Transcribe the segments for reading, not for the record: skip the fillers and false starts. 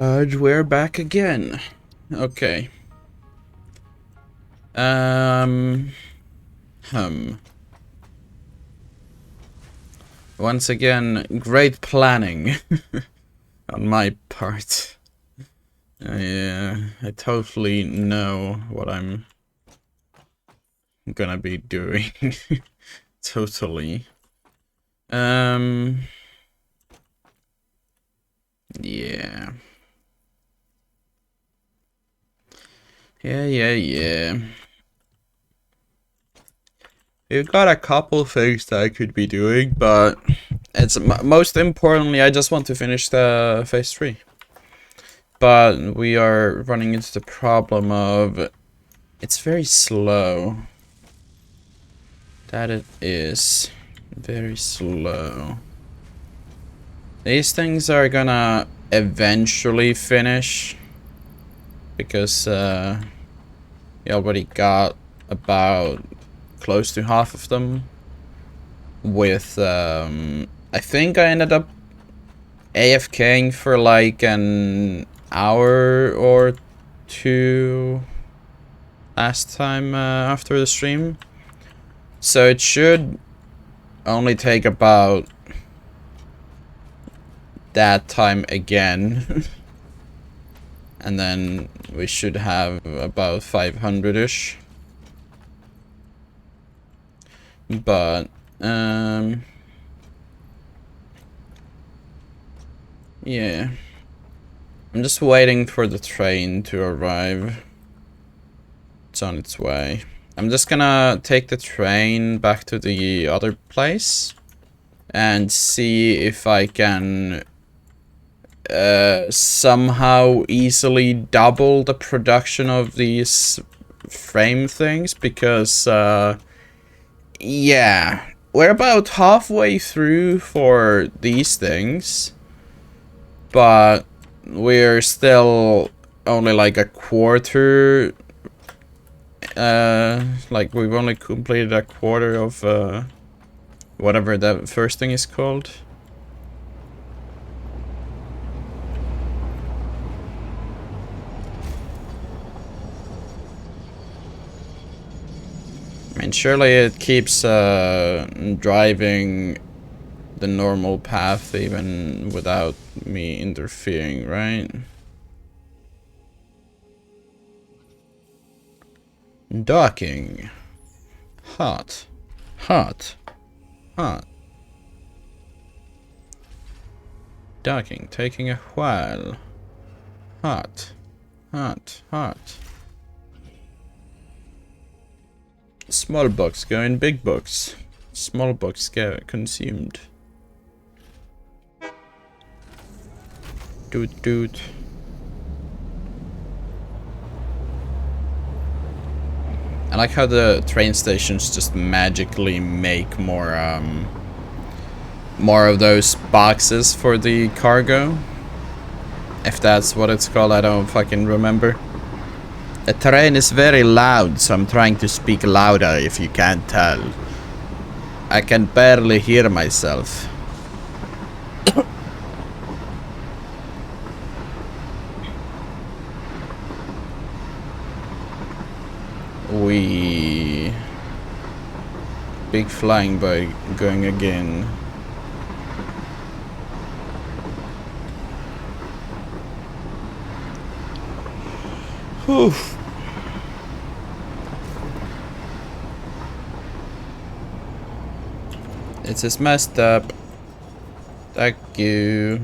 We're back again. Okay. Um. Once again, great planning on my part. I totally know what I'm gonna be doing. Totally. Yeah. Yeah. We've got a couple things that I could be doing, but it's most importantly, I just want to finish the phase 3. But we are running into the problem of it's very slow. That it is very slow. These things are gonna eventually finish because we already got about close to half of them with I think I ended up AFKing for like an hour or two last time after the stream. So it should only take about that time again. And then we should have about 500-ish. But, yeah. I'm just waiting for the train to arrive. It's on its way. I'm just gonna take the train back to the other place and see if I can somehow easily double the production of these frame things, because yeah, we're about halfway through for these things, but we're still only like a quarter. Like we've only completed a quarter of whatever that first thing is called. I mean, surely it keeps driving the normal path even without me interfering, right? Docking. Hot. Docking, taking a while. Hot. Small box going big box. Small box get consumed. Doot. I like how the train stations just magically make more of those boxes for the cargo. If that's what it's called, I don't fucking remember. The train is very loud, so I'm trying to speak louder if you can't tell. I can barely hear myself. Big flying by going again. Whew. It's just messed up. Thank you.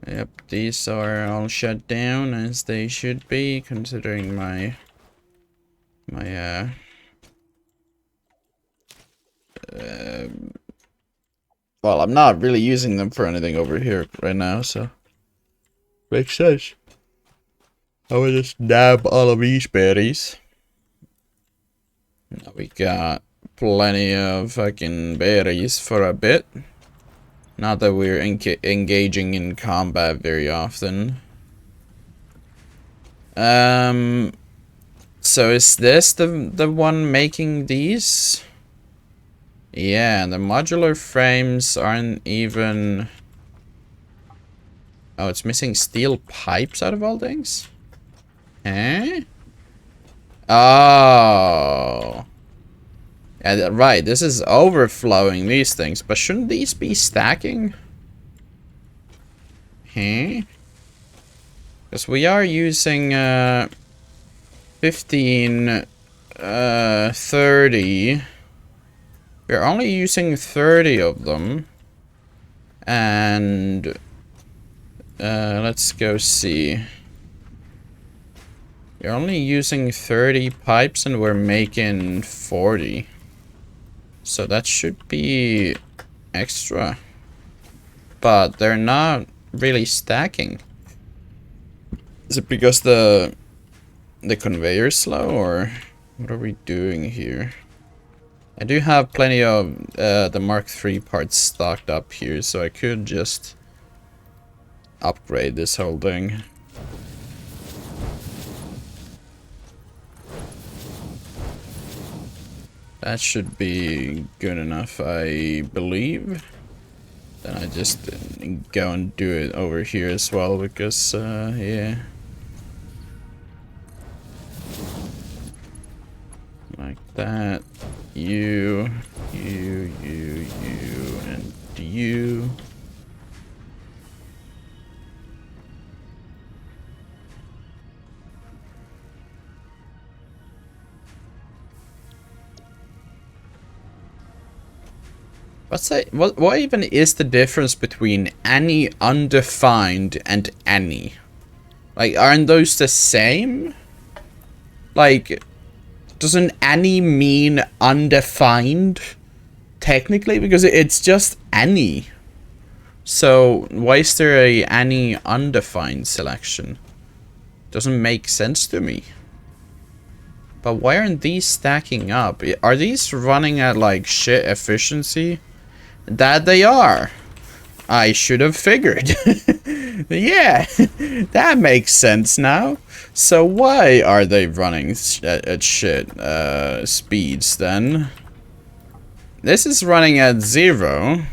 Yep, these are all shut down as they should be, considering my well, I'm not really using them for anything over here right now, so makes sense. I will just nab all of these berries. Now we got plenty of fucking berries for a bit. Not that we're engaging in combat very often. So is this the one making these? Yeah, the modular frames aren't even Oh, it's missing steel pipes out of all things? Eh? Oh. Yeah, right, this is overflowing these things, but shouldn't these be stacking? Huh? Because we are using 15, 30. We're only using 30 of them. And let's go see. We're only using 30 pipes and we're making 40. So that should be extra. But they're not really stacking. Is it because the conveyor's slow, or what are we doing here? I do have plenty of the Mark III parts stocked up here, so I could just upgrade this whole thing. That should be good enough, I believe. Then I just go and do it over here as well, because, yeah. Like that. You, and you. What even is the difference between any, undefined, and any? Like, aren't those the same? Like, doesn't any mean undefined? Technically, because it's just any. So, why is there a any undefined selection? Doesn't make sense to me. But why aren't these stacking up? Are these running at, like, shit efficiency? That they are. I should have figured. Yeah, that makes sense now. So why are they running at shit speeds then? This is running at 0.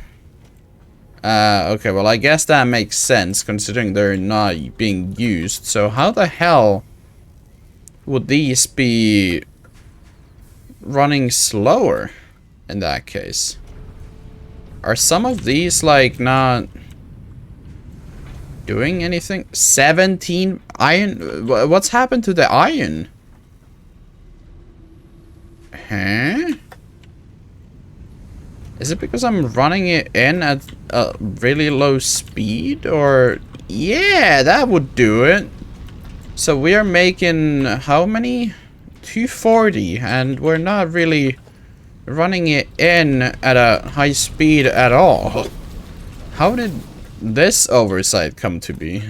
Okay, well I guess that makes sense considering they're not being used. So how the hell would these be running slower in that case? Are some of these, like, not doing anything? 17 iron? What's happened to the iron? Huh? Is it because I'm running it in at a really low speed? Or... yeah, that would do it. So we are making... how many? 240. And we're not really... running it in at a high speed at all. How did this oversight come to be?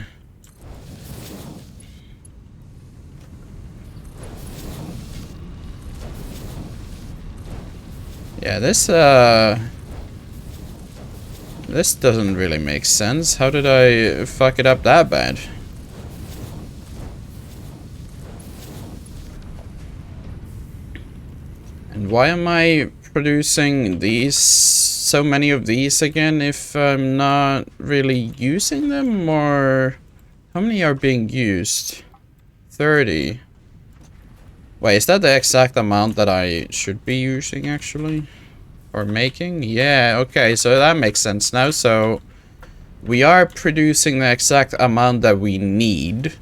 Yeah, this doesn't really make sense. How did I fuck it up that bad? And why am I producing these, so many of these again, if I'm not really using them? Or how many are being used? 30. Wait, is that the exact amount that I should be using actually? Or making? Yeah, okay, so that makes sense now. So we are producing the exact amount that we need.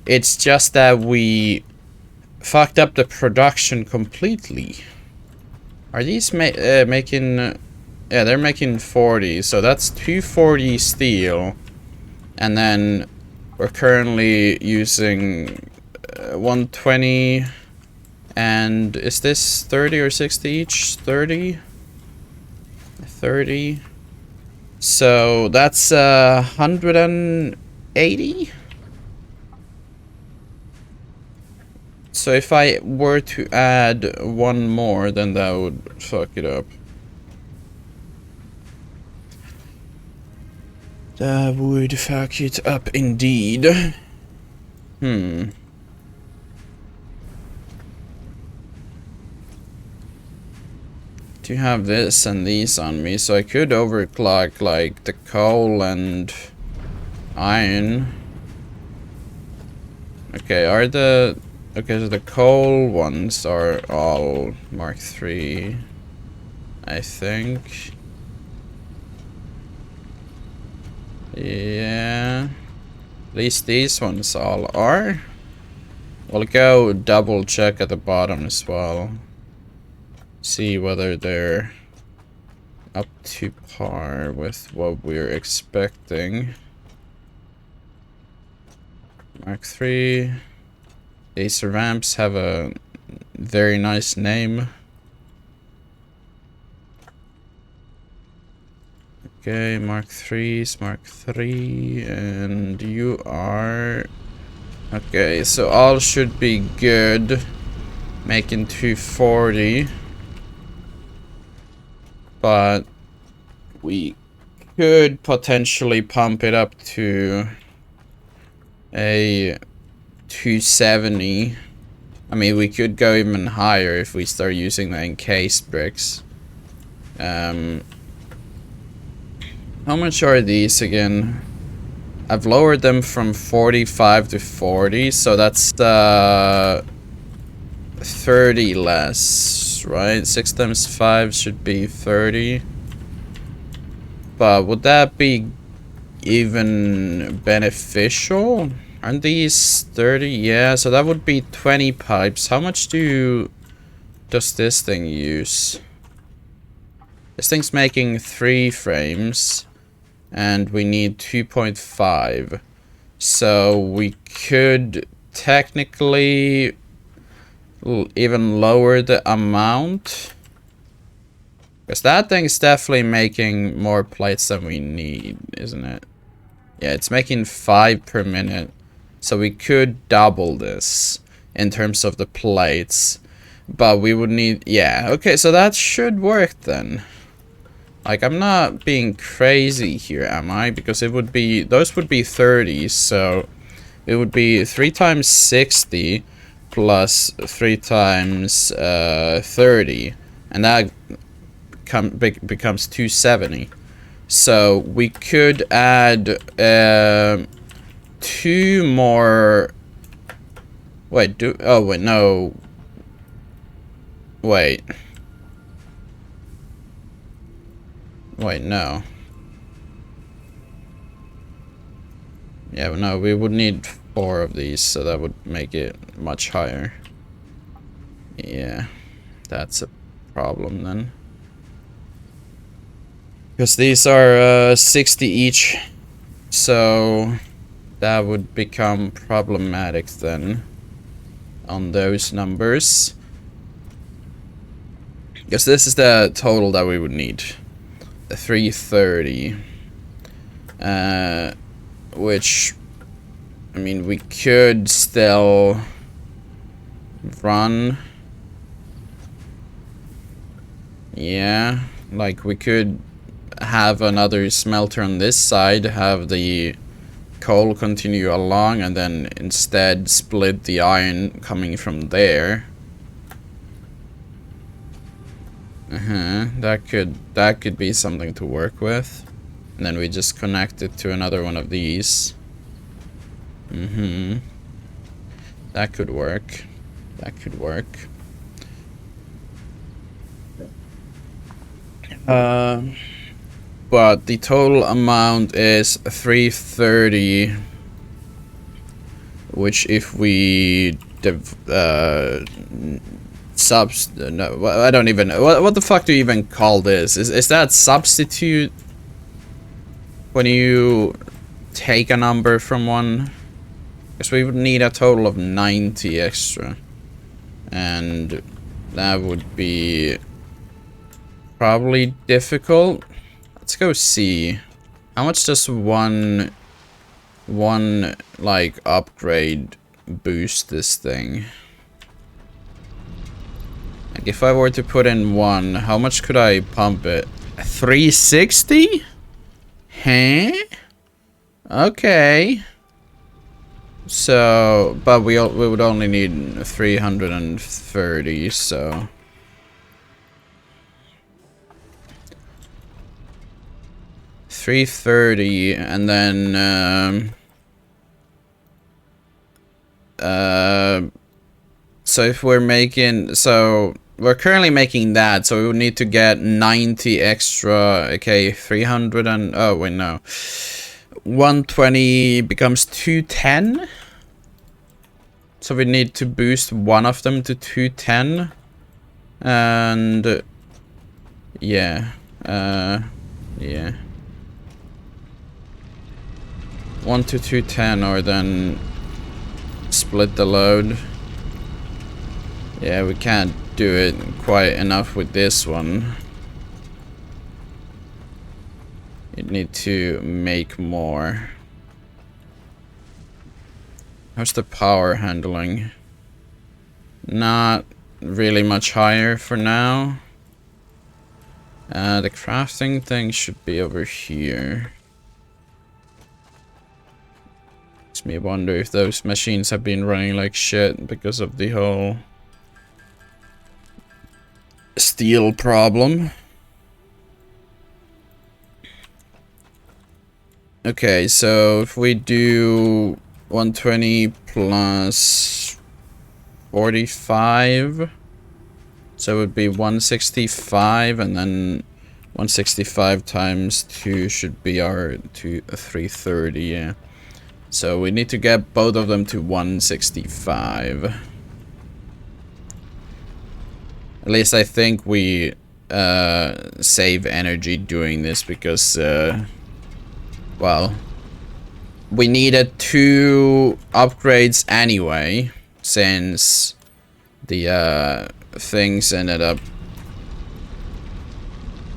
It's just that we fucked up the production completely. Are these making... yeah, they're making 40, so that's 240 steel. And then we're currently using 120. And is this 30 or 60 each? 30? 30. So that's 180? So if I were to add one more, then that would fuck it up. That would fuck it up indeed. Hmm. To have this and these on me, so I could overclock like the coal and iron. Okay, okay, so the coal ones are all Mark III, I think. Yeah. At least these ones all are. We'll go double check at the bottom as well. See whether they're up to par with what we're expecting. Mark III. These ramps have a very nice name. Okay, Mark III's Mark III, and you are... Okay, so all should be good. Making 240. But we could potentially pump it up to a 270. I mean, we could go even higher if we start using the encased bricks. How much are these again? I've lowered them from 45 to 40, so that's 30 less, right? 6 times 5 should be 30. But would that be even beneficial? Aren't these 30? Yeah, so that would be 20 pipes. How much does this thing use? This thing's making 3 frames, and we need 2.5. So we could technically even lower the amount. Because that thing's definitely making more plates than we need, isn't it? Yeah, it's making 5 per minute. So we could double this in terms of the plates. But we would need... Yeah, okay, so that should work then. Like, I'm not being crazy here, am I? Because it would be... Those would be 30, so... It would be 3 times 60 plus 3 times 30. And that becomes 270. So we could add 2 more... Wait, oh, wait, no. Wait. Wait, no. Yeah, no, we would need 4 of these, so that would make it much higher. Yeah, that's a problem then. Because these are 60 each, so that would become problematic then on those numbers. Because this is the total that we would need. 330. Which, I mean, we could still run. Yeah, like we could have another smelter on this side, have the coal continue along, and then instead split the iron coming from there. That could be something to work with. And then we just connect it to another one of these. That could work. That could work. But the total amount is 330, which if we no, I don't even know. What the fuck do you even call this? Is that substitute when you take a number from one? Because we would need a total of 90 extra. And that would be probably difficult. Let's go see. How much does one like upgrade boost this thing? Like if I were to put in 1, how much could I pump it? 360? Huh? Okay. So, but we would only need 330, so... 330, and then so if we're making, so we're currently making that, so we would need to get 90 extra. Okay, 300 and oh wait, no, 120 becomes 210, so we need to boost one of them to 210, and yeah, yeah, 1 to 210, or then split the load. Yeah, we can't do it quite enough with this one. You need to make more. How's the power handling? Not really much higher for now. The crafting thing should be over here. Makes me wonder if those machines have been running like shit because of the whole steel problem. Okay, so if we do 120 plus 45, so it would be 165, and then 165 times 2 should be our 330, yeah. So we need to get both of them to 165. At least I think we save energy doing this because, well, we needed 2 upgrades anyway, since the things ended up...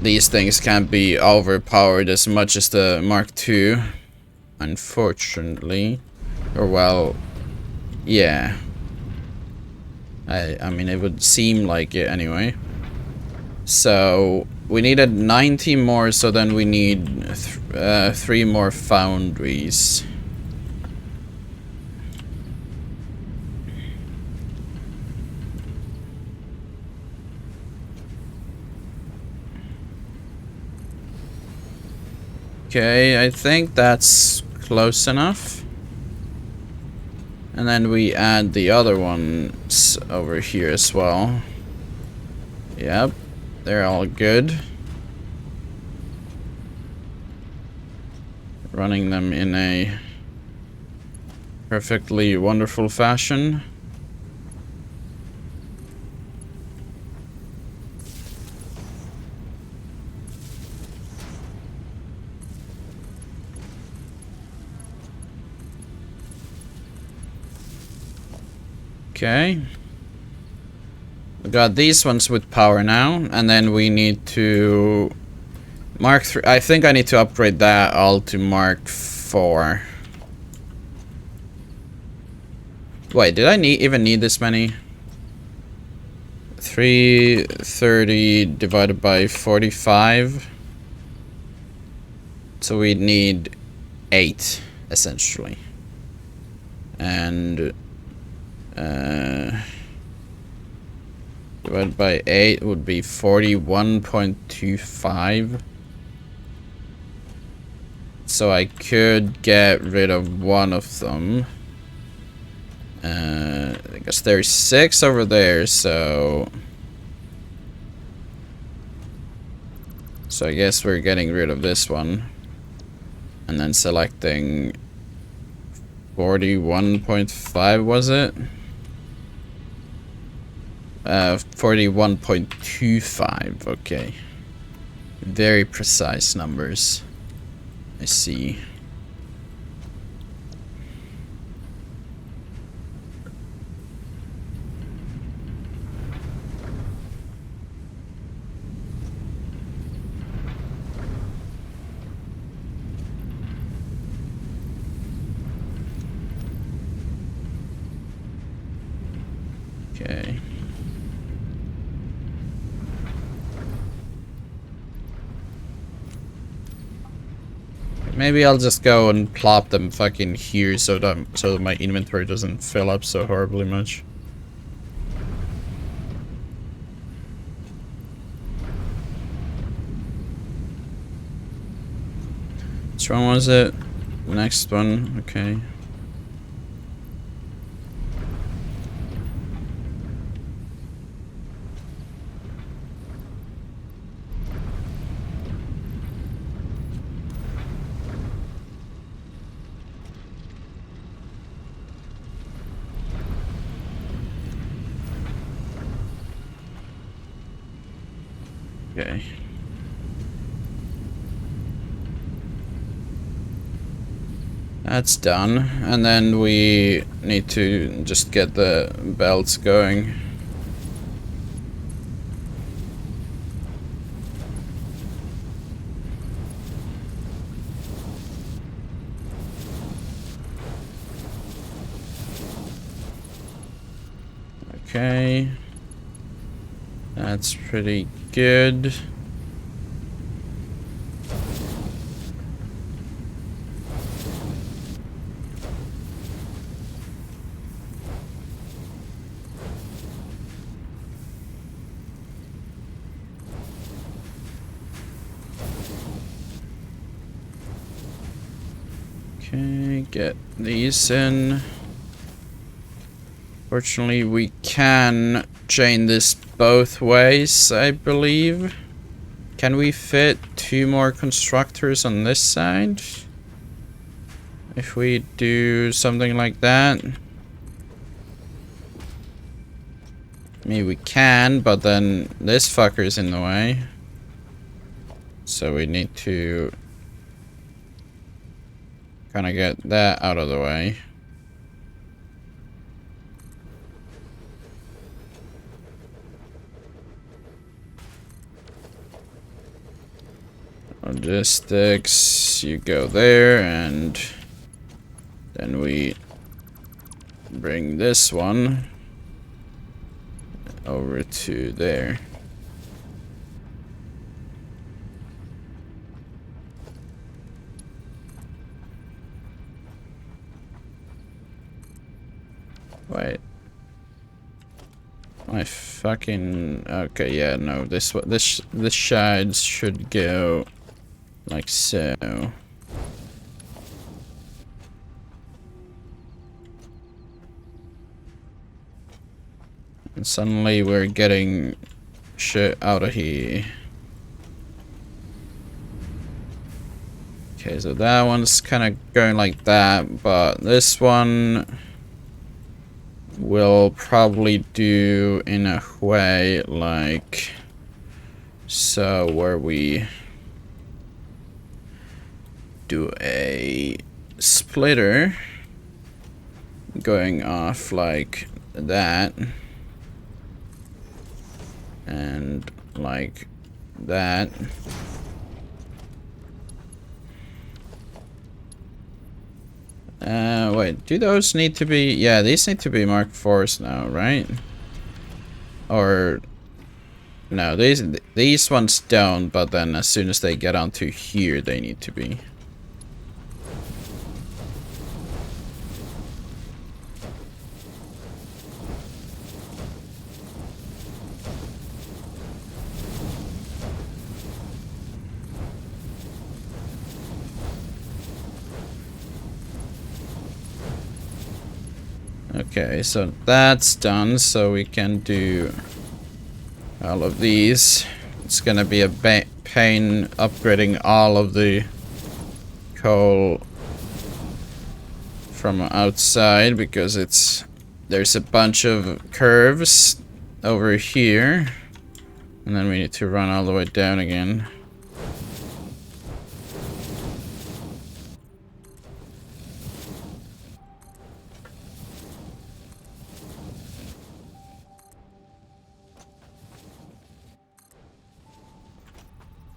These things can't be overpowered as much as the Mark II, unfortunately. Or, well, yeah. I mean, it would seem like it anyway. So we needed 90 more, so then we need 3 more foundries. Okay, I think that's close enough. And then we add the other ones over here as well. Yep, they're all good. Running them in a perfectly wonderful fashion. Okay. We got these ones with power now, and then we need to Mark 3. I think I need to upgrade that all to Mark 4. Wait, did I even need this many? 330 divided by 45. So we'd need 8, essentially. And divided by 8 would be 41.25. So I could get rid of one of them. I guess there's 6 over there, so I guess we're getting rid of this one. And then selecting 41.5, was it? 41.25, okay. Very precise numbers. I see. Okay. Maybe I'll just go and plop them fucking here so that my inventory doesn't fill up so horribly much. Which one was it? Next one, okay. Okay. That's done. And then we need to just get the belts going. Okay. That's pretty good. Okay, get these in. Fortunately, we can chain this both ways, I believe. Can we fit 2 more constructors on this side? If we do something like that? I mean, we can, but then this fucker's in the way. So we need to kind of get that out of the way. Logistics, you go there, and then we bring this one over to there. Wait. My fucking... Okay, yeah, no, this side should go like so. And suddenly we're getting shit out of here. Okay, so that one's kind of going like that, but this one will probably do in a way like so, where we do a splitter going off like that and like that. Wait, do those need to be... Yeah, these need to be Mark IVs now, right? Or... No, these ones don't, but then as soon as they get onto here, they need to be. Okay, so that's done, so we can do all of these. It's gonna be a pain upgrading all of the coal from outside because there's a bunch of curves over here, and then we need to run all the way down again.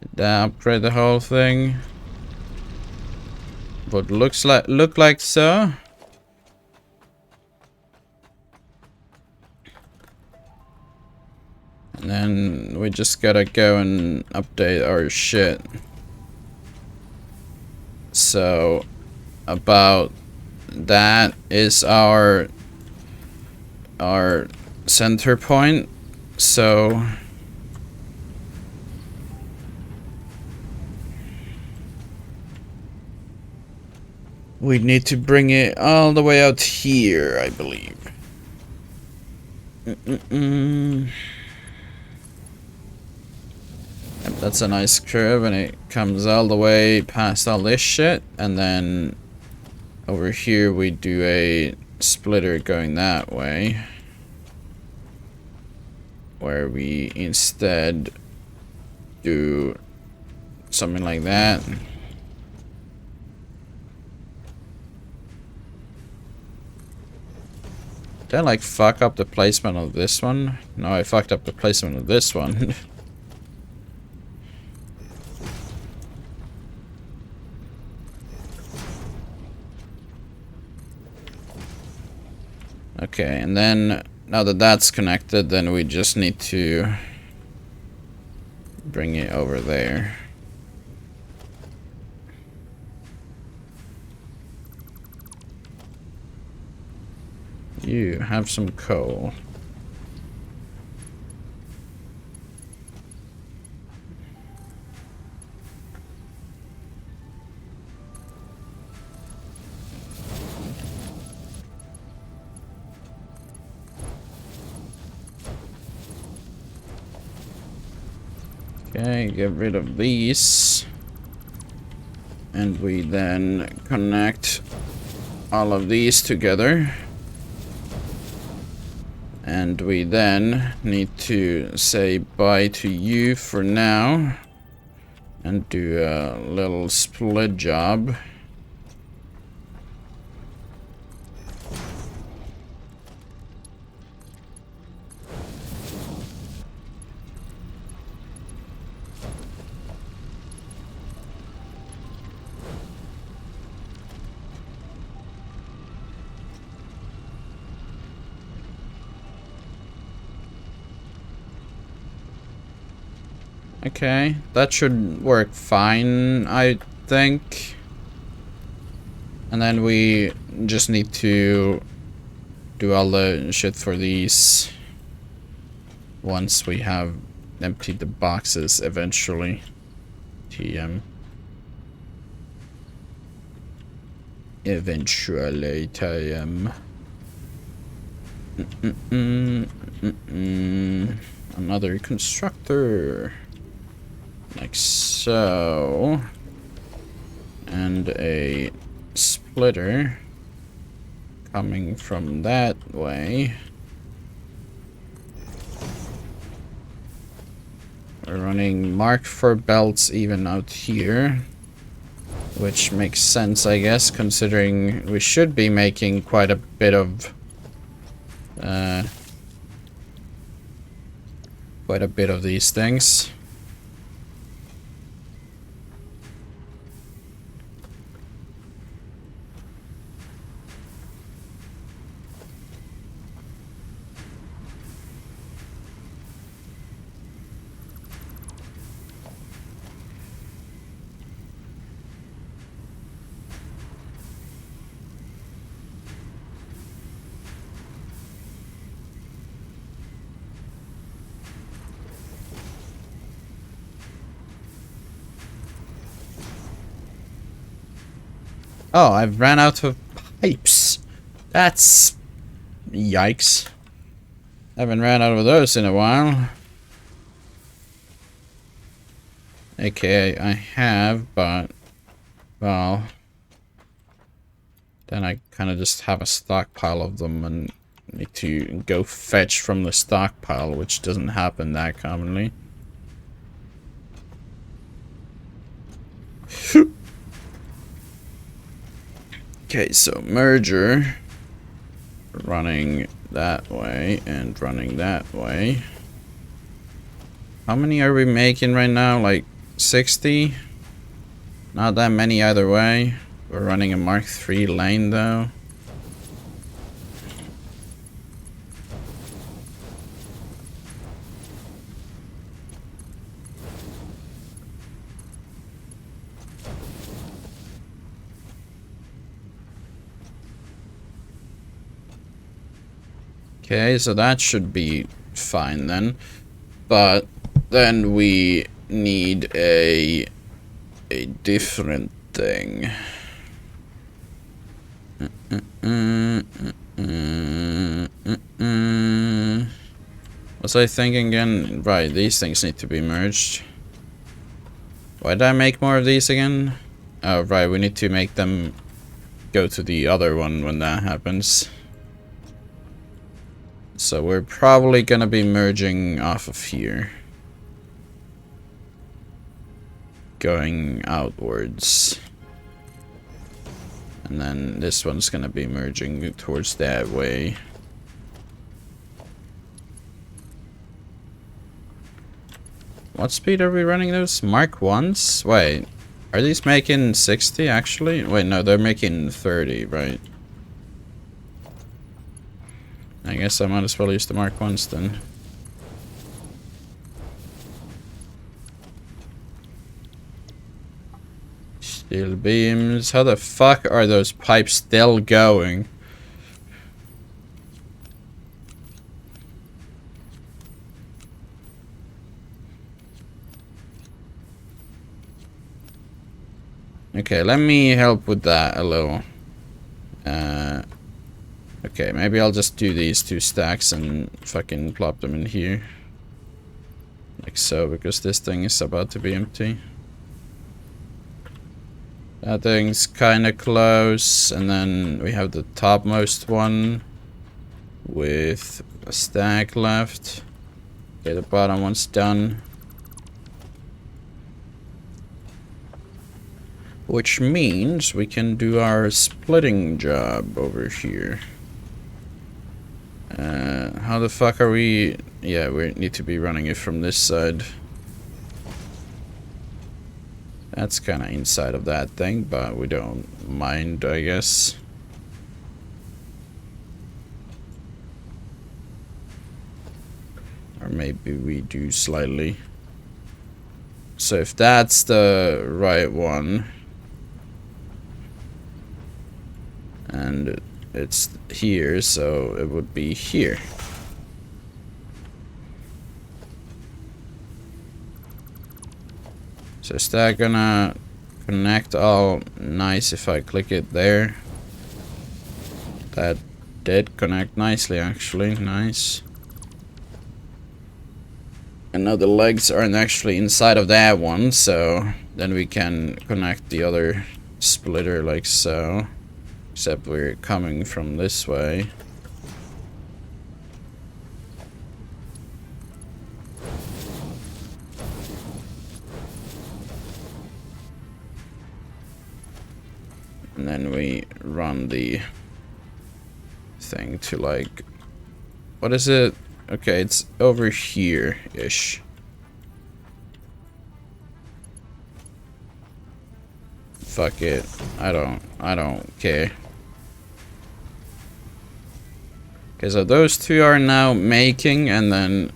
Did that upgrade the whole thing? But look like so. And then we just gotta go and update our shit. So about that is our center point. So We need to bring it all the way out here, I believe. Yep, that's a nice curve, and it comes all the way past all this shit, and then over here we do a splitter going that way, where we instead do something like that. Did I like fuck up the placement of this one? No, I fucked up the placement of this one. Okay, and then now that that's connected, then we just need to bring it over there. You have some coal. Okay, get rid of these. And we then connect all of these together. And we then need to say bye to you for now. And do a little split job. Okay, that should work fine, I think. And then we just need to do all the shit for these once we have emptied the boxes eventually. TM. Eventually, TM. Another constructor. Like so. And a splitter coming from that way. We're running marked for belts even out here, which makes sense, I guess, considering we should be making quite a bit of these things. Oh, I've ran out of pipes. That's... yikes. I haven't ran out of those in a while. AKA, I have, but... well... then I kind of just have a stockpile of them and need to go fetch from the stockpile, which doesn't happen that commonly. Okay, so merger running that way and running that way. How many are we making right now? Like 60? Not that many either way. We're running a Mark III lane though. Okay, so that should be fine then. But then we need a different thing. Was I thinking again? Right, these things need to be merged. Why did I make more of these again? Oh, right, we need to make them go to the other one when that happens. So we're probably gonna be merging off of here. Going outwards. And then this one's gonna be merging towards that way. What speed are we running those? Mark 1s? Wait, are these making 60 actually? Wait, no, they're making 30, right? I guess I might as well use the Mark 1s then. Steel beams. How the fuck are those pipes still going? Okay, let me help with that a little. Okay, maybe I'll just do these 2 stacks and fucking plop them in here. Like so, because this thing is about to be empty. That thing's kinda close, and then we have the topmost one with a stack left. Okay, the bottom one's done. Which means we can do our splitting job over here. How the fuck are we... Yeah, we need to be running it from this side. That's kind of inside of that thing, but we don't mind, I guess. Or maybe we do slightly. So if that's the right one... And it's here, so it would be here. So is that gonna connect all nice if I click it there? That did connect nicely, actually. Nice. And now the legs aren't actually inside of that one, so then we can connect the other splitter like so. Except we're coming from this way. And then we run the thing to like... What is it? Okay, it's over here-ish. Fuck it. I don't care. Okay, so those 2 are now making, and then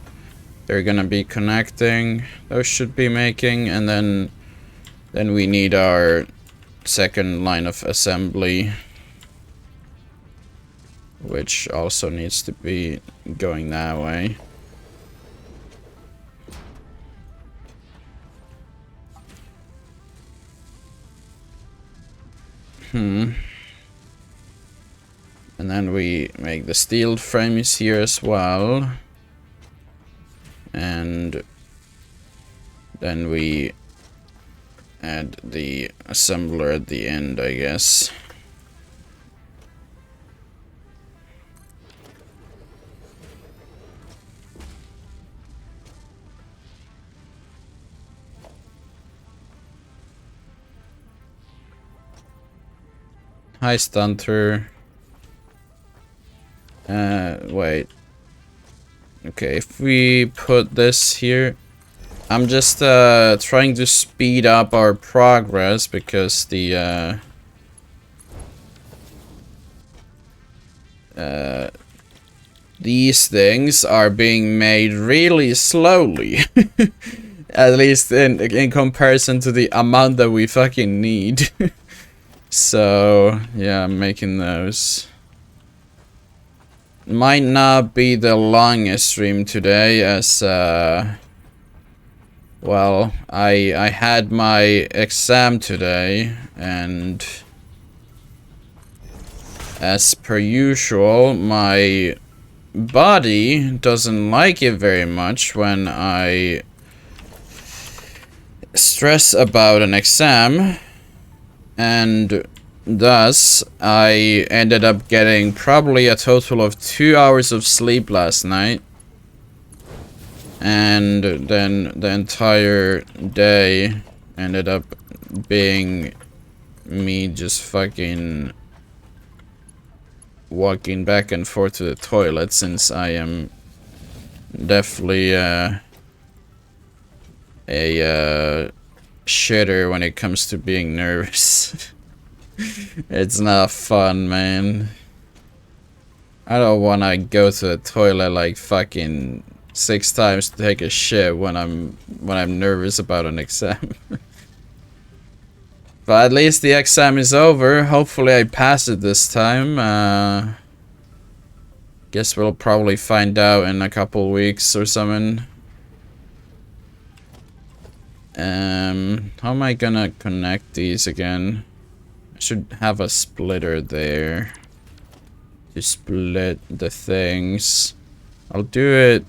they're gonna be connecting. Those should be making, and then we need our second line of assembly, which also needs to be going that way. And then we make the steel frames here as well. And then we add the assembler at the end, I guess. Hi, Stunter. Wait. Okay, if we put this here... I'm just trying to speed up our progress because the these things are being made really slowly. At least in comparison to the amount that we fucking need. So, yeah, I'm making those. Might not be the longest stream today as well, I had my exam today, and as per usual, my body doesn't like it very much when I stress about an exam, and thus I ended up getting probably a total of 2 hours of sleep last night, and then the entire day ended up being me just fucking walking back and forth to the toilet, since I am definitely a shitter when it comes to being nervous. It's not fun, man. I don't wanna go to the toilet like fucking 6 times to take a shit when I'm nervous about an exam. But at least the exam is over. Hopefully I pass it this time. Guess we'll probably find out in a couple weeks or something. How am I gonna connect these again? I should have a splitter there to split the things. I'll do it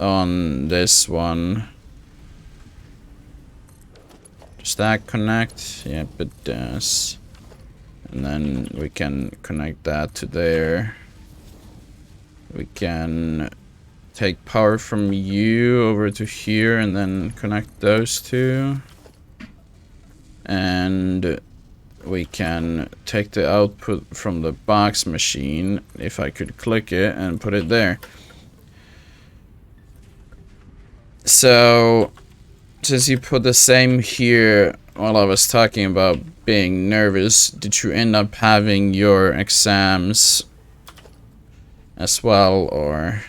on this one. Does that connect? Yep, it does. And then we can connect that to there. We can take power from you over to here and then connect those two. And we can take the output from the box machine, if I could click it, and put it there. So, since you put the same here while I was talking about being nervous, did you end up having your exams as well, or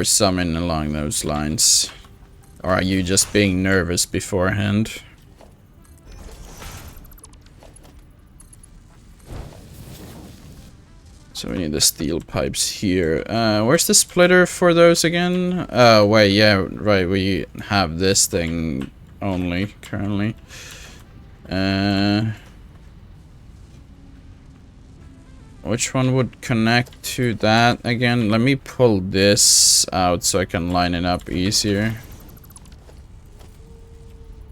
something along those lines? Or are you just being nervous beforehand? So we need the steel pipes here. Where's the splitter for those again? Oh, wait, yeah, right, we have this thing only currently. Which one would connect to that again? Let me pull this out so I can line it up easier.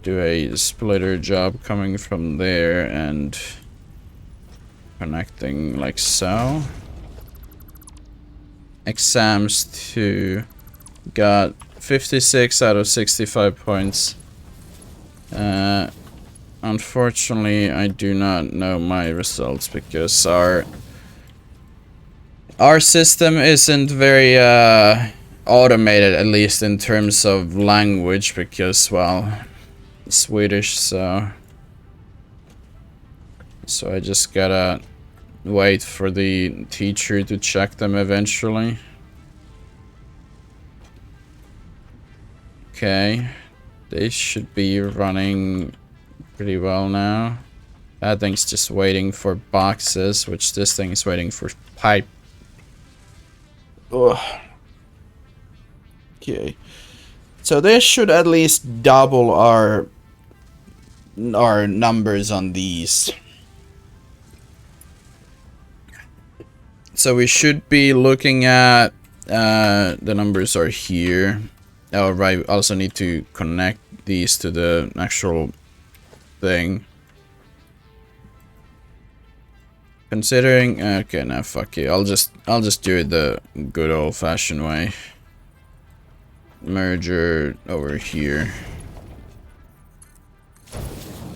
Do a splitter job coming from there and connecting like so. Exams 2 got 56 out of 65 points. Unfortunately, I do not know my results because our system isn't very automated, at least in terms of language, because, well, Swedish, so I just gotta wait for the teacher to check them eventually. Okay, they should be running pretty well now. That thing's just waiting for boxes, which this thing is waiting for pipe. Ugh. Okay, so this should at least double our numbers on these. So we should be looking at the numbers are here. Oh right, we also need to connect these to the actual thing. Considering, okay, now fuck you. I'll just do it the good old-fashioned way. Merger over here.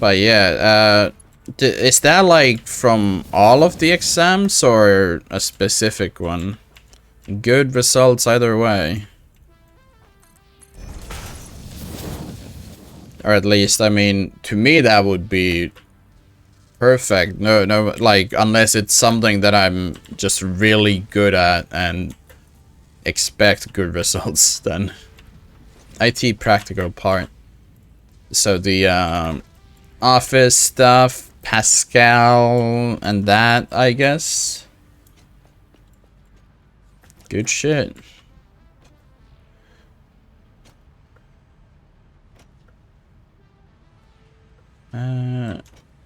But yeah, is that like from all of the exams or a specific one? Good results either way. Or at least, I mean, to me that would be perfect. No, like, unless it's something that I'm just really good at and expect good results, then. IT practical part. So the office stuff, Pascal, and that, I guess. Good shit.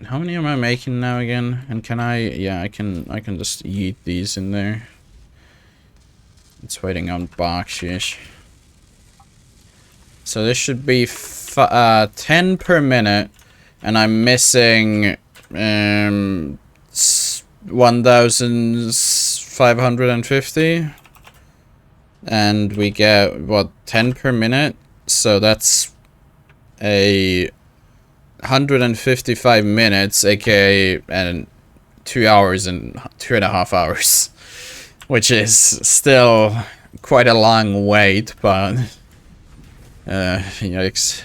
How many am I making now again? And can I... Yeah, I can just yeet these in there. It's waiting on bakshish. So this should be 10 per minute. And I'm missing... 1,550. And we get, what, 10 per minute? So that's a 155 minutes, aka and 2 hours and 2.5 hours, which is still quite a long wait, but yikes.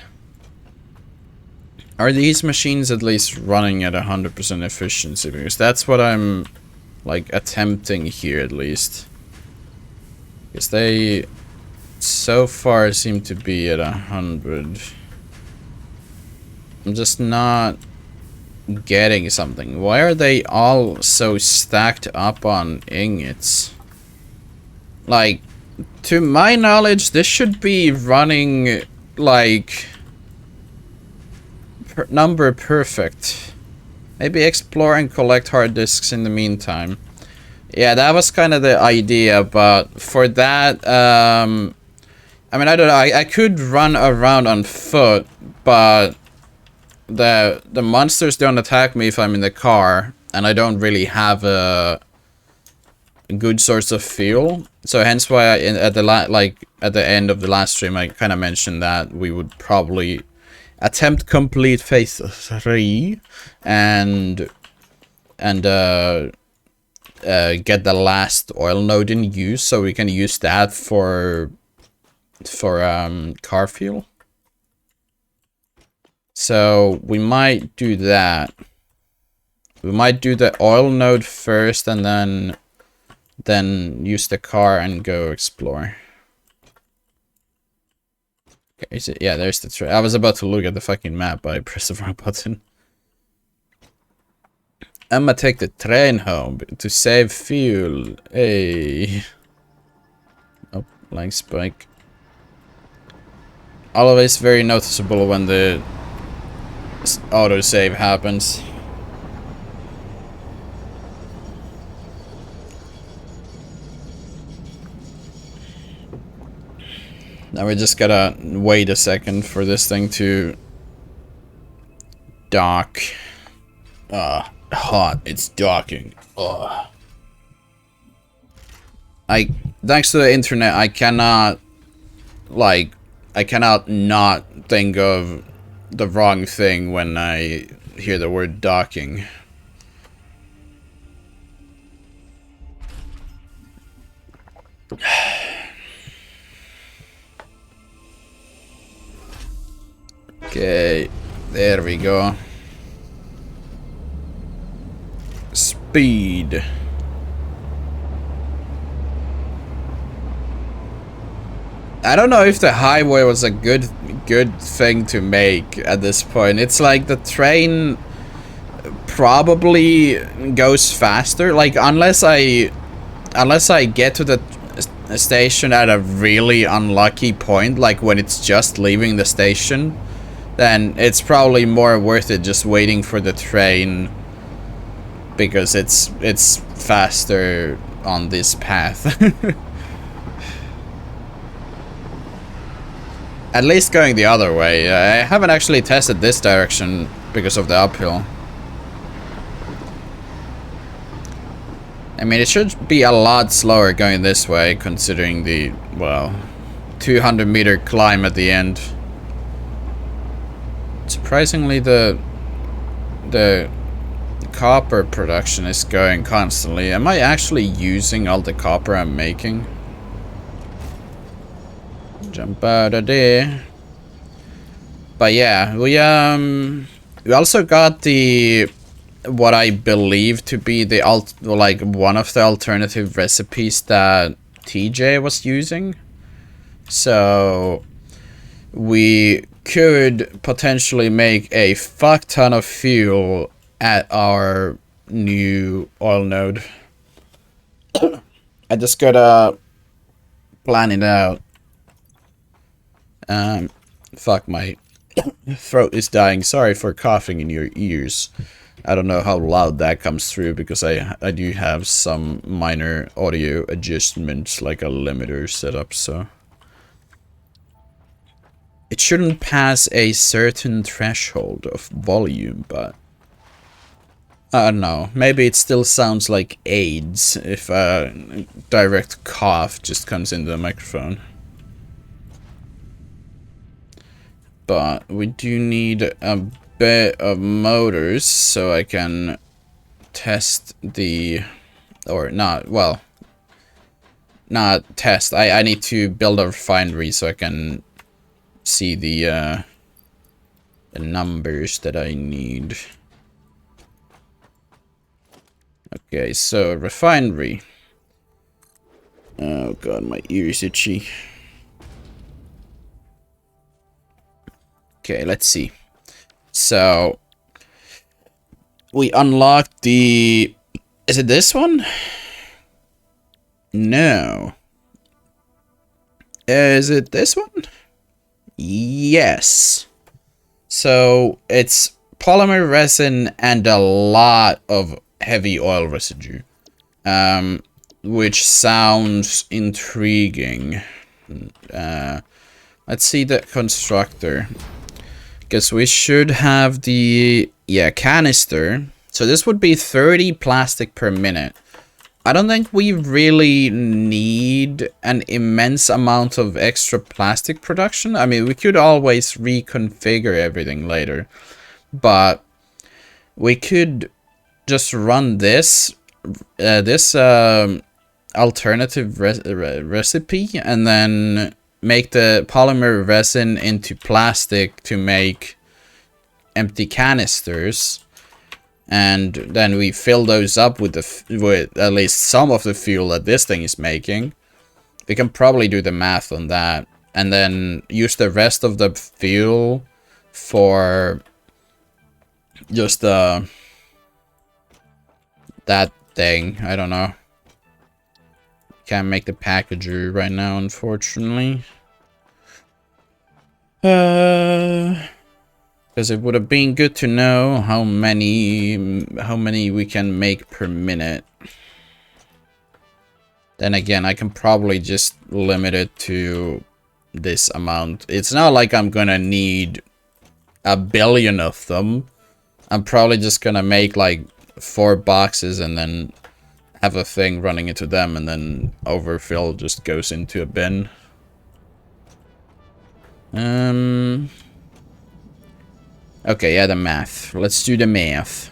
Are these machines at least running at 100% efficiency? Because that's what I'm like attempting here at least. Because they so far seem to be at 100. I'm just not getting something. Why are they all so stacked up on ingots? Like, to my knowledge, this should be running, like, number perfect. Maybe explore and collect hard disks in the meantime. Yeah, that was kind of the idea, but for that, I mean, I don't know, I could run around on foot, but the monsters don't attack me if I'm in the car, and I don't really have a good source of fuel. So hence why at the end of the last stream I kind of mentioned that we would probably attempt complete phase 3 and get the last oil node in use, so we can use that for car fuel. So we might do that. We might do the oil node first and then use the car and go explore. Okay, is it? Yeah, there's the train. I was about to look at the fucking map, but I pressed the wrong button. I'ma take the train home to save fuel. Hey. Oh, lag spike. Always very noticeable when the autosave happens. Now we just gotta wait a second for this thing to dock. Hot. It's docking. Thanks to the internet, I cannot not think of the wrong thing when I hear the word docking. Okay, there we go. Speed. I don't know if the highway was a good thing to make at this point. It's like the train probably goes faster. Like unless I get to the station at a really unlucky point, like when it's just leaving the station, then it's probably more worth it just waiting for the train because it's faster on this path. At least going the other way. I haven't actually tested this direction because of the uphill. I mean, it should be a lot slower going this way, considering the, well, 200-meter climb at the end. Surprisingly, the copper production is going constantly. Am I actually using all the copper I'm making? Jump out of there. But yeah, we also got the what I believe to be the one of the alternative recipes that TJ was using. So we could potentially make a fuck ton of fuel at our new oil node. I just gotta plan it out. Fuck, my throat is dying. Sorry for coughing in your ears. I don't know how loud that comes through because I do have some minor audio adjustments like a limiter set up, so it shouldn't pass a certain threshold of volume, but I don't know. Maybe it still sounds like AIDS if a direct cough just comes into the microphone. But we do need a bit of motors so I can test the... or not, well... not test. I need to build a refinery so I can see the numbers that I need. Okay, so refinery. Oh god, my ear is itchy. Okay, let's see. So we unlocked the... is it this one? No. Is it this one? Yes. So it's polymer resin and a lot of heavy oil residue, which sounds intriguing. Let's see the constructor, because we should have the canister. So this would be 30 plastic per minute. I don't think we really need an immense amount of extra plastic production. I mean, we could always reconfigure everything later, but we could just run this alternative recipe and then make the polymer resin into plastic to make empty canisters, and then we fill those up with at least some of the fuel that this thing is making. We can probably do the math on that, and then use the rest of the fuel for just that thing. I don't know. Can't make the packager right now, unfortunately. Because it would have been good to know how many we can make per minute. Then again, I can probably just limit it to this amount. It's not like I'm gonna need a billion of them. I'm probably just gonna make like 4 boxes and then have a thing running into them, and then overfill just goes into a bin. Okay, yeah, the math. Let's do the math.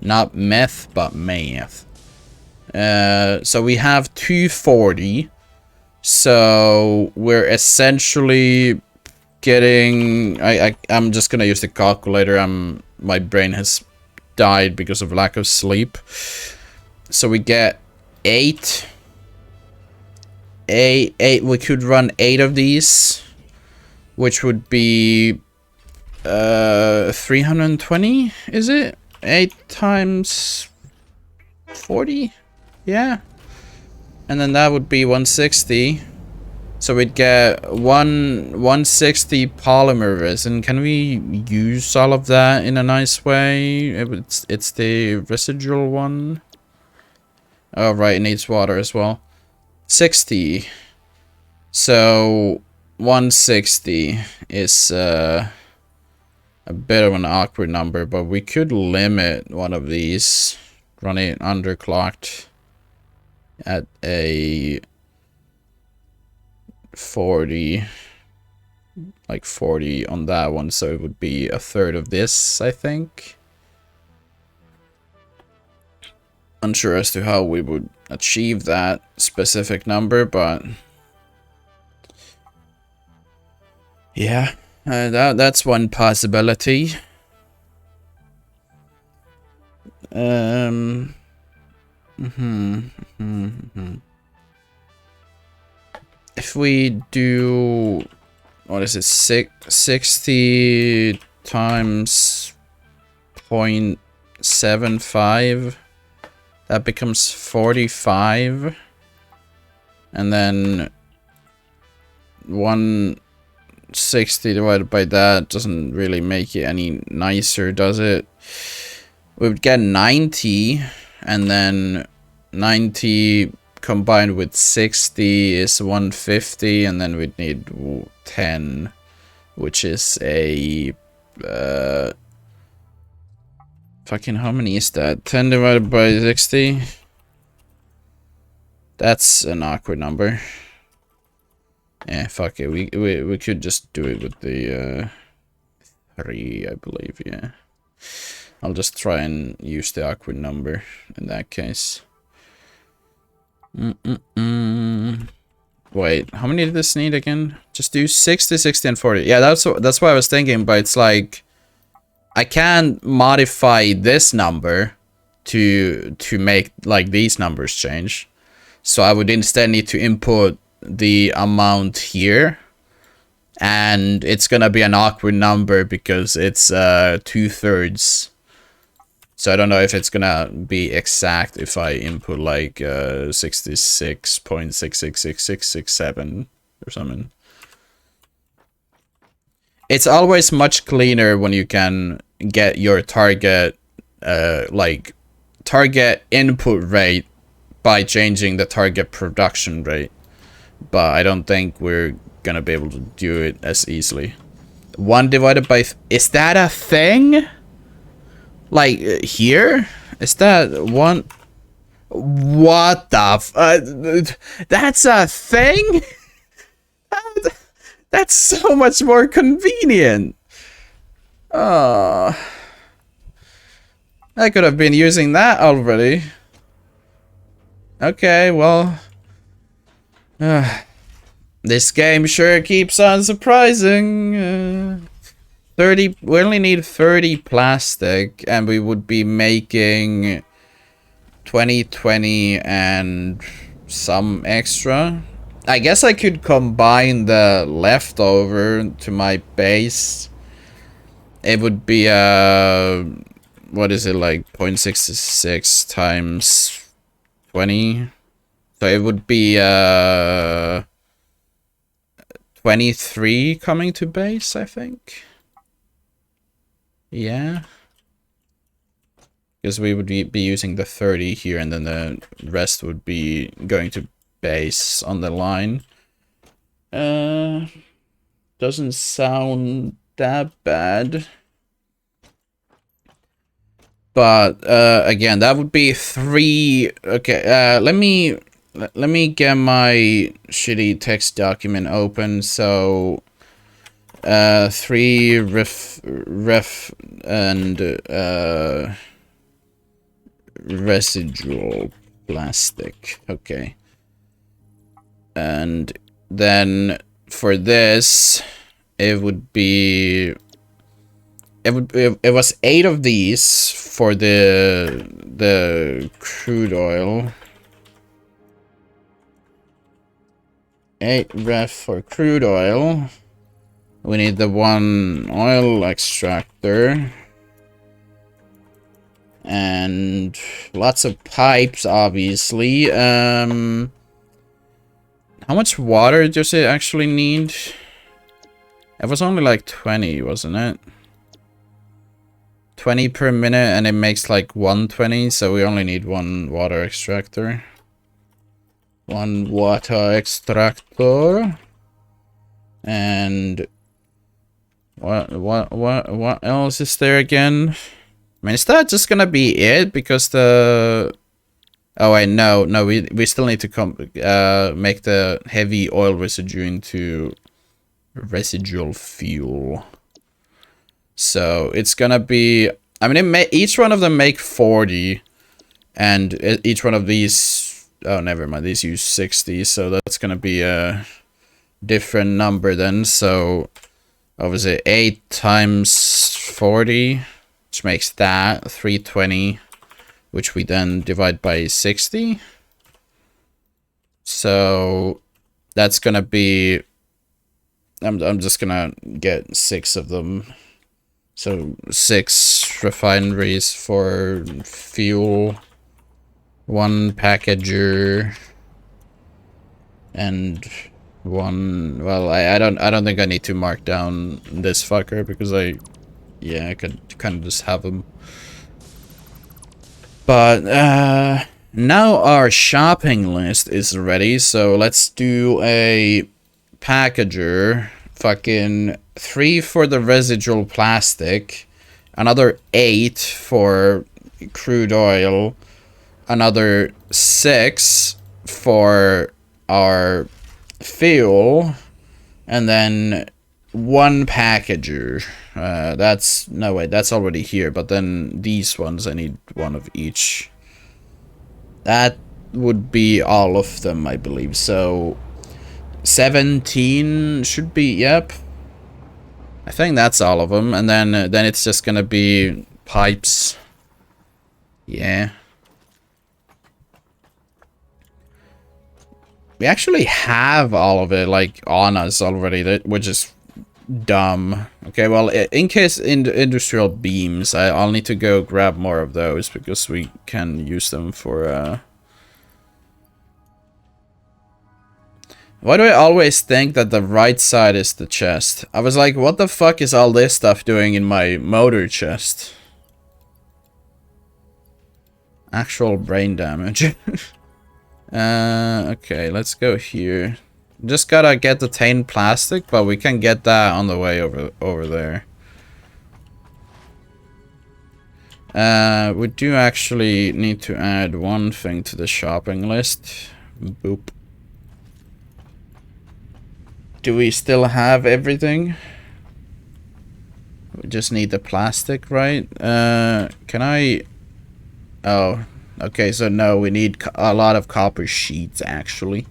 Not meth, but math. So we have 240. So we're essentially getting... I'm just gonna use the calculator. My brain has died because of lack of sleep. So we get 8. We could run 8 of these, which would be 320, is it? 8 times 40? Yeah. And then that would be 160. So we'd get 160 polymer resin. Can we use all of that in a nice way? It's the residual one. Oh, right, it needs water as well. 60. So 160 is a bit of an awkward number, but we could limit one of these, run it underclocked at a 40, like 40 on that one, so it would be a third of this, I think. Unsure as to how we would achieve that specific number, but yeah, that's one possibility. If we do, what is it, 60 times 0.75, that becomes 45, and then 160 divided by that doesn't really make it any nicer, does it? we would get 90, and then 90 combined with 60 is 150, and then we'd need 10, which is a fucking, how many is that? 10 divided by 60. That's an awkward number. Yeah, fuck it. We could just do it with the 3, I believe. Yeah, I'll just try and use the awkward number in that case. Wait, how many did this need again? Just do 60, 60, and 40. Yeah, that's what I was thinking, but it's like I can modify this number to make like these numbers change. So I would instead need to input the amount here, and it's gonna be an awkward number because it's 2/3. So I don't know if it's gonna be exact if I input like 66.666667 or something. It's always much cleaner when you can get your target target input rate by changing the target production rate. But I don't think we're gonna be able to do it as easily. 1 divided by... is that a thing? Like, here? Is that 1? What the that's a thing? That's so much more convenient. I could have been using that already. Okay, well... this game sure keeps on surprising. 30, we only need 30 plastic, and we would be making 20, 20, and some extra. I guess I could combine the leftover to my base. It would be what is it, like 0.66 times 20? So it would be 23 coming to base, I think. Yeah, because we would be using the 30 here, and then the rest would be going to base on the line. Doesn't sound that bad. But again, that would be 3. Okay, let me get my shitty text document open. So 3 ref and residual plastic. Okay. And then for this, it would be... it was 8 of these for the crude oil. 8 ref for crude oil. We need the 1 oil extractor. And lots of pipes, obviously. How much water does it actually need? It was only like 20, wasn't it? 20 per minute, and it makes like 120, so we only need 1 water extractor. 1 water extractor. And what else is there again? I mean, is that just gonna be it? Because the... oh wait, no, we still need to make the heavy oil residue into residual fuel. So it's gonna be... I mean, each one of them make 40, and each one of these... oh, never mind, these use 60, so that's gonna be a different number then. So what was it, 8 times 40, which makes that 320, which we then divide by 60. So that's gonna be... I'm just gonna get 6 of them. So 6 refineries for fuel, 1 packager, and 1... well, I don't think I need to mark down this fucker, because I could kind of just have them. But now our shopping list is ready, so let's do a packager. Fucking 3 for the residual plastic, another 8 for crude oil, another 6 for our fuel, and then 1 packager. That's no wait, that's already here, but then these ones I need 1 of each. That would be all of them, I believe. So 17 should be, yep. I think that's all of them, and then it's just gonna be pipes. Yeah. We actually have all of it, like, on us already, which is dumb. Okay, well, in case industrial beams, I'll need to go grab more of those, because we can use them for, Why do I always think that the right side is the chest? I was like, what the fuck is all this stuff doing in my motor chest? Actual brain damage. Okay, let's go here. Just gotta get the tainted plastic, but we can get that on the way over there. We do actually need to add 1 thing to the shopping list. Boop. Do we still have everything? We just need the plastic, right? Can I... Oh, okay, so no, we need a lot of copper sheets, actually.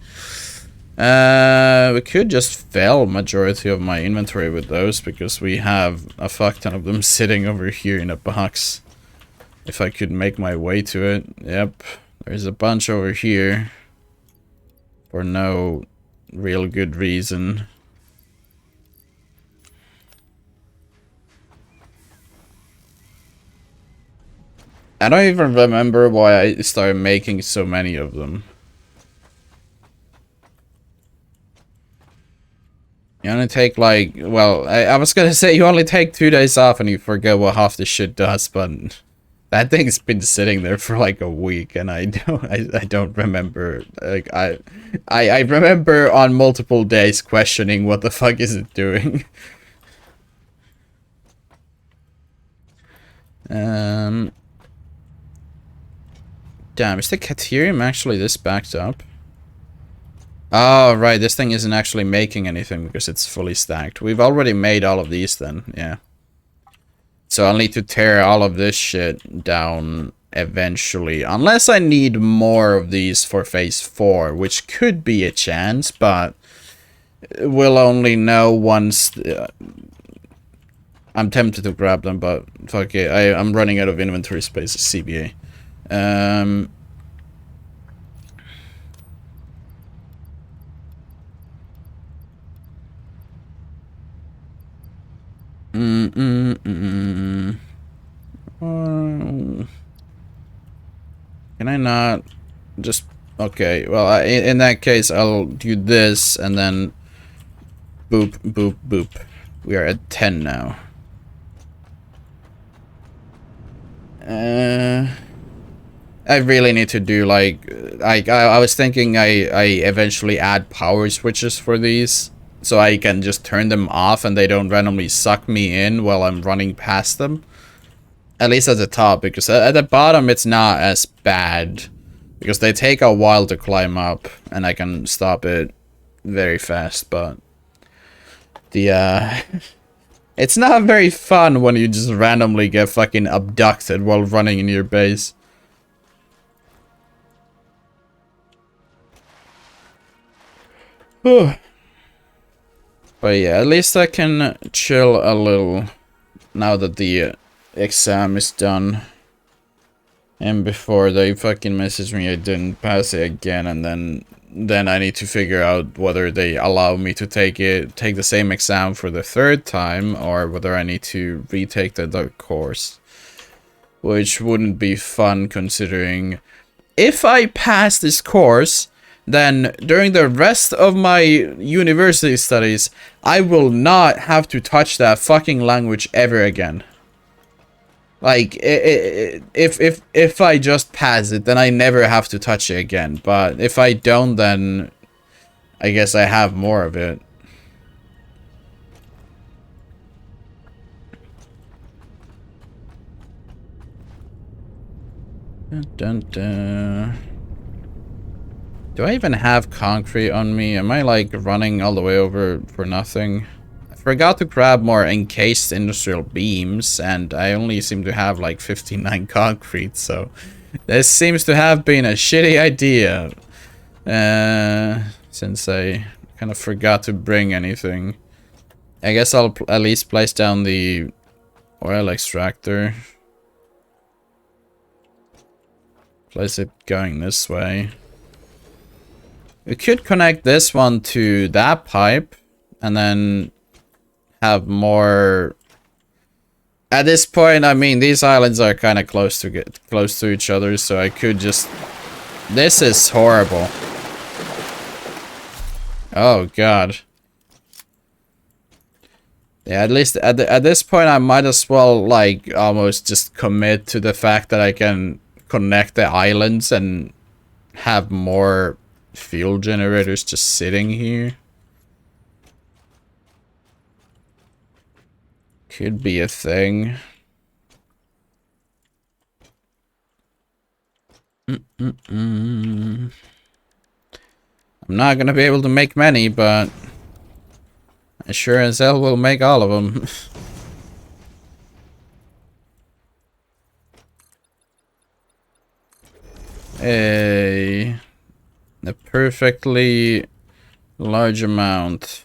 We could just fill majority of my inventory with those, because we have a fuck ton of them sitting over here in a box. If I could make my way to it. Yep, there's a bunch over here. For no real good reason. I don't even remember why I started making so many of them. You only take like, well, I was gonna say you only take 2 days off and you forget what half the shit does, but that thing's been sitting there for like a week, and I don't remember. Like I remember on multiple days questioning what the fuck is it doing. Damn, is the Caterium actually this backed up? Oh, right, this thing isn't actually making anything because it's fully stacked. We've already made all of these then, yeah. So I'll need to tear all of this shit down eventually. Unless I need more of these for phase 4, which could be a chance, but we'll only know once... I'm tempted to grab them, but fuck it. I'm running out of inventory space as CBA. Can I not just... Okay, well, in that case, I'll do this, and then... Boop, boop, boop. We are at 10 now. I really need to do, like... I was thinking I eventually add power switches for these. So I can just turn them off and they don't randomly suck me in while I'm running past them. At least at the top, because at the bottom it's not as bad. Because they take a while to climb up, and I can stop it very fast, but... The, it's not very fun when you just randomly get fucking abducted while running in your base. But yeah, at least I can chill a little now that the exam is done. And before they fucking message me I didn't pass it again, and then I need to figure out whether they allow me to take the same exam for the 3rd time, or whether I need to retake the course. Which wouldn't be fun, considering if I pass this course, then during the rest of my university studies, I will not have to touch that fucking language ever again. Like, if I just pass it, then I never have to touch it again. But if I don't, then I guess I have more of it. Dun, dun, dun. Do I even have concrete on me? Am I like running all the way over for nothing? I forgot to grab more encased industrial beams, and I only seem to have like 59 concrete, so this seems to have been a shitty idea. Since I kind of forgot to bring anything. I guess I'll at least place down the oil extractor. Place it going this way. We could connect this one to that pipe and then have more. At this point, I mean, these islands are kind of close to each other, so I could just. This is horrible. Oh god. Yeah, at least at this point, I might as well like almost just commit to the fact that I can connect the islands and have more fuel generators just sitting here. Could be a thing. I'm not gonna be able to make many, but I sure as hell will make all of them. A perfectly large amount.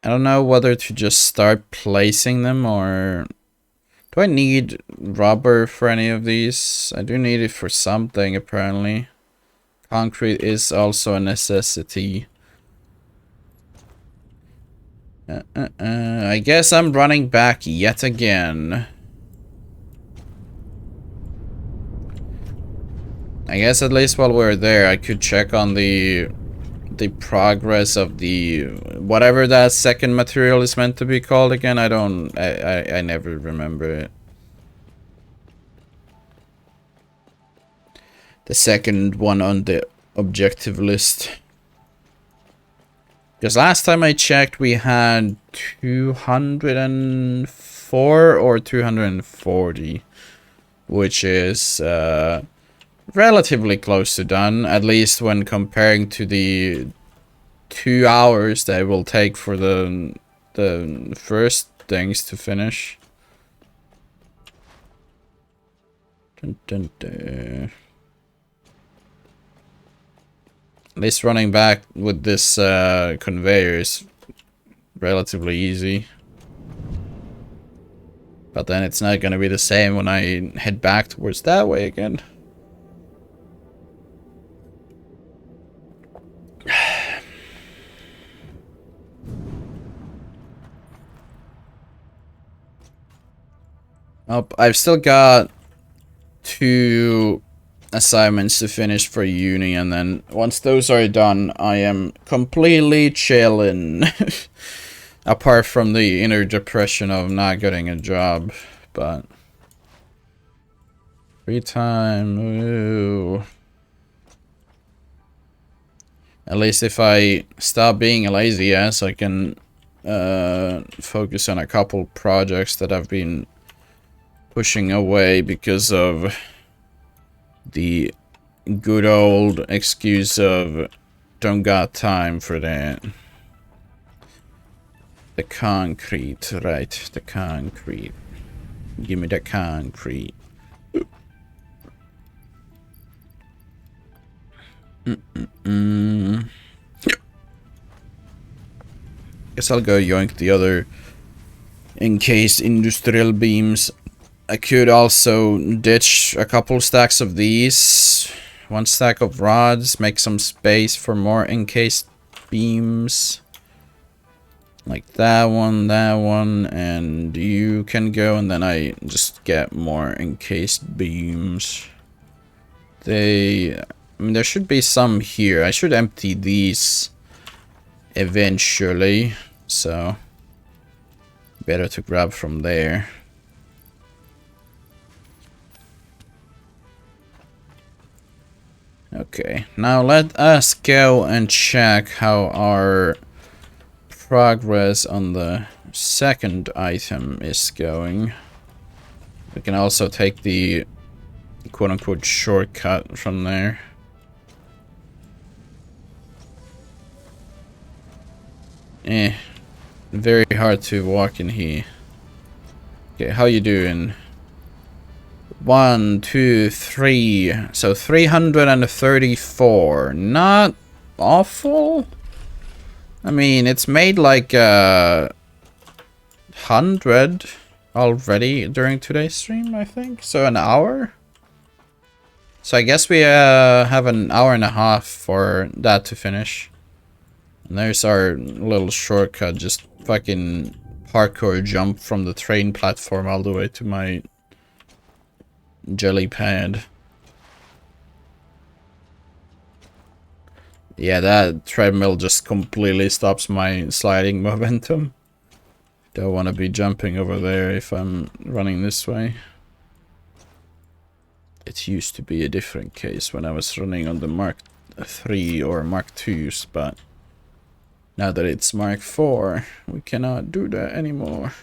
I don't know whether to just start placing them or... Do I need rubber for any of these? I do need it for something, apparently. Concrete is also a necessity. I guess I'm running back yet again. I guess at least while we're there, I could check on the progress of the whatever that second material is meant to be called again. I never remember it. The second one on the objective list. Because last time I checked, we had 204 or 240, which is relatively close to done, at least when comparing to the 2 hours that it will take for the first things to finish. Dun, dun, dun. At least running back with this conveyor is relatively easy. But then it's not gonna be the same when I head back towards that way again. Oh, I've still got 2 assignments to finish for uni, and then once those are done, I am completely chilling. Apart from the inner depression of not getting a job, but free time, ooh. At least if I stop being a lazy ass, I can focus on a couple projects that I've been pushing away because of the good old excuse of don't got time for that. The concrete, right, the concrete. Give me the concrete. Guess I'll go yoink the other encased industrial beams. I could also ditch a couple stacks of these. 1 stack of rods, make some space for more encased beams. Like that one, and you can go, and then I just get more encased beams. I mean, there should be some here. I should empty these eventually, so... better to grab from there. Okay, now let us go and check how our progress on the second item is going. We can also take the quote-unquote shortcut from there. Very hard to walk in here. Okay, how you doing? 1, 2, 3. So 334. Not awful. I mean, it's made like 100 already during today's stream, I think. So an hour. So I guess we have an hour and a half for that to finish. And there's our little shortcut. Just fucking parkour jump from the train platform all the way to my jelly pad. Yeah, that treadmill just completely stops my sliding momentum. Don't want to be jumping over there if I'm running this way. It used to be a different case when I was running on the Mark 3 or Mark 2s, but now that it's Mark 4, we cannot do that anymore.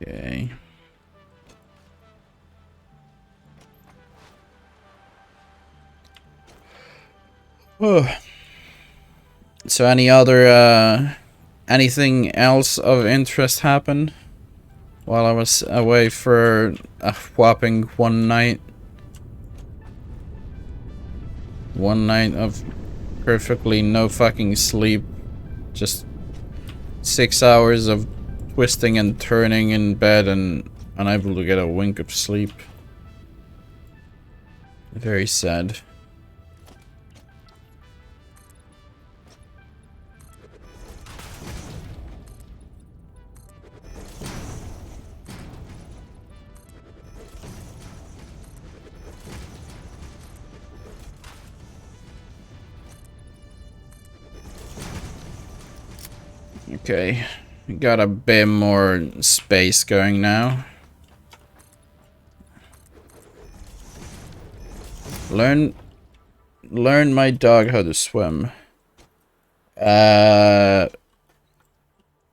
Okay. Oh. So any other anything else of interest happened while I was away for a whopping one night? One night of perfectly no fucking sleep. Just 6 hours of twisting and turning in bed and unable to get a wink of sleep. Very sad. Okay, we got a bit more space going now. Learn my dog how to swim.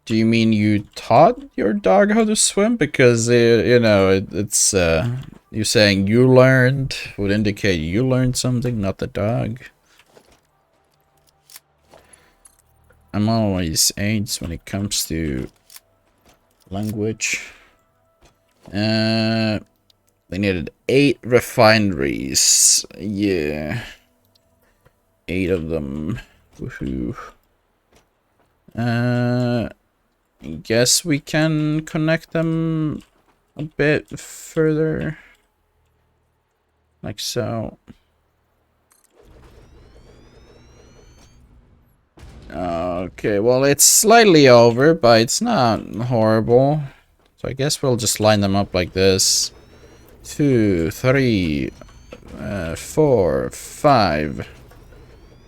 Do you mean you taught your dog how to swim? Because you know, it's you saying you learned would indicate you learned something, not the dog. I'm always AIDS when it comes to language. They needed 8 refineries. Yeah. 8 of them. Woohoo. I guess we can connect them a bit further. Like so. Okay, well, it's slightly over, but it's not horrible. So I guess we'll just line them up like this. 2, 3, 4, 5,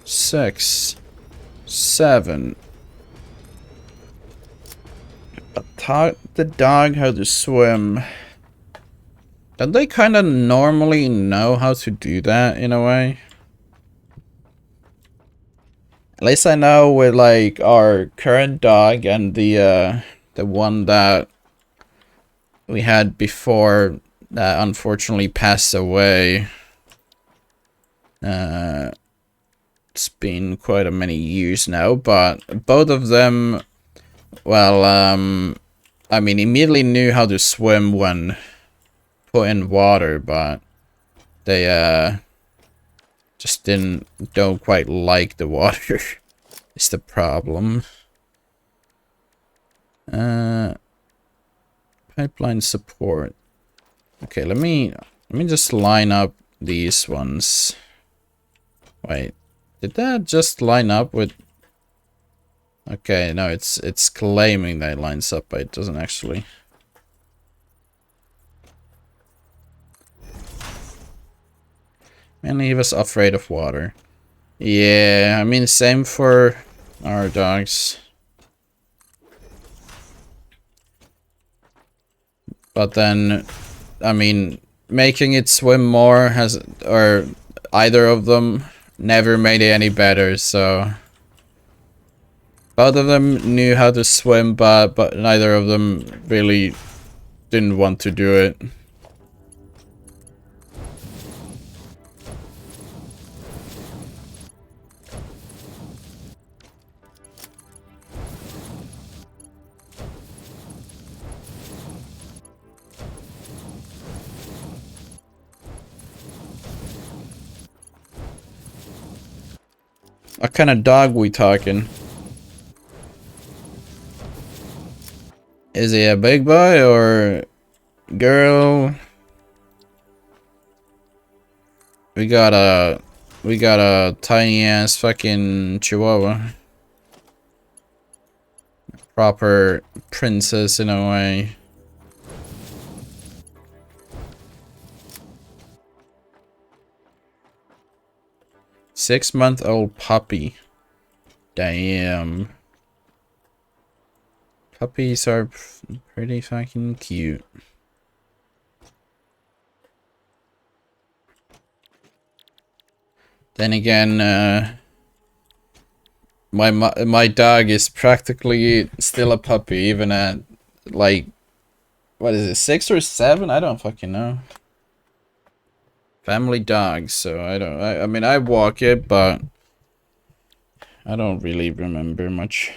6, 7. Taught the dog how to swim. Don't they kind of normally know how to do that in a way? At least I know with like our current dog and the one that we had before that unfortunately passed away. It's been quite a many years now, but both of them, well, I mean, immediately knew how to swim when put in water, but they just don't quite like the water. Is the problem. Pipeline support. Okay, let me just line up these ones. Wait, did that just line up with? Okay, no, it's claiming that it lines up, but it doesn't actually. And he was afraid of water. Yeah, I mean, same for our dogs. But then, I mean, making it swim more has, or either of them, never made it any better, so... Both of them knew how to swim, but neither of them really didn't want to do it. What kind of dog we talking? Is he a big boy or girl? We got a tiny ass fucking chihuahua. Proper princess in a way. Six-month-old puppy. Damn. Puppies are pretty fucking cute. Then again, my dog is practically still a puppy, even at like, what is it, 6 or 7? I don't fucking know. Family dog, so I mean, I walk it, but I don't really remember much.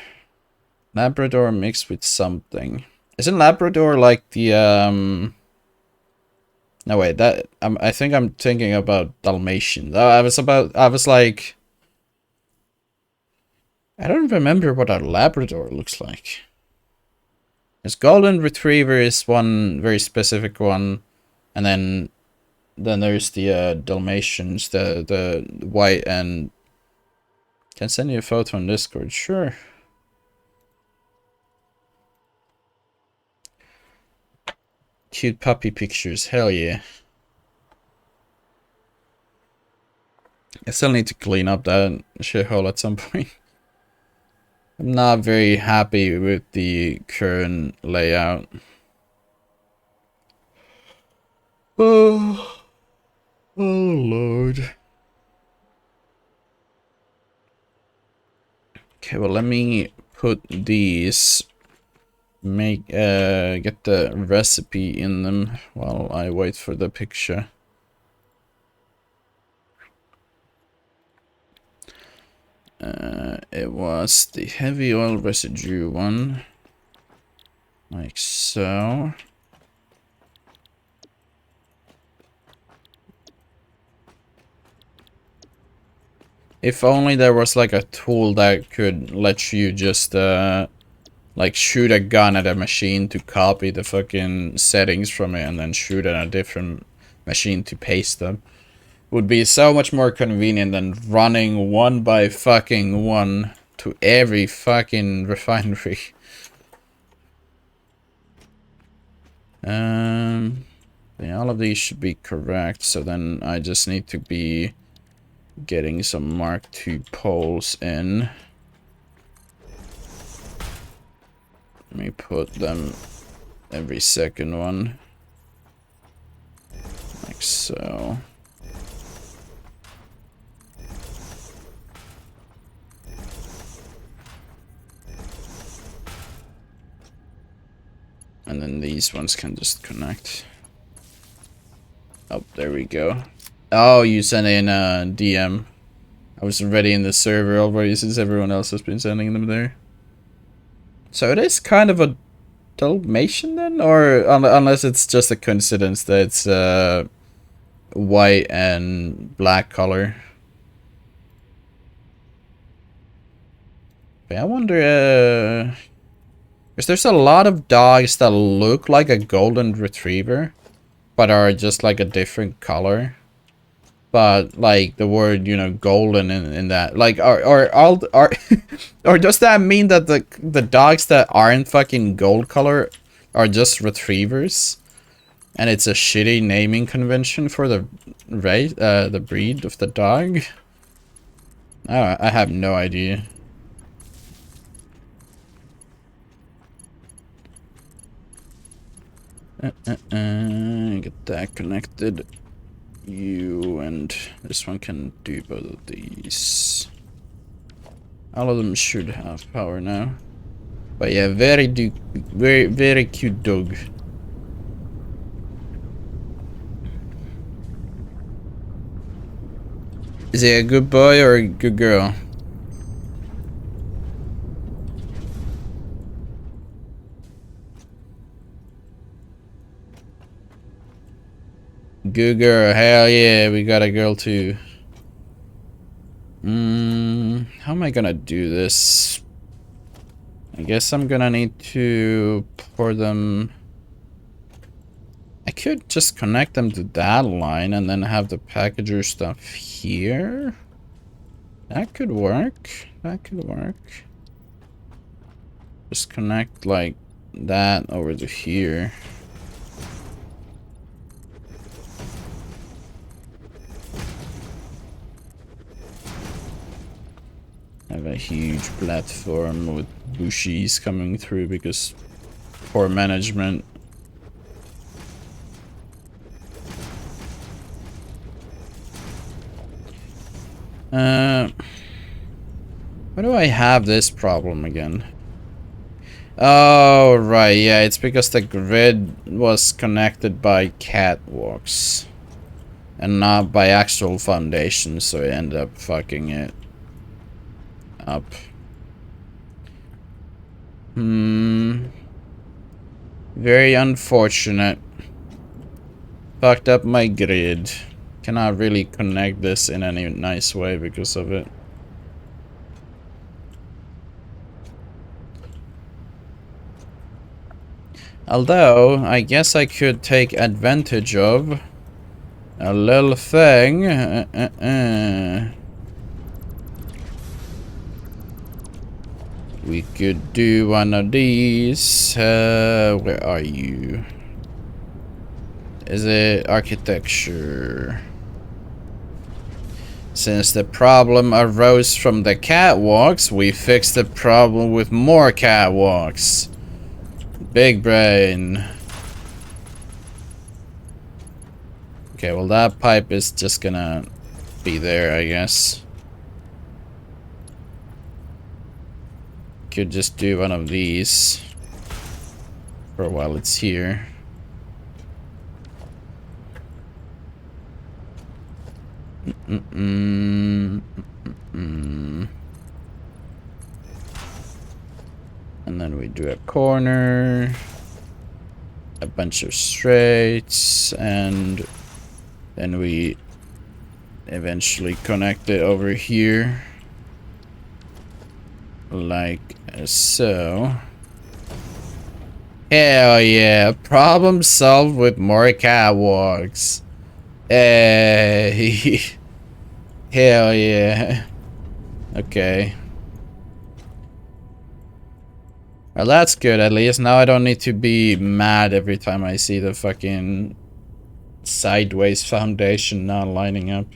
Labrador mixed with something. Isn't Labrador like the No wait, that I think I'm thinking about Dalmatian. I was like, I don't remember what a Labrador looks like. This Golden Retriever is one very specific one, and then there's the Dalmatians, the white and... Can send you a photo on Discord, sure. Cute puppy pictures, hell yeah. I still need to clean up that shithole at some point. I'm not very happy with the current layout. Oh lord. Okay, well, let me put these, get the recipe in them while I wait for the picture. It was the heavy oil residue one, like so. If only there was like a tool that could let you just like shoot a gun at a machine to copy the fucking settings from it and then shoot at a different machine to paste them. Would be so much more convenient than running one by fucking one to every fucking refinery. Yeah, all of these should be correct, so then I just need to be getting some Mark II poles in. Let me put them every second one. Like so. And then these ones can just connect. Oh, there we go. Oh, you sent in a DM. I was already in the server already since everyone else has been sending them there. So it is kind of a Dalmatian then? Or unless it's just a coincidence that it's white and black color. But I wonder, because there's a lot of dogs that look like a golden retriever, but are just like a different color. But like the word, you know, golden in that, like, are or does that mean that the dogs that aren't fucking gold color are just retrievers? And it's a shitty naming convention for the race, the breed of the dog. Oh, I have no idea. Get that connected. You and this one can do both of these. All of them should have power now. But yeah, very cute dog. Is he a good boy or a good girl? Good girl, hell yeah, we got a girl too. How am I gonna do this? I guess I'm gonna need to pour them. I could just connect them to that line and then have the packager stuff here. That could work. That could work. Just connect like that over to here. I have a huge platform with bushies coming through because poor management. Why do I have this problem again? Oh, right, yeah, it's because the grid was connected by catwalks and not by actual foundations, so I ended up fucking it up. Very unfortunate. Fucked up my grid. Cannot really connect this in any nice way because of it. Although, I guess I could take advantage of a little thing. We could do one of these. Where are you? Is it architecture? Since the problem arose from the catwalks, we fixed the problem with more catwalks. Big brain. Okay, well that pipe is just gonna be there, I guess. Could just do one of these for a while it's here. And then we do a corner, a bunch of straights, and then we eventually connect it over here like so. Hell yeah, problem solved with more catwalks. Hey. Hell yeah. Okay. Well, that's good at least. Now I don't need to be mad every time I see the fucking sideways foundation not lining up.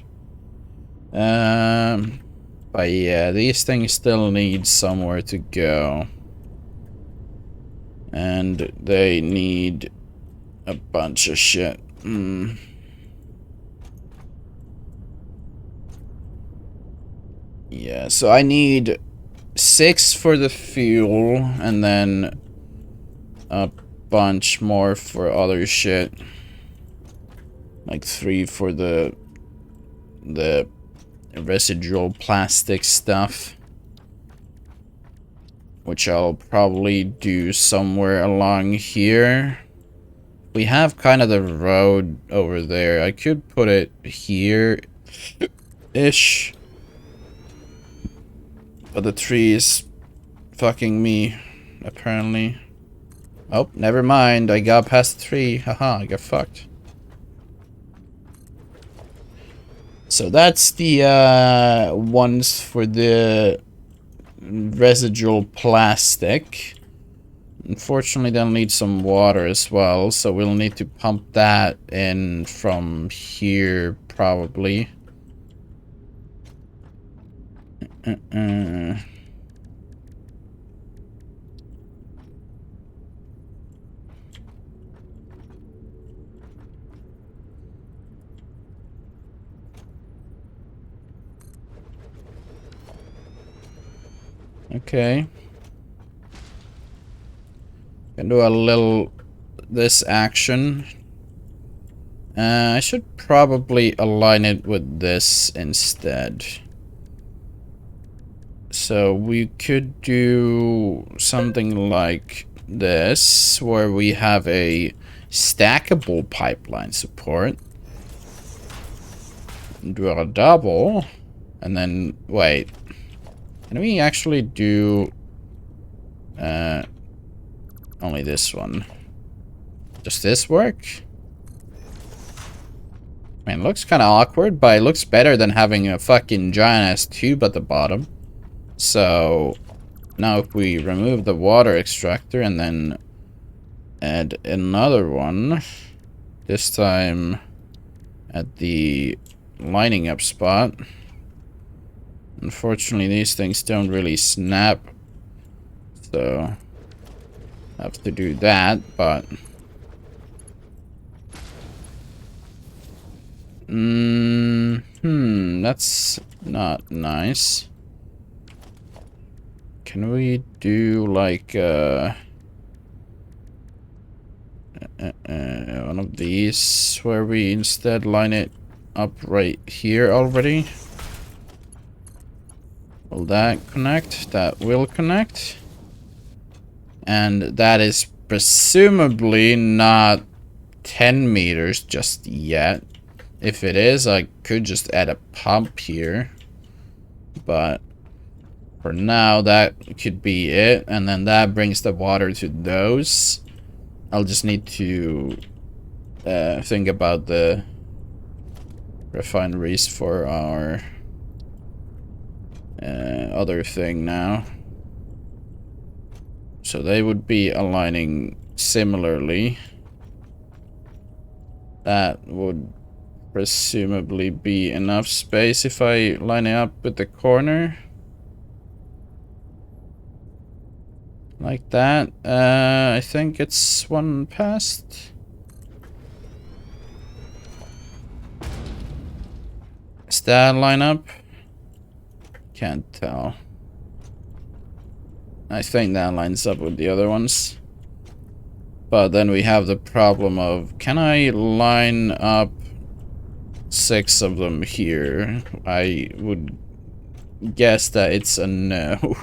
But yeah, these things still need somewhere to go. And they need a bunch of shit. Yeah, so I need 6 for the fuel, and then a bunch more for other shit. Like 3 for the residual plastic stuff. Which I'll probably do somewhere along here. We have kind of the road over there. I could put it here-ish. But the tree is fucking me, apparently. Oh, never mind. I got past the tree. Haha, I got fucked. So that's the ones for the residual plastic. Unfortunately, they'll need some water as well, so we'll need to pump that in from here, probably. Okay. Can do a little this action. I should probably align it with this instead. So we could do something like this, where we have a stackable pipeline support. Do a double, and then wait. Can we actually do only this one? Does this work? I mean, it looks kind of awkward, but it looks better than having a fucking giant-ass tube at the bottom. So, now if we remove the water extractor and then add another one, this time at the lining up spot. Unfortunately, these things don't really snap, so have to do that, but that's not nice. Can we do like one of these where we instead line it up right here already? Will that connect? That will connect. And that is presumably not 10 meters just yet. If it is, I could just add a pump here. But for now, that could be it. And then that brings the water to those. I'll just need to think about the refineries for our other thing now. So they would be aligning similarly. That would presumably be enough space if I line it up with the corner. Like that. I think it's one past. Is that line up? Can't tell. I think that lines up with the other ones. But then we have the problem of, can I line up 6 of them here? I would guess that it's a no.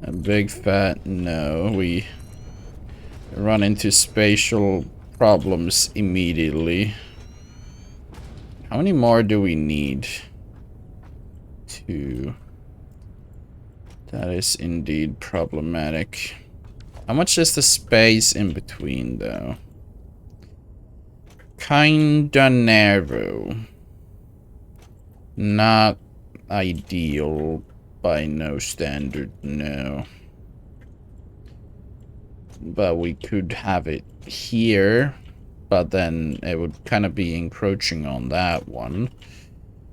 A big fat no. We run into spatial problems immediately. How many more do we need? 2. That is indeed problematic. How much is the space in between, though? Kinda narrow. Not ideal by no standard, no. But we could have it here, but then it would kind of be encroaching on that one.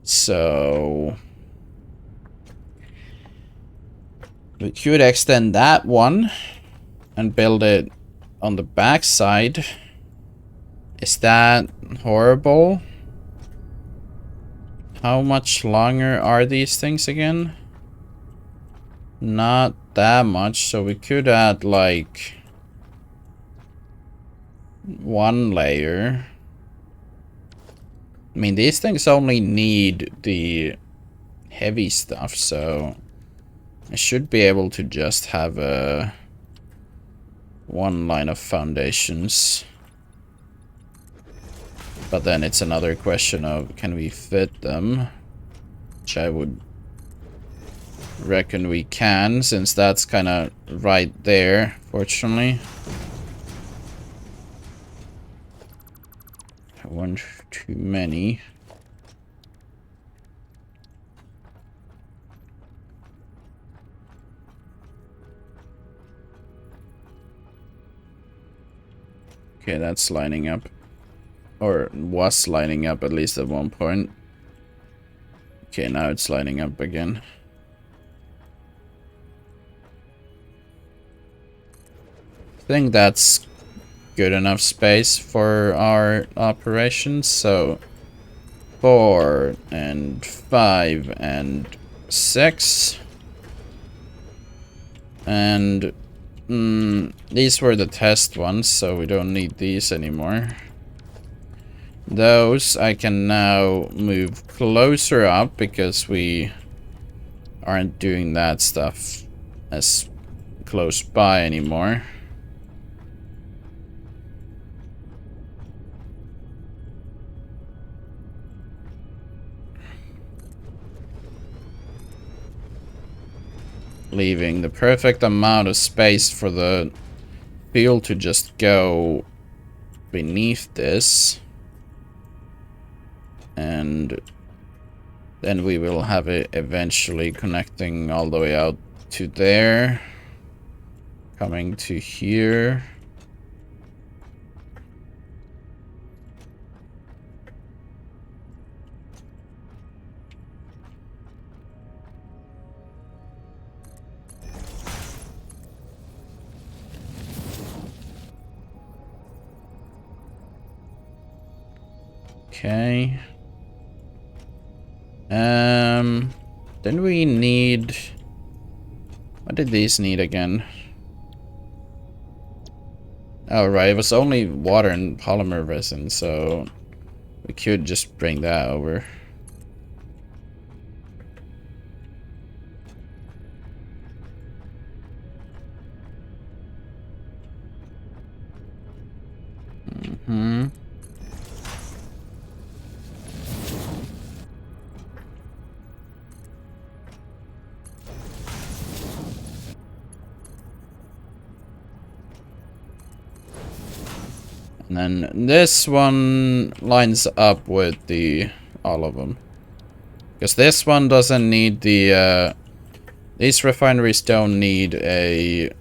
So we could extend that one and build it on the back side. Is that horrible? How much longer are these things again? Not that much, so we could add like 1 layer. I mean, these things only need the heavy stuff, so I should be able to just have a 1 line of foundations. But then it's another question of, can we fit them? Which I would reckon we can, since that's kind of right there, fortunately. 1 too many. Okay, that's lining up. Or was lining up at least at one point. Okay, now it's lining up again. I think that's good enough space for our operations, so 4 and 5 and 6. And these were the test ones, so we don't need these anymore. Those I can now move closer up because we aren't doing that stuff as close by anymore. Leaving the perfect amount of space for the fuel to just go beneath this. And then we will have it eventually connecting all the way out to there. Coming to here. Okay. Then we need... What did these need again? Oh, right. It was only water and polymer resin, so we could just bring that over. Mm-hmm. And then this one lines up with all of them. Because this one doesn't need the, these refineries don't need a,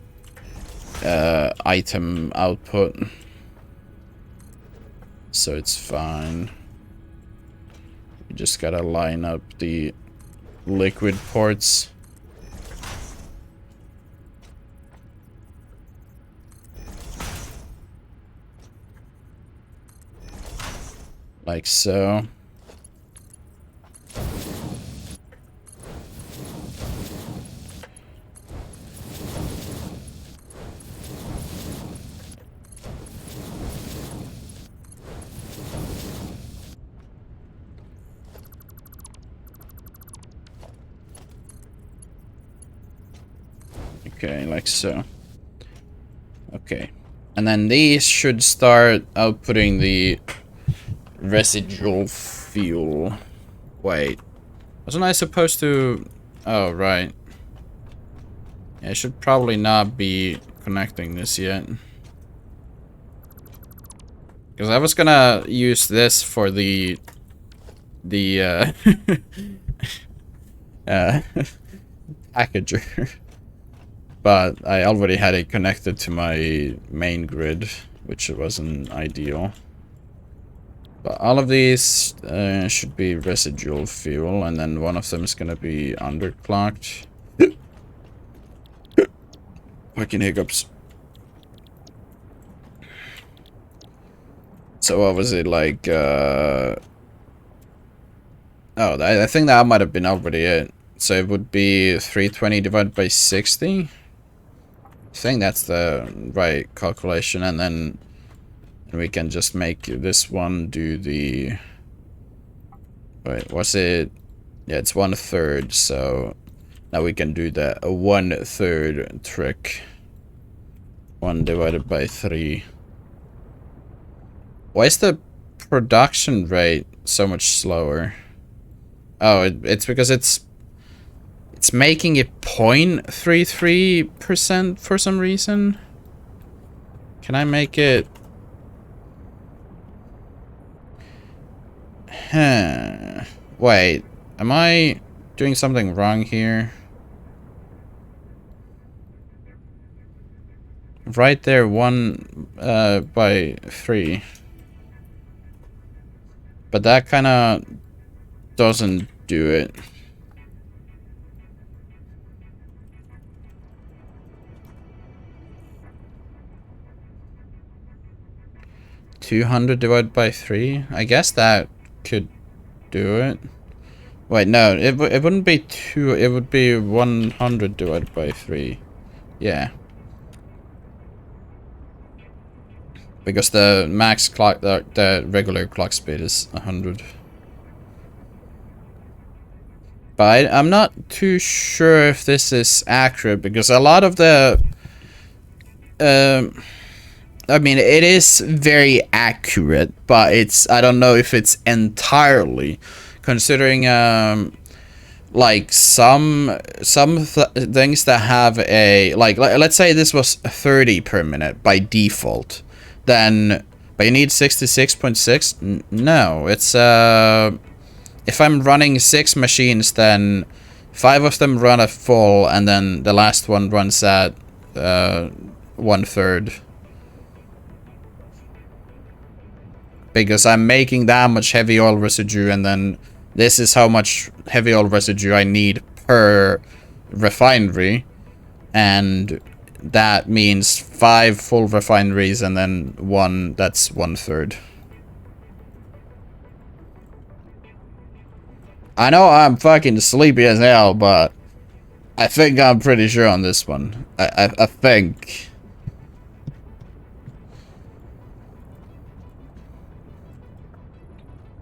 item output. So it's fine. You just gotta line up the liquid ports. Like so. Okay, like so. Okay. And then these should start outputting the residual fuel. Wait. Wasn't I supposed to... Oh, right. Yeah, I should probably not be connecting this yet. Because I was gonna use this for the packager. But I already had it connected to my main grid, which wasn't ideal. But all of these should be residual fuel, and then one of them is gonna be underclocked. Fucking hiccups. So what was it like? Oh, I think that might have been already it. So it would be 320 divided by 60. I think that's the right calculation, and then we can just make this one do the... Wait, was it... Yeah, it's 1/3, so now we can do the 1/3 trick. 1 divided by 3. Why is the production rate so much slower? Oh, it's because it's making it 0.33% for some reason. Can I make it... Huh. Wait, am I doing something wrong here? Right there, 1 by 3. But that kind of doesn't do it. $200 divided by 3? I guess that could do it. Wait, no, it wouldn't be 2, it would be 100 divided by 3. Yeah. Because the max clock, the regular clock speed is 100. But I'm not too sure if this is accurate, because a lot of the... I mean, it is very accurate, but I don't know if it's entirely, considering like some things that have a let's say this was 30 per minute by default, then but you need 66.6. No, it's if I'm running 6 machines, then 5 of them run at full, and then the last one runs at 1/3. Because I'm making that much heavy oil residue, and then this is how much heavy oil residue I need per refinery. And that means 5 full refineries and then 1 that's 1/3. I know I'm fucking sleepy as hell, but I think I'm pretty sure on this one. I think.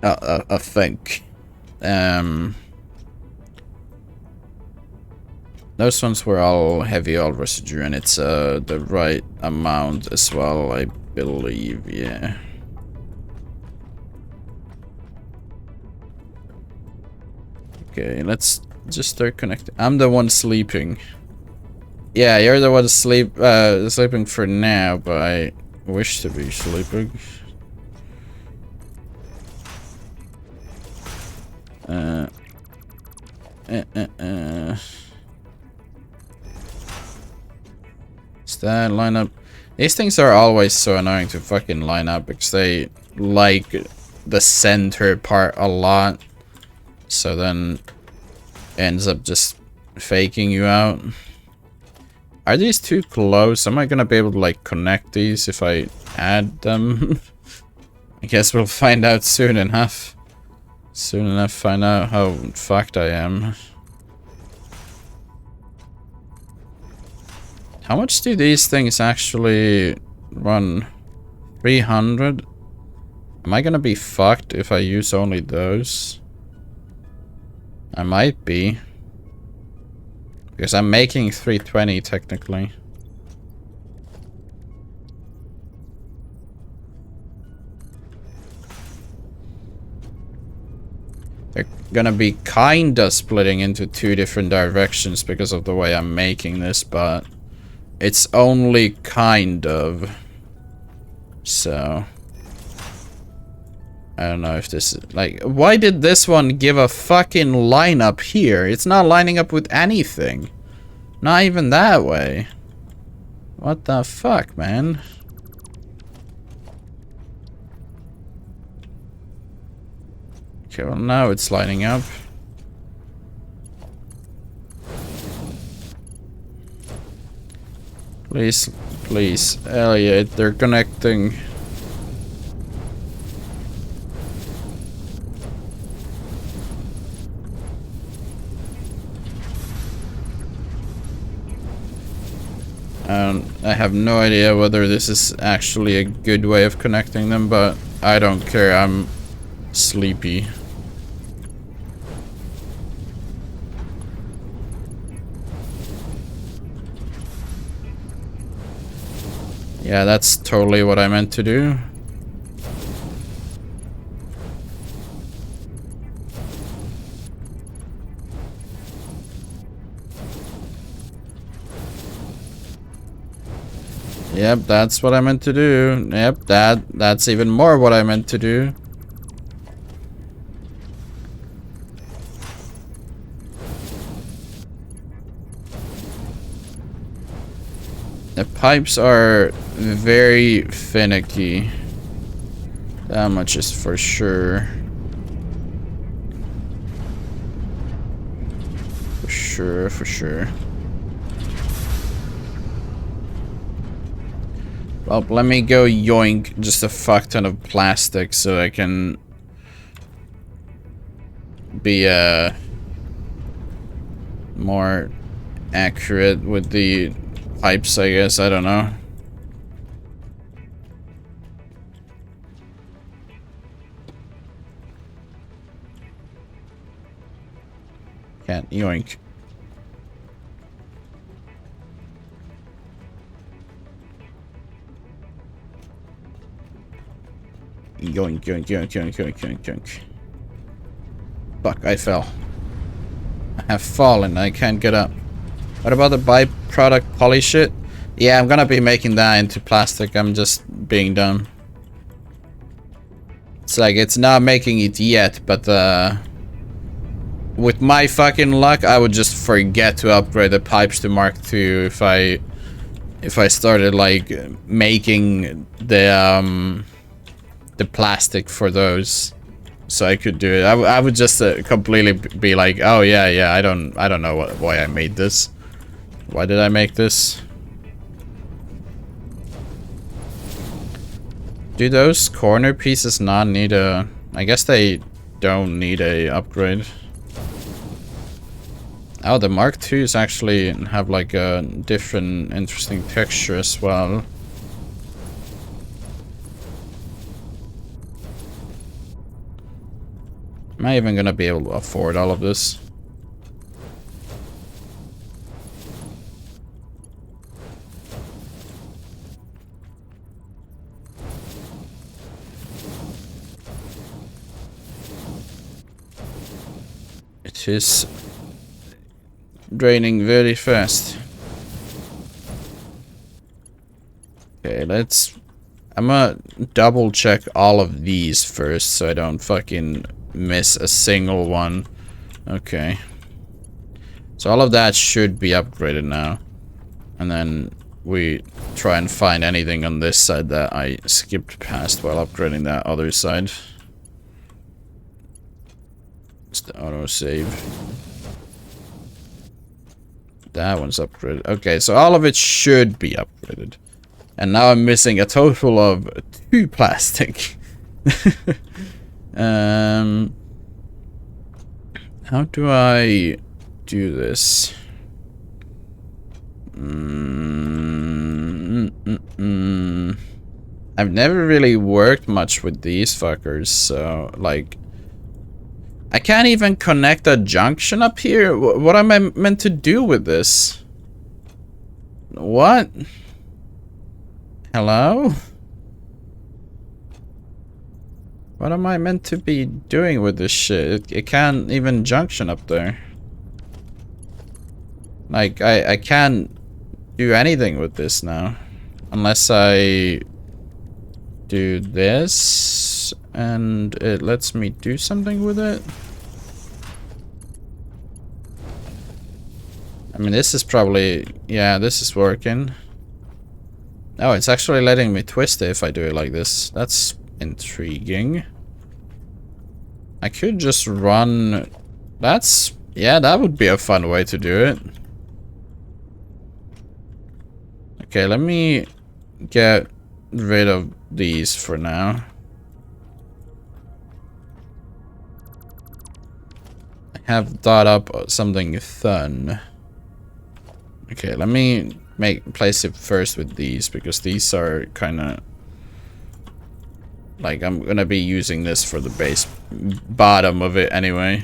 I think. Those ones were all heavy oil residue, and it's the right amount as well, I believe, yeah. Okay, let's just start connecting. I'm the one sleeping. Yeah, you're the one sleeping for now, but I wish to be sleeping. Is that line up? These things are always so annoying to fucking line up, because they like the center part a lot. So then ends up just faking you out. Are these too close? Am I gonna be able to like connect these if I add them? I guess we'll find out soon enough. Soon enough find out how fucked I am. How much do these things actually run? 300? Am I gonna be fucked if I use only those? I might be. Because I'm making 320 technically. They're gonna be kinda splitting into 2 different directions because of the way I'm making this, but it's only kind of. So I don't know if this is like, why did this one give a fucking lineup here? It's not lining up with anything. Not even that way. What the fuck, man? Okay, well now it's lining up. Please, please. Elliot, they're connecting. I have no idea whether this is actually a good way of connecting them, but I don't care. I'm sleepy. Yeah, that's totally what I meant to do. Yep, that's what I meant to do. Yep, that's even more what I meant to do. The pipes are very finicky. That much is for sure. For sure. Well, let me go yoink just a fuck ton of plastic so I can be more accurate with the pipes, I guess. I don't know. Can't yoink. Yoink, yoink, yoink, yoink, yoink, yoink, yoink. Fuck, I fell. I have fallen, I can't get up. What about the byproduct poly shit? Yeah, I'm gonna be making that into plastic. I'm just being dumb. It's like, it's not making it yet, but with my fucking luck, I would just forget to upgrade the pipes to Mark II if I started like making the plastic for those, so I could do it. I would just completely be like, oh yeah, I don't know why I made this. Why did I make this? Do those corner pieces not need a... I guess they don't need a upgrade. Oh, the Mark IIs actually have like a different interesting texture as well. Am I even gonna be able to afford all of this? It is draining very fast. Okay, I'm gonna double check all of these first so I don't fucking miss a single one. Okay. So all of that should be upgraded now. And then we try and find anything on this side that I skipped past while upgrading that other side. It's the autosave. That one's upgraded. Okay, so all of it should be upgraded. And now I'm missing a total of 2 plastic. How do I do this? I've never really worked much with these fuckers, so like I can't even connect a junction up here. What am I meant to do with this? What? Hello? What am I meant to be doing with this shit? It can't even junction up there. Like, I can't do anything with this now. Unless I do this and it lets me do something with it. I mean, this is probably... yeah, this is working. Oh, it's actually letting me twist it if I do it like this. That's intriguing. I could just run... that's... yeah, that would be a fun way to do it. Okay, let me get rid of these for now. I have thought up something fun. Okay, let me place it first with these, because these are kind of... like, I'm gonna be using this for the base bottom of it anyway.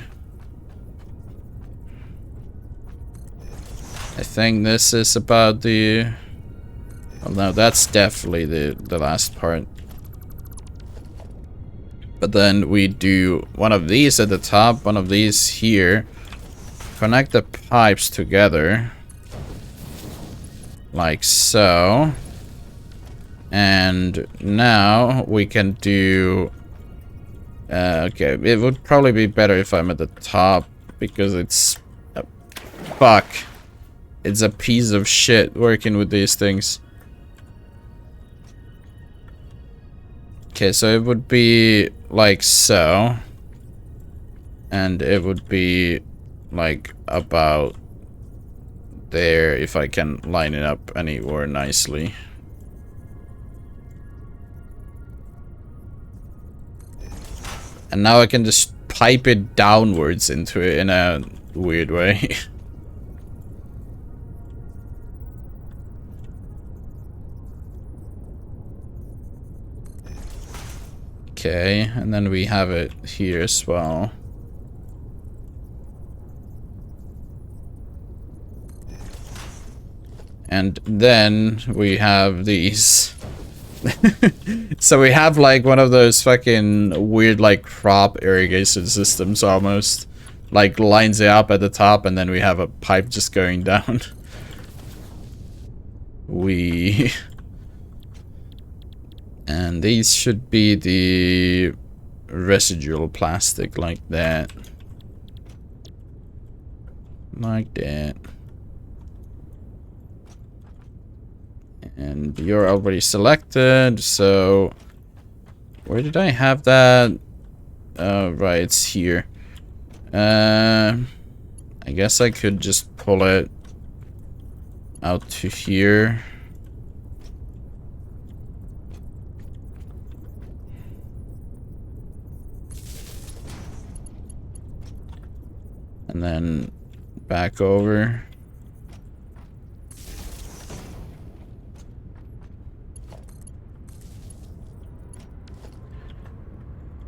I think this is about the... well, no, that's definitely the last part. But then we do one of these at the top, one of these here. Connect the pipes together. Like so. And now we can do... okay, it would probably be better if I'm at the top, because it's... fuck. It's a piece of shit working with these things. Okay, so it would be like so. And it would be like about there if I can line it up anywhere nicely. And now I can just pipe it downwards into it in a weird way. Okay, and then we have it here as well. And then we have these. So we have like one of those fucking weird like crop irrigation systems almost. Like lines it up at the top and then we have a pipe just going down. And these should be the residual plastic like that. Like that. And you're already selected, so where did I have that? Right, it's here. I guess I could just pull it out to here. And then back over.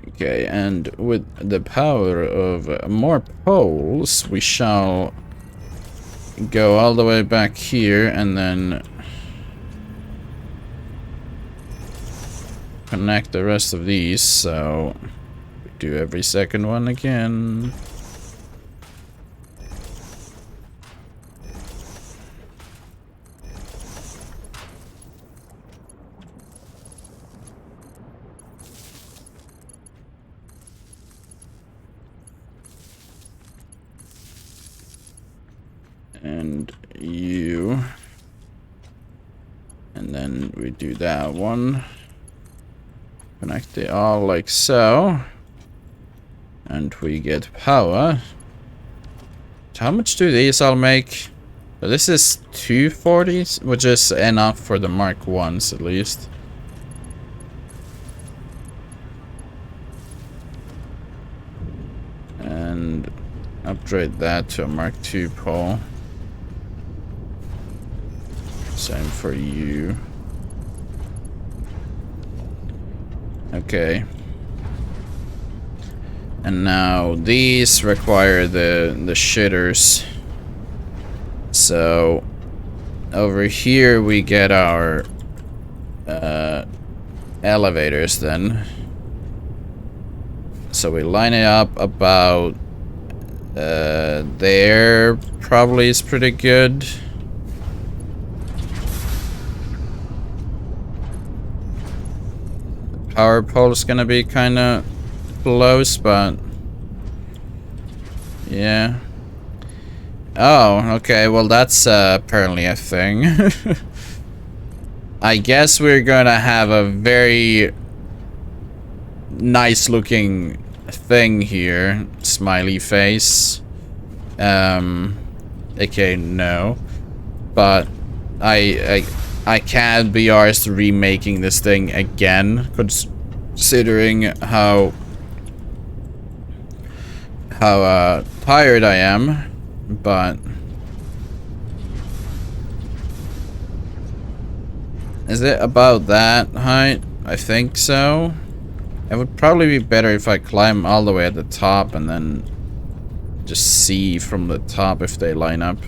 Okay, and with the power of more poles, we shall go all the way back here and then connect the rest of these, so we do every second one again. And you. And then we do that one. Connect it all like so. And we get power. How much do these all make? So this is 240, which is enough for the Mark 1s at least. And upgrade that to a Mark 2 pole. Same for you. Okay. And now these require the shitters. So over here we get our elevators then. So we line it up about there probably is pretty good. Power pole is gonna be kind of close, but yeah. Oh, okay. Well, that's apparently a thing. I guess we're gonna have a very nice looking thing here. Smiley face. Okay, no. But I can't be arsed remaking this thing again, considering how tired I am, but is it about that height? I think so. It would probably be better if I climb all the way at the top and then just see from the top if they line up.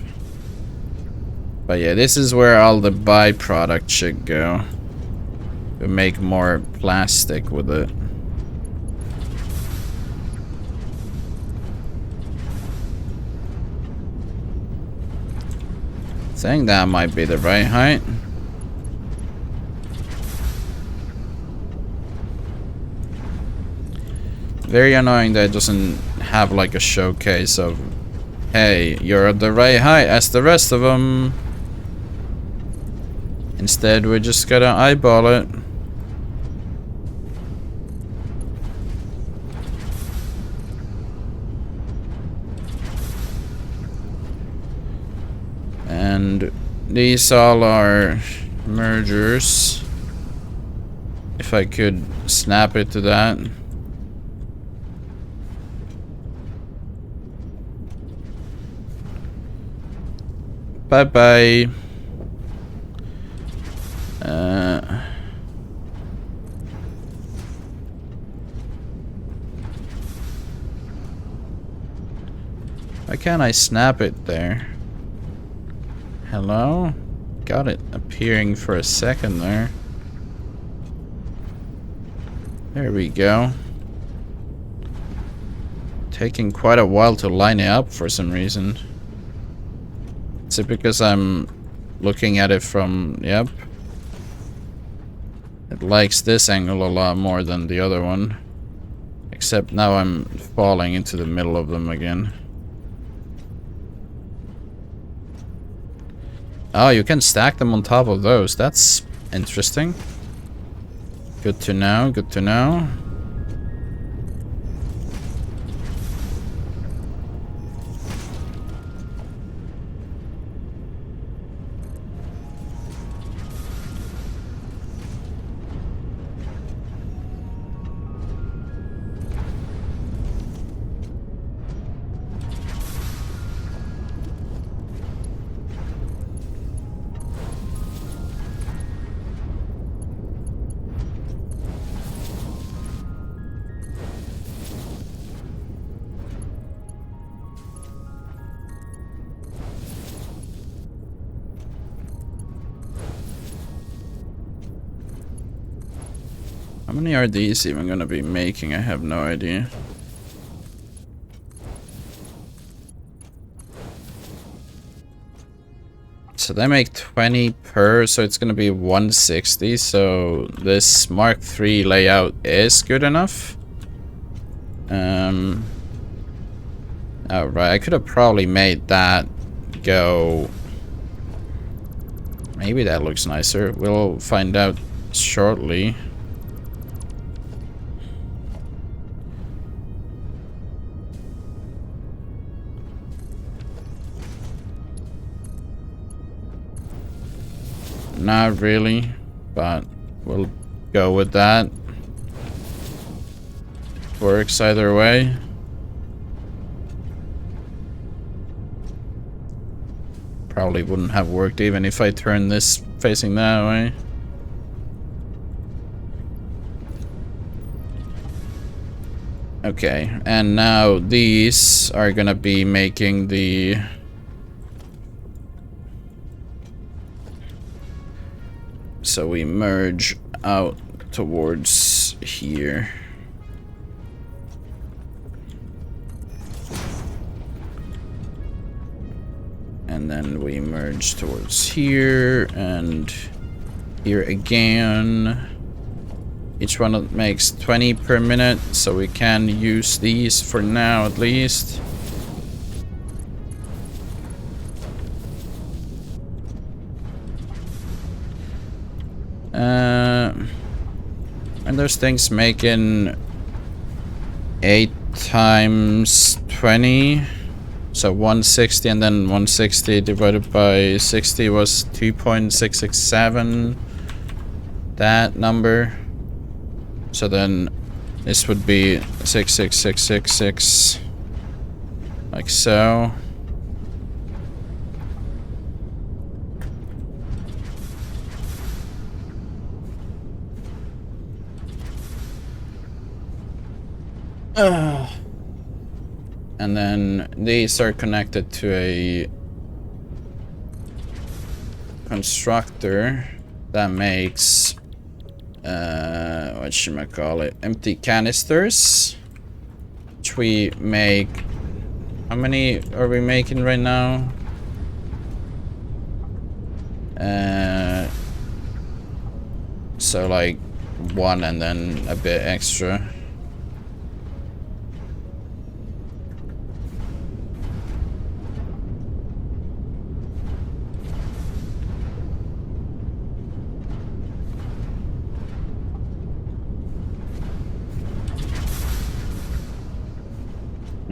But yeah, this is where all the byproduct should go. To make more plastic with it. I think that might be the right height. Very annoying that it doesn't have like a showcase of, hey, you're at the right height as the rest of them. Instead, we just gotta eyeball it. And these all are mergers. If I could snap it to that. Bye-bye. Why can't I snap it there? Hello? Got it appearing for a second there. There we go. Taking quite a while to line it up for some reason. Is it because I'm looking at it from... Yep. It likes this angle a lot more than the other one. Except now I'm falling into the middle of them again. Oh, you can stack them on top of those. That's interesting. Good to know, good to know. How many are these even gonna be making? I have no idea. So they make 20 per, so it's gonna be 160. So this Mark III layout is good enough. Oh, right, I could have probably made that go. Maybe that looks nicer. We'll find out shortly. Not really, but we'll go with that. Works either way. Probably wouldn't have worked even if I turned this facing that way. Okay, and now these are gonna be making the... So we merge out towards here. And then we merge towards here and here again. Each one makes 20 per minute, so we can use these for now at least. And those things making 8 times 20, so 160, and then 160 divided by 60 was 2.667. That number. So then this would be 66666, like so. And then these are connected to a constructor that makes whatchamacallit, empty canisters, which we make. How many are we making right now? So like 1 and then a bit extra.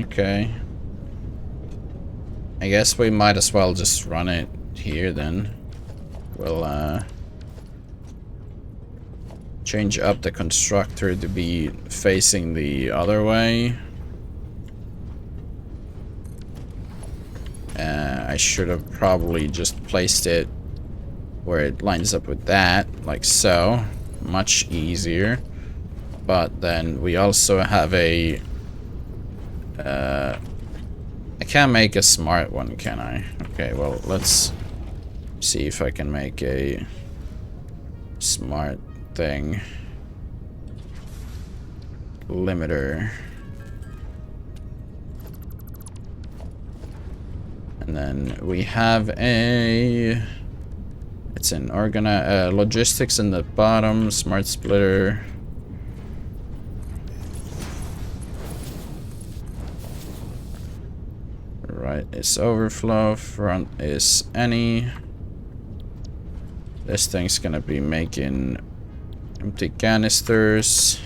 Okay. I guess we might as well just run it here, then we'll change up the constructor to be facing the other way. I should have probably just placed it where it lines up with that, like so. Much easier. But then we also have a... I can't make a smart one, can I? Okay, well, let's see if I can make a smart thing. Limiter. And then we have a... It's in logistics in the bottom, smart splitter. Right is overflow, front is any. This thing's gonna be making empty canisters.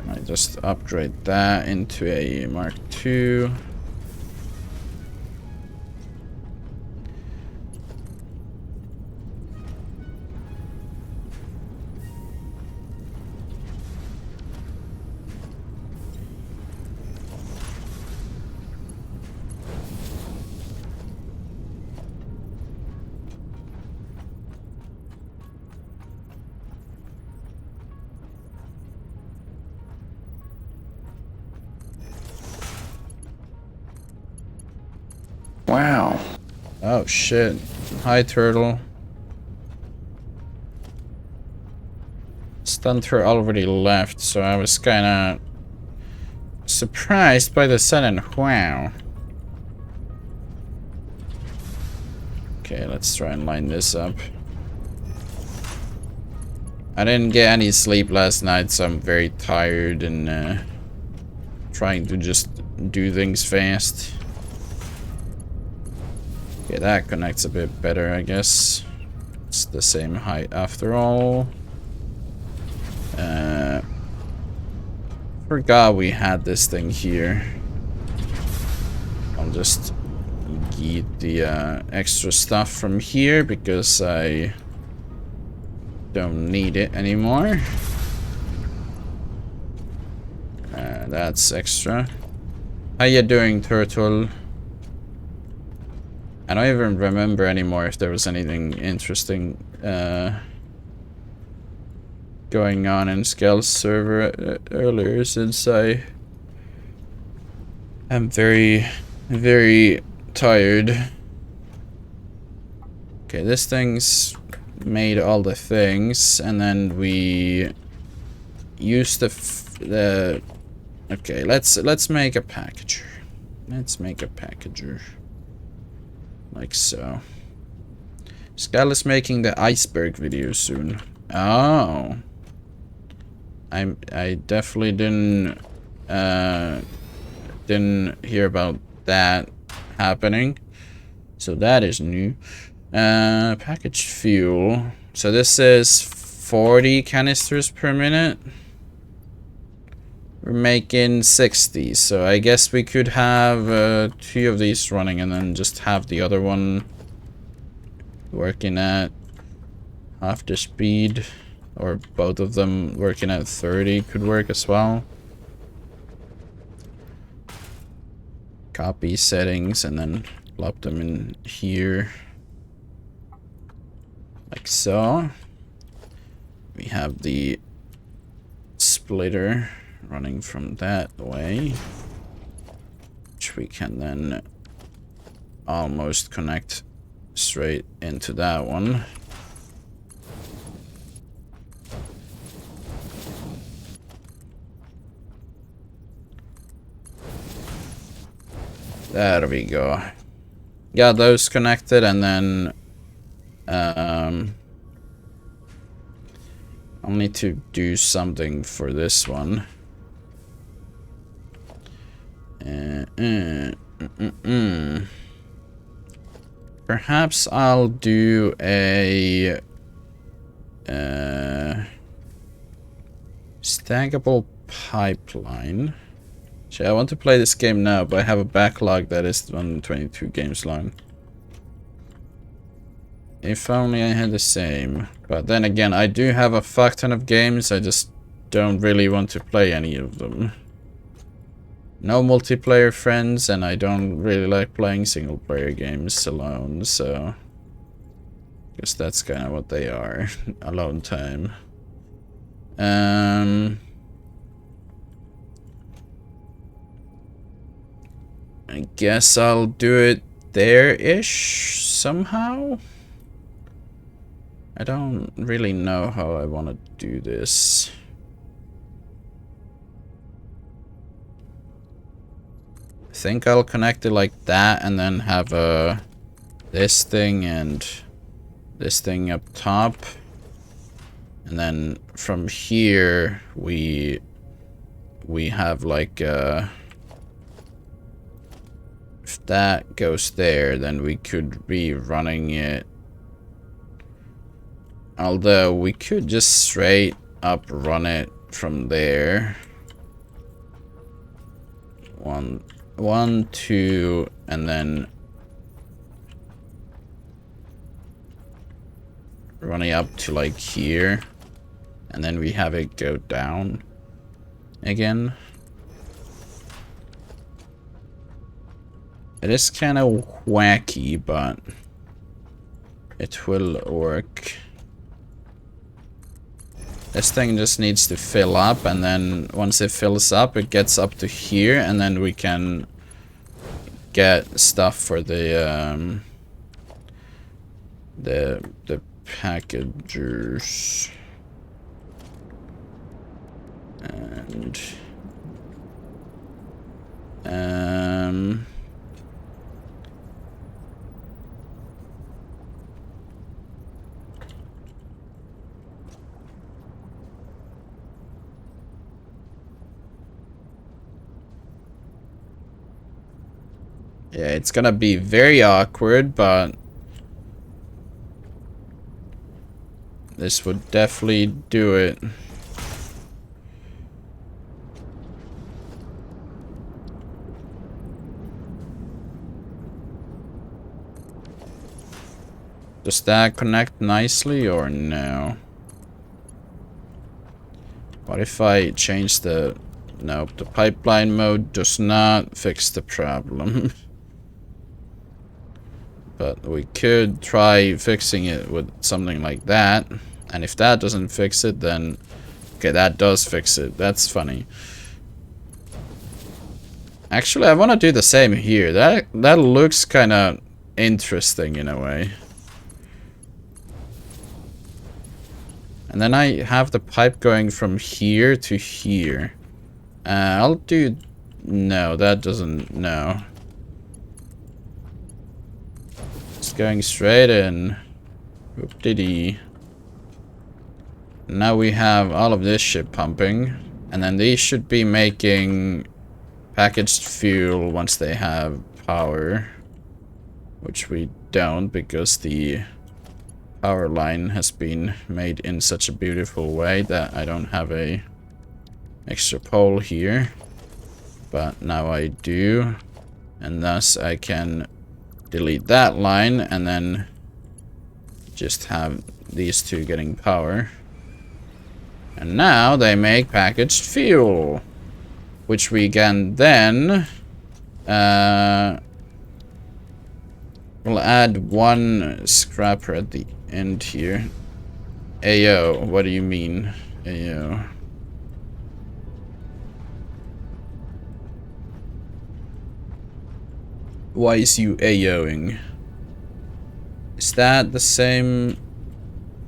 I just upgrade that into a Mark II. Wow. Oh shit. Hi, turtle. Stunter already left, so I was kinda surprised by the sudden wow. Okay, let's try and line this up. I didn't get any sleep last night, so I'm very tired and trying to just do things fast. Okay, that connects a bit better, I guess. It's the same height after all. Forgot we had this thing here. I'll just get the extra stuff from here because I don't need it anymore. That's extra. How you doing, turtle? I don't even remember anymore if there was anything interesting going on in Scale's server earlier, since I am very, very tired. Okay, this thing's made all the things, and then we use the okay, let's make a packager. Let's make a packager. Like so. Scale is making the iceberg video soon. Oh. I definitely didn't hear about that happening. So that is new. Packaged fuel. So this is 40 canisters per minute. We're making 60, so I guess we could have 2 of these running and then just have the other one working at half the speed, or both of them working at 30 could work as well. Copy settings and then plop them in here. Like so. We have the splitter running from that way, which we can then almost connect straight into that one. There we go. Got those connected, and then I'll need to do something for this one. Perhaps I'll do a Stackable pipeline. See, I want to play this game now, but I have a backlog that is 122 games long. If only I had the same. But then again, I do have a fuck ton of games, I just don't really want to play any of them. No multiplayer friends, and I don't really like playing single player games alone, so... guess that's kind of what they are. Alone time. I guess I'll do it there-ish somehow. I don't really know how I want to do this. I think I'll connect it like that and then have this thing and this thing up top. And then from here we have like if that goes there, then we could be running it. Although we could just straight up run it from there. One, two, and then running up to like here, and then we have it go down again. It is kind of wacky, but it will work. This thing just needs to fill up, and then once it fills up, it gets up to here, and then we can get stuff for the packagers. And yeah, it's gonna be very awkward, but this would definitely do it. Does that connect nicely or no? What if I change the... Nope, the pipeline mode does not fix the problem. But we could try fixing it with something like that. And if that doesn't fix it, then... Okay, that does fix it. That's funny. Actually, I want to do the same here. That looks kind of interesting in a way. And then I have the pipe going from here to here. I'll do... No, that doesn't... No. It's going straight in. Whoop-diddy. Now we have all of this shit pumping. And then these should be making packaged fuel once they have power. Which we don't, because the power line has been made in such a beautiful way that I don't have a extra pole here. But now I do. And thus I can delete that line and then just have these two getting power. And now they make packaged fuel, which we can then we'll add one scrapper at the end here. Ayo, what do you mean? Ayo. Why is you ayoing? Is that the same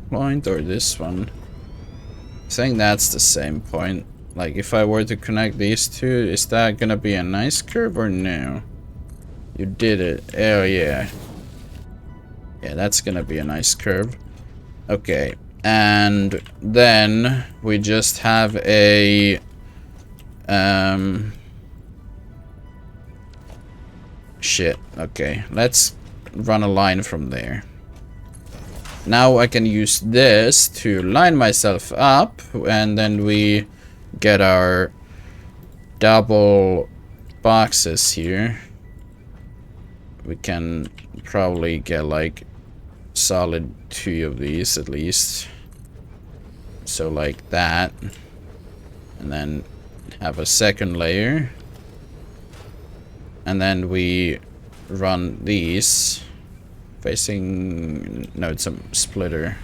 point or this one? I think that's the same point. Like, if I were to connect these two, is that gonna be a nice curve or no? You did it. Oh, yeah. Yeah, that's gonna be a nice curve. Okay. And then we just have a... Shit. Okay. Let's run a line from there. Now I can use this to line myself up, and then we get our double boxes here. We can probably get like solid 2 of these at least. So like that. And then have a second layer. And then we run these facing, no, it's a splitter.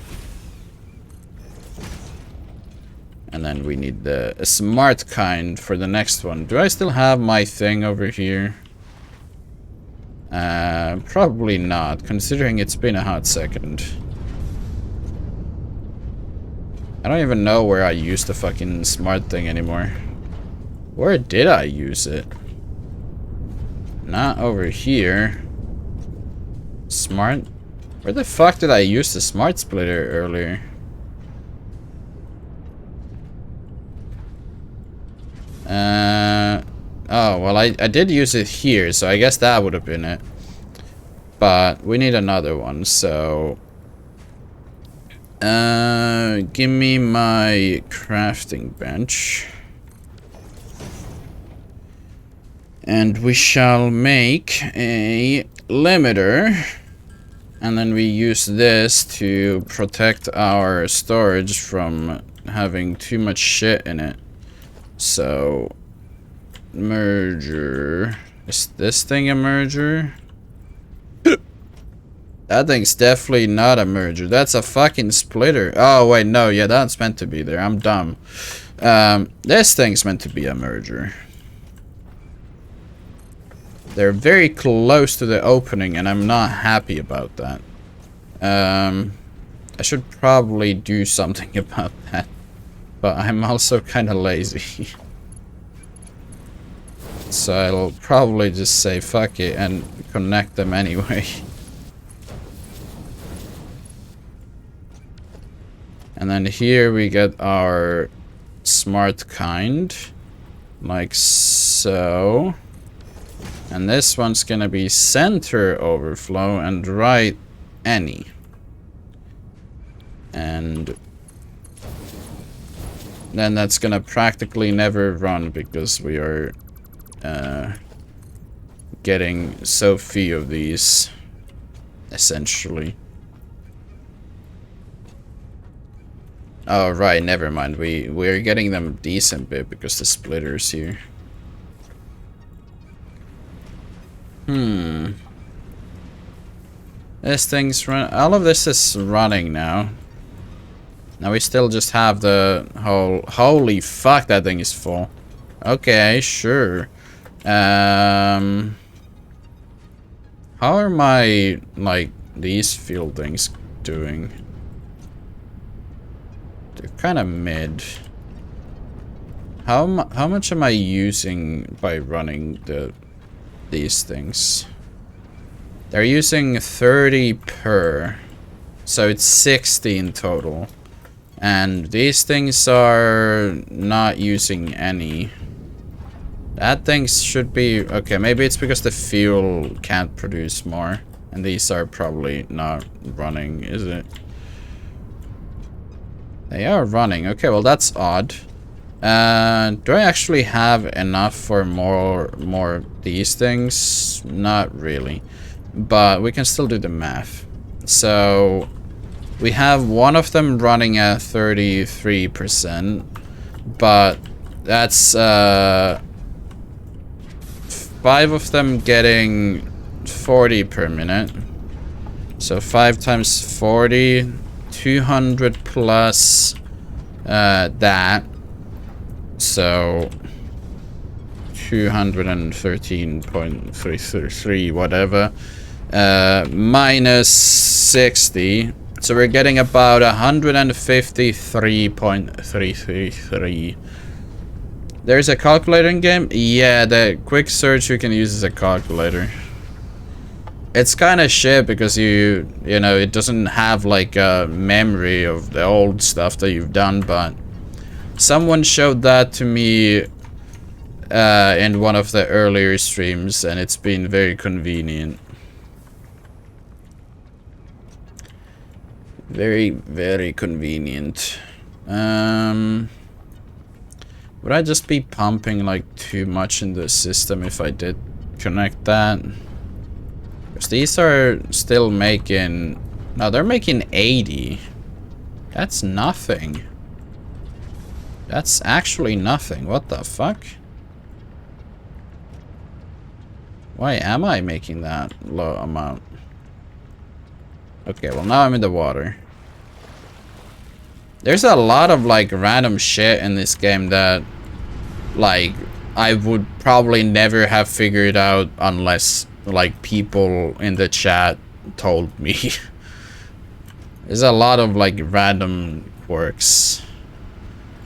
And then we need the smart kind for the next one. Do I still have my thing over here? Probably not, considering it's been a hot second. I don't even know where I used the fucking smart thing anymore. Where did I use it? Not over here. Smart? Where the fuck did I use the smart splitter earlier? Oh, well, I did use it here, so I guess that would have been it. But we need another one, so... give me my crafting bench. And we shall make a limiter. And then we use this to protect our storage from having too much shit in it. So, merger. Is this thing a merger? That thing's definitely not a merger. That's a fucking splitter. Oh, wait, no. Yeah, that's meant to be there. I'm dumb. This thing's meant to be a merger. They're very close to the opening, and I'm not happy about that. I should probably do something about that. But I'm also kind of lazy. So I'll probably just say fuck it and connect them anyway. And then here we get our smart kind. Like so. And this one's gonna be center overflow and right any. And then that's gonna practically never run because we are getting so few of these, essentially. Oh right, never mind. We're getting them a decent bit because the splitter's here. This thing's run. All of this is running now. Now we still just have the whole. Holy fuck, that thing is full. Okay, sure. How are my like these field things doing? They're kind of mid. How much am I using by running these things? They're using 30 per, so it's 60 in total. And these things are not using any. That thing should be okay. Maybe it's because the fuel can't produce more, and these are probably not running, is it? They are running. Okay, well that's odd. Do I actually have enough for more these things? Not really. But we can still do the math. So we have one of them running at 33%, but that's 5 of them getting 40 per minute. So 5 times 40, 200 plus that. So 213.333 whatever. Minus 60. So we're getting about 153.333. There's a calculator in game? Yeah, the quick search you can use as a calculator. It's kind of shit because you know, it doesn't have like a memory of the old stuff that you've done, but someone showed that to me in one of the earlier streams, and it's been very convenient. Very, very convenient. Would I just be pumping like too much in the system if I did connect that? Because these are still making... No, they're making 80. That's nothing. That's actually nothing. What the fuck? Why am I making that low amount? Okay, well now I'm in the water. There's a lot of like random shit in this game that like I would probably never have figured out unless like people in the chat told me. There's a lot of like random quirks.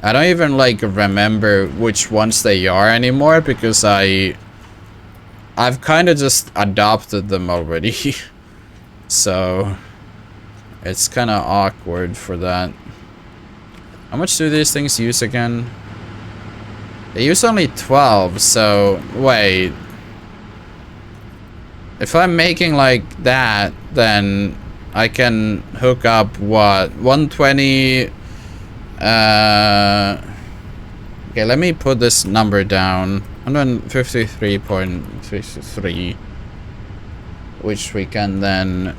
I don't even like remember which ones they are anymore because I've kind of just adopted them already. So it's kind of awkward for that. How much do these things use again? They use only 12, so wait. If I'm making like that, then I can hook up what? 120. Okay, let me put this number down. 153.33, which we can then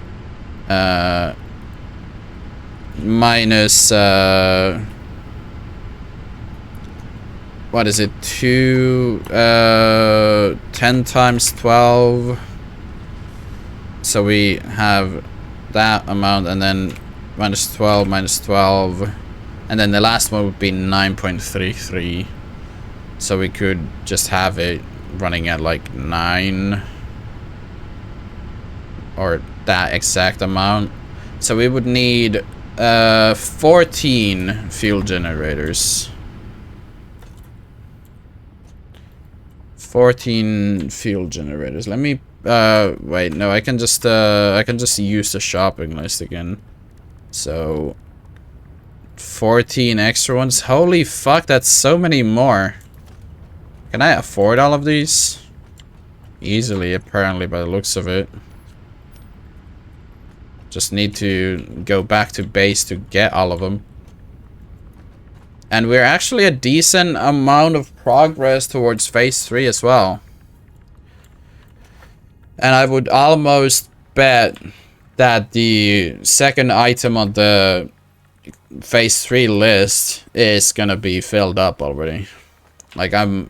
minus what is it? 10 times 12. So we have that amount, and then minus 12, minus 12. And then the last one would be 9.33. So we could just have it running at like 9. Or that exact amount. So we would need 14 fuel generators. 14 fuel generators. Let me wait, no, I can just use the shopping list again. So 14 extra ones. Holy fuck, that's so many more. Can I afford all of these? Easily, apparently, by the looks of it. Just need to go back to base to get all of them. And we're actually a decent amount of progress towards phase 3 as well. And I would almost bet that the second item on the phase 3 list is gonna be filled up already. Like I'm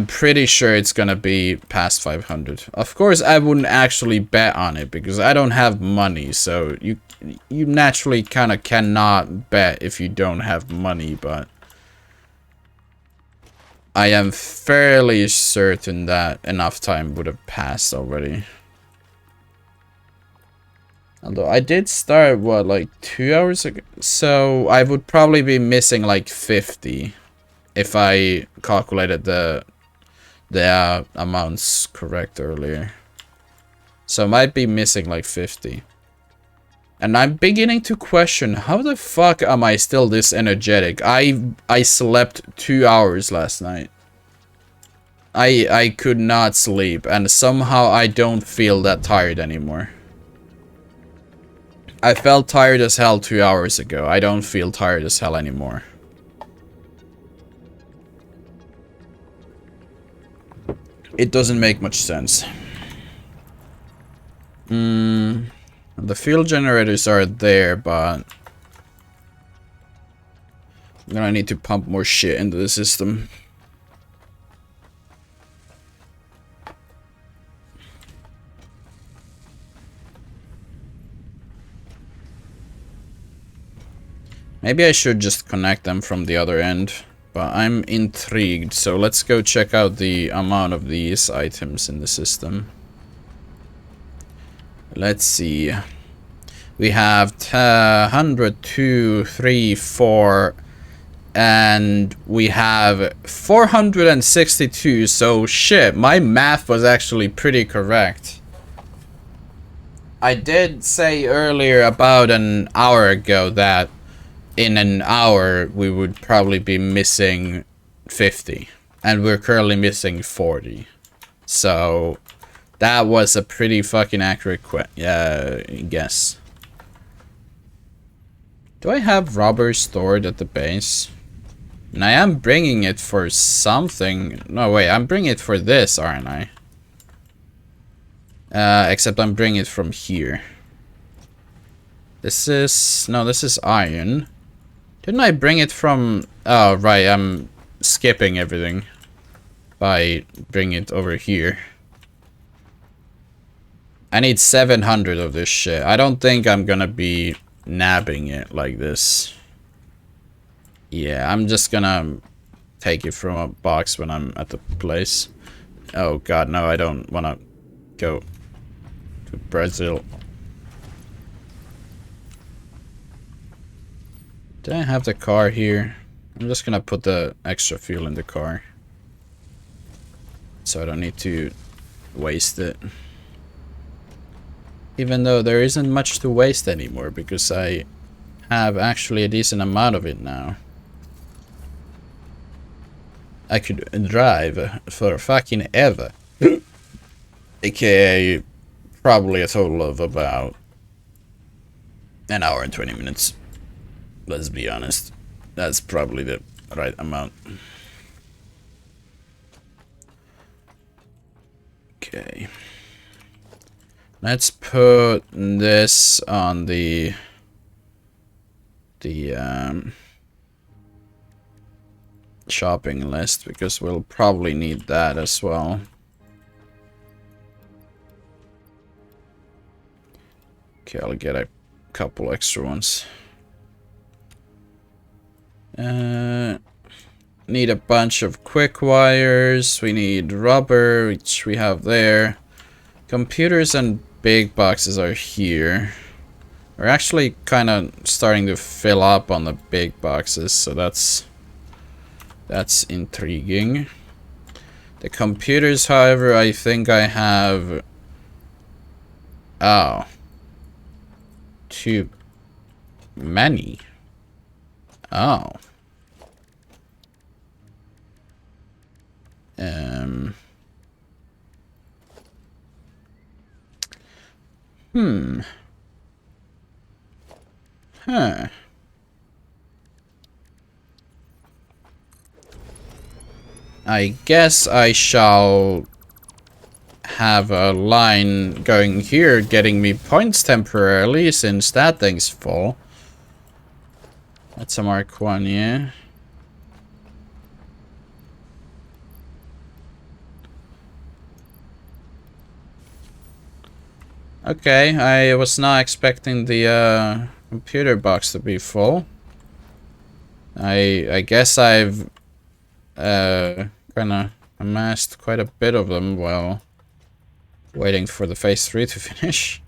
pretty sure it's gonna be past 500. Of course, I wouldn't actually bet on it because I don't have money. So you naturally kind of cannot bet if you don't have money, but I am fairly certain that enough time would have passed already. Although I did start, what, like 2 hours ago? So I would probably be missing like 50 if I calculated the amounts correct earlier. So I might be missing like 50. And I'm beginning to question, how the fuck am I still this energetic? I slept 2 hours last night. I could not sleep, and somehow I don't feel that tired anymore. I felt tired as hell 2 hours ago. I don't feel tired as hell anymore. It doesn't make much sense. The fuel generators are there, but I'm gonna need to pump more shit into the system. Maybe I should just connect them from the other end, but I'm intrigued, so let's go check out the amount of these items in the system. Let's see. We have 100, 2, 3, 4, and we have 462, so shit, my math was actually pretty correct. I did say earlier, about an hour ago, that in an hour we would probably be missing 50, and we're currently missing 40. So that was a pretty fucking accurate guess. Do I have rubber stored at the base? And I am bringing it for something. No, wait, I'm bringing it for this, aren't I? Except I'm bringing it from here. This is... No, this is iron. Didn't I bring it from... Oh, right, I'm skipping everything by bringing it over here. I need 700 of this shit. I don't think I'm gonna be nabbing it like this. Yeah, I'm just gonna take it from a box when I'm at the place. Oh god, no, I don't wanna go to Brazil. Did I have the car here? I'm just gonna put the extra fuel in the car, so I don't need to waste it. Even though there isn't much to waste anymore, because I have actually a decent amount of it now. I could drive for fucking ever. AKA probably a total of about an hour and 20 minutes. Let's be honest. That's probably the right amount. Okay. Let's put this on the shopping list, because we'll probably need that as well. Okay, I'll get a couple extra ones. Need a bunch of quick wires. We need rubber, which we have there. Computers and big boxes are here. We're actually kind of starting to fill up on the big boxes, so that's intriguing. The computers, however, I think I have... Oh. Too many. Oh. Huh. I guess I shall have a line going here getting me points temporarily, since that thing's full. That's a Mark 1, yeah. Okay, I was not expecting the computer box to be full. I guess I've kinda amassed quite a bit of them while waiting for the phase 3 to finish.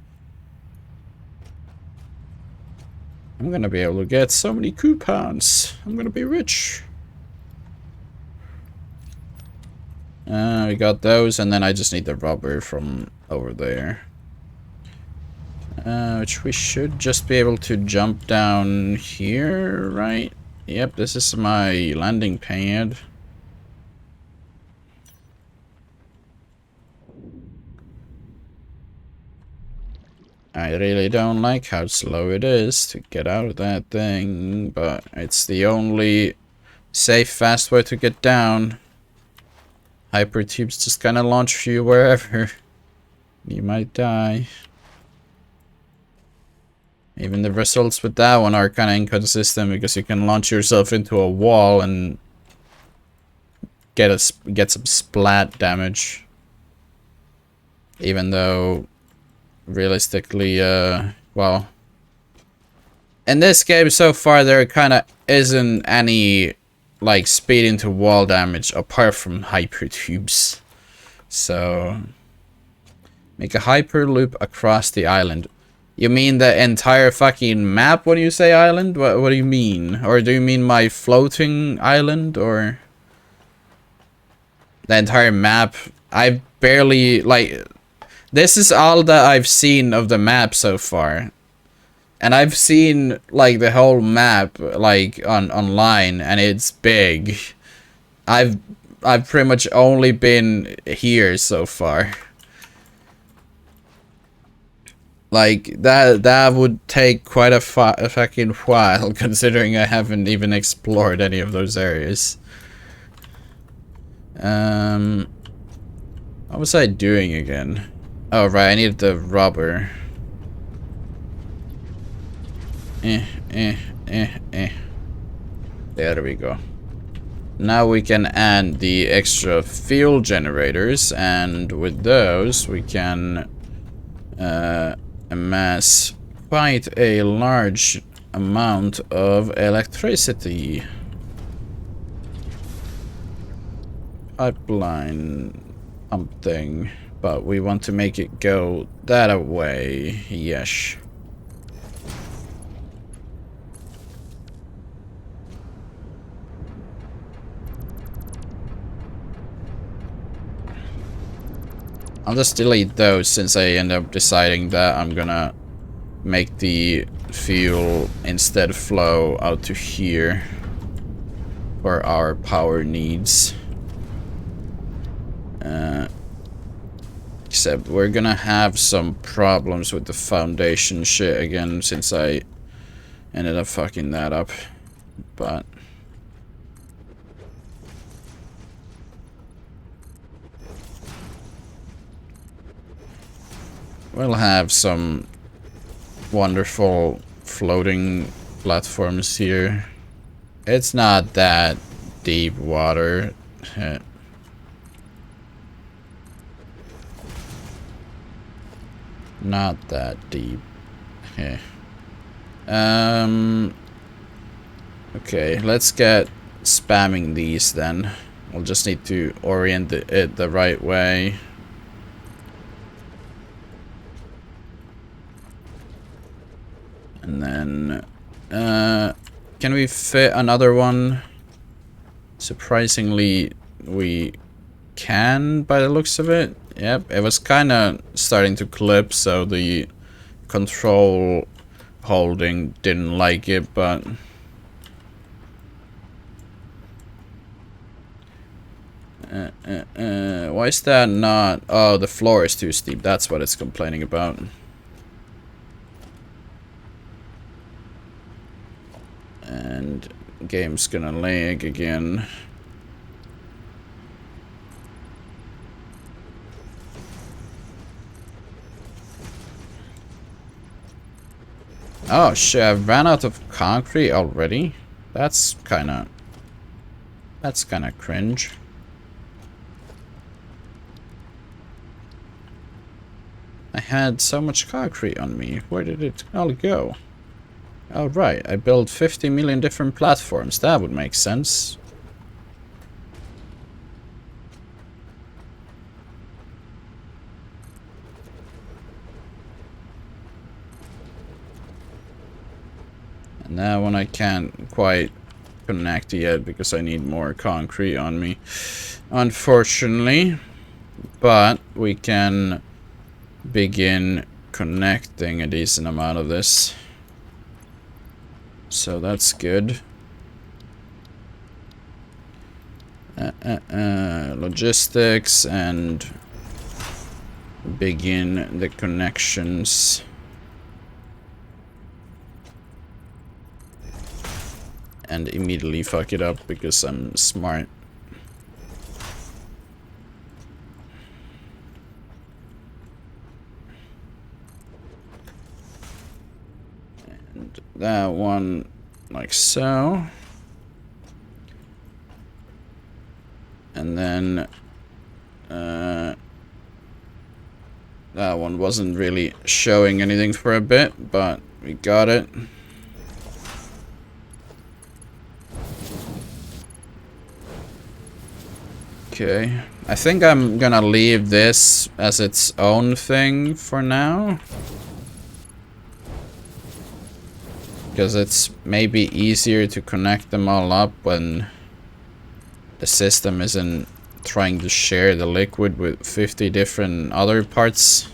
I'm gonna be able to get so many coupons. I'm gonna be rich. We got those, and then I just need the rubber from over there. Which we should just be able to jump down here, right? Yep, this is my landing pad. I really don't like how slow it is to get out of that thing, but it's the only safe, fast way to get down. Hypertubes just kind of launch you wherever. You might die. Even the results with that one are kind of inconsistent, because you can launch yourself into a wall and get some splat damage. Even though, realistically, well, in this game so far there kind of isn't any like speed into wall damage apart from hypertubes. So, make a hyperloop across the island. You mean the entire fucking map when you say island? What do you mean? Or do you mean my floating island? Or the entire map? I barely, like... This is all that I've seen of the map so far. And I've seen, like, the whole map, like, online, and it's big. I've pretty much only been here so far. Like, that would take quite a fucking while, considering I haven't even explored any of those areas. What was I doing again? Oh, right, I needed the rubber. There we go. Now we can add the extra fuel generators, and with those we can amass quite a large amount of electricity. Pipeline pump thing, but we want to make it go that way. Yes. I'll just delete those since I end up deciding that I'm gonna make the fuel instead flow out to here for our power needs. Except we're gonna have some problems with the foundation shit again since I ended up fucking that up. But we'll have some wonderful floating platforms here. It's not that deep water. Not that deep. Okay, let's get spamming these then. We'll just need to orient it the right way. And then, can we fit another one? Surprisingly, we can by the looks of it. Yep, it was kind of starting to clip, so the control holding didn't like it, but why is that not? Oh, the floor is too steep. That's what it's complaining about. And game's gonna lag again. Oh shit, I ran out of concrete already? That's kinda cringe. I had so much concrete on me. Where did it all go? Oh right, I built 50 million different platforms. That would make sense. And that one I can't quite connect yet because I need more concrete on me, unfortunately. But we can begin connecting a decent amount of this. So that's good. Logistics and begin the connections. And immediately fuck it up because I'm smart. And that one like so. And then that one wasn't really showing anything for a bit, but we got it. Okay, I think I'm gonna leave this as its own thing for now. Because it's maybe easier to connect them all up when the system isn't trying to share the liquid with 50 different other parts.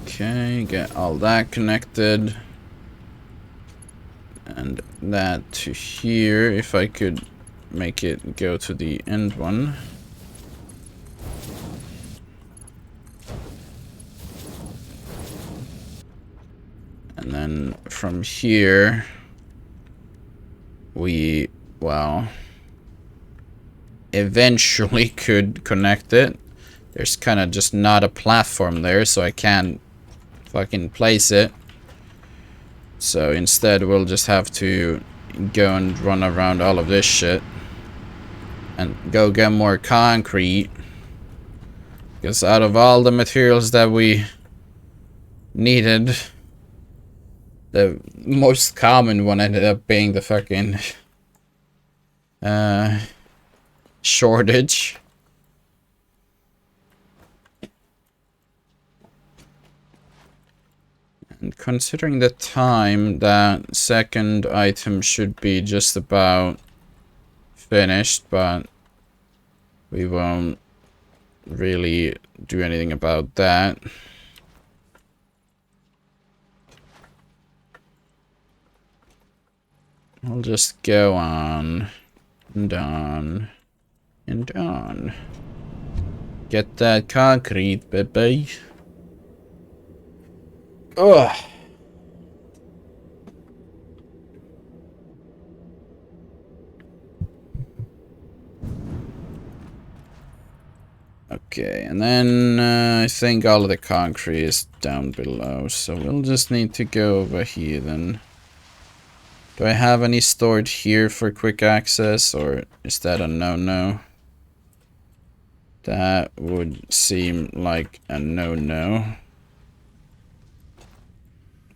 Okay, get all that connected. And that to here if I could make it go to the end one. And then from here, we, well, eventually could connect it. There's kind of just not a platform there, so I can't fucking place it. So instead, we'll just have to go and run around all of this shit. And go get more concrete. Because out of all the materials that we needed, the most common one ended up being the fucking shortage. And considering the time, that second item should be just about finished, but we won't really do anything about that. I'll just go on and on and on. Get that concrete, baby. Ugh. Okay, and then I think all of the concrete is down below, so we'll just need to go over here then. Do I have any stored here for quick access, or is that a no-no? That would seem like a no-no.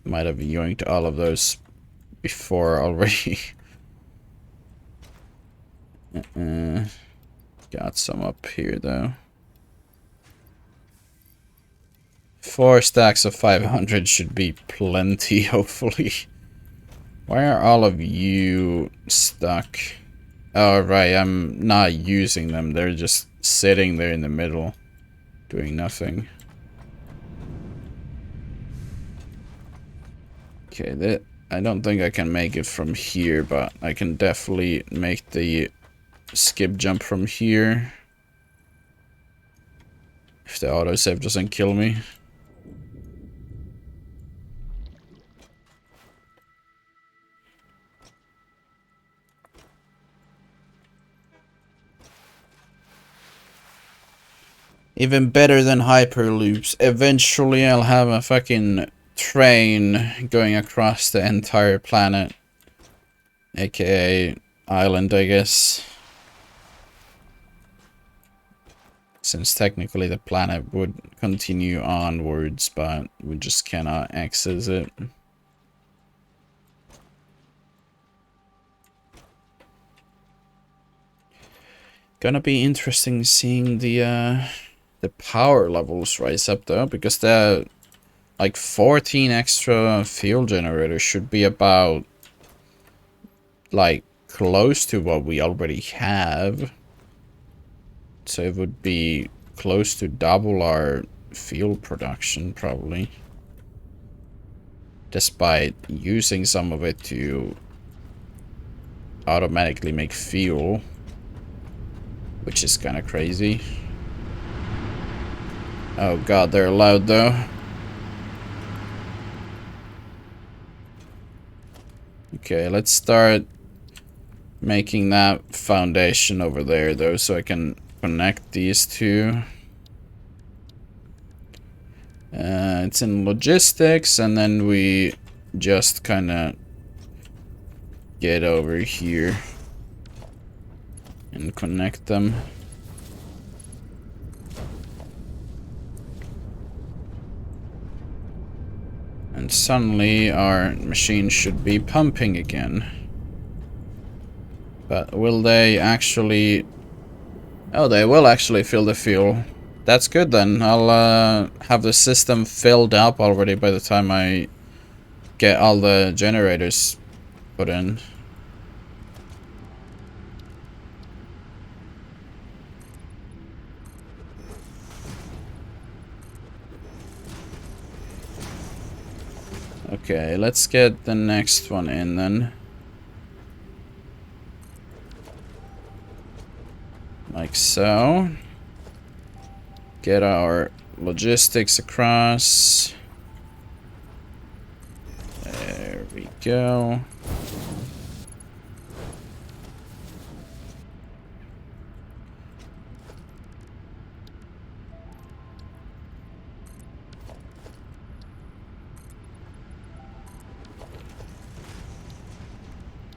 Might have yoinked all of those before already. Got some up here though. 4 stacks of 500 should be plenty, hopefully. Why are all of you stuck? Oh, right, I'm not using them. They're just sitting there in the middle, doing nothing. Okay, I don't think I can make it from here, but I can definitely make the skip jump from here. If the autosave doesn't kill me. Even better than hyperloops. Eventually I'll have a fucking train going across the entire planet. AKA island, I guess. Since technically the planet would continue onwards, but we just cannot access it. Gonna be interesting seeing the power levels rise up though, because the like 14 extra fuel generators should be about like close to what we already have. So it would be close to double our fuel production probably. Despite using some of it to automatically make fuel. Which is kind of crazy. Oh god, they're loud though. Okay, let's start making that foundation over there though, so I can connect these two. It's in logistics, and then we just kind of get over here and connect them. And suddenly our machine should be pumping again. But will they actually... Oh, they will actually fill the fuel. That's good then. I'll have the system filled up already by the time I get all the generators put in. Okay, let's get the next one in then. Like so. Get our logistics across. There we go.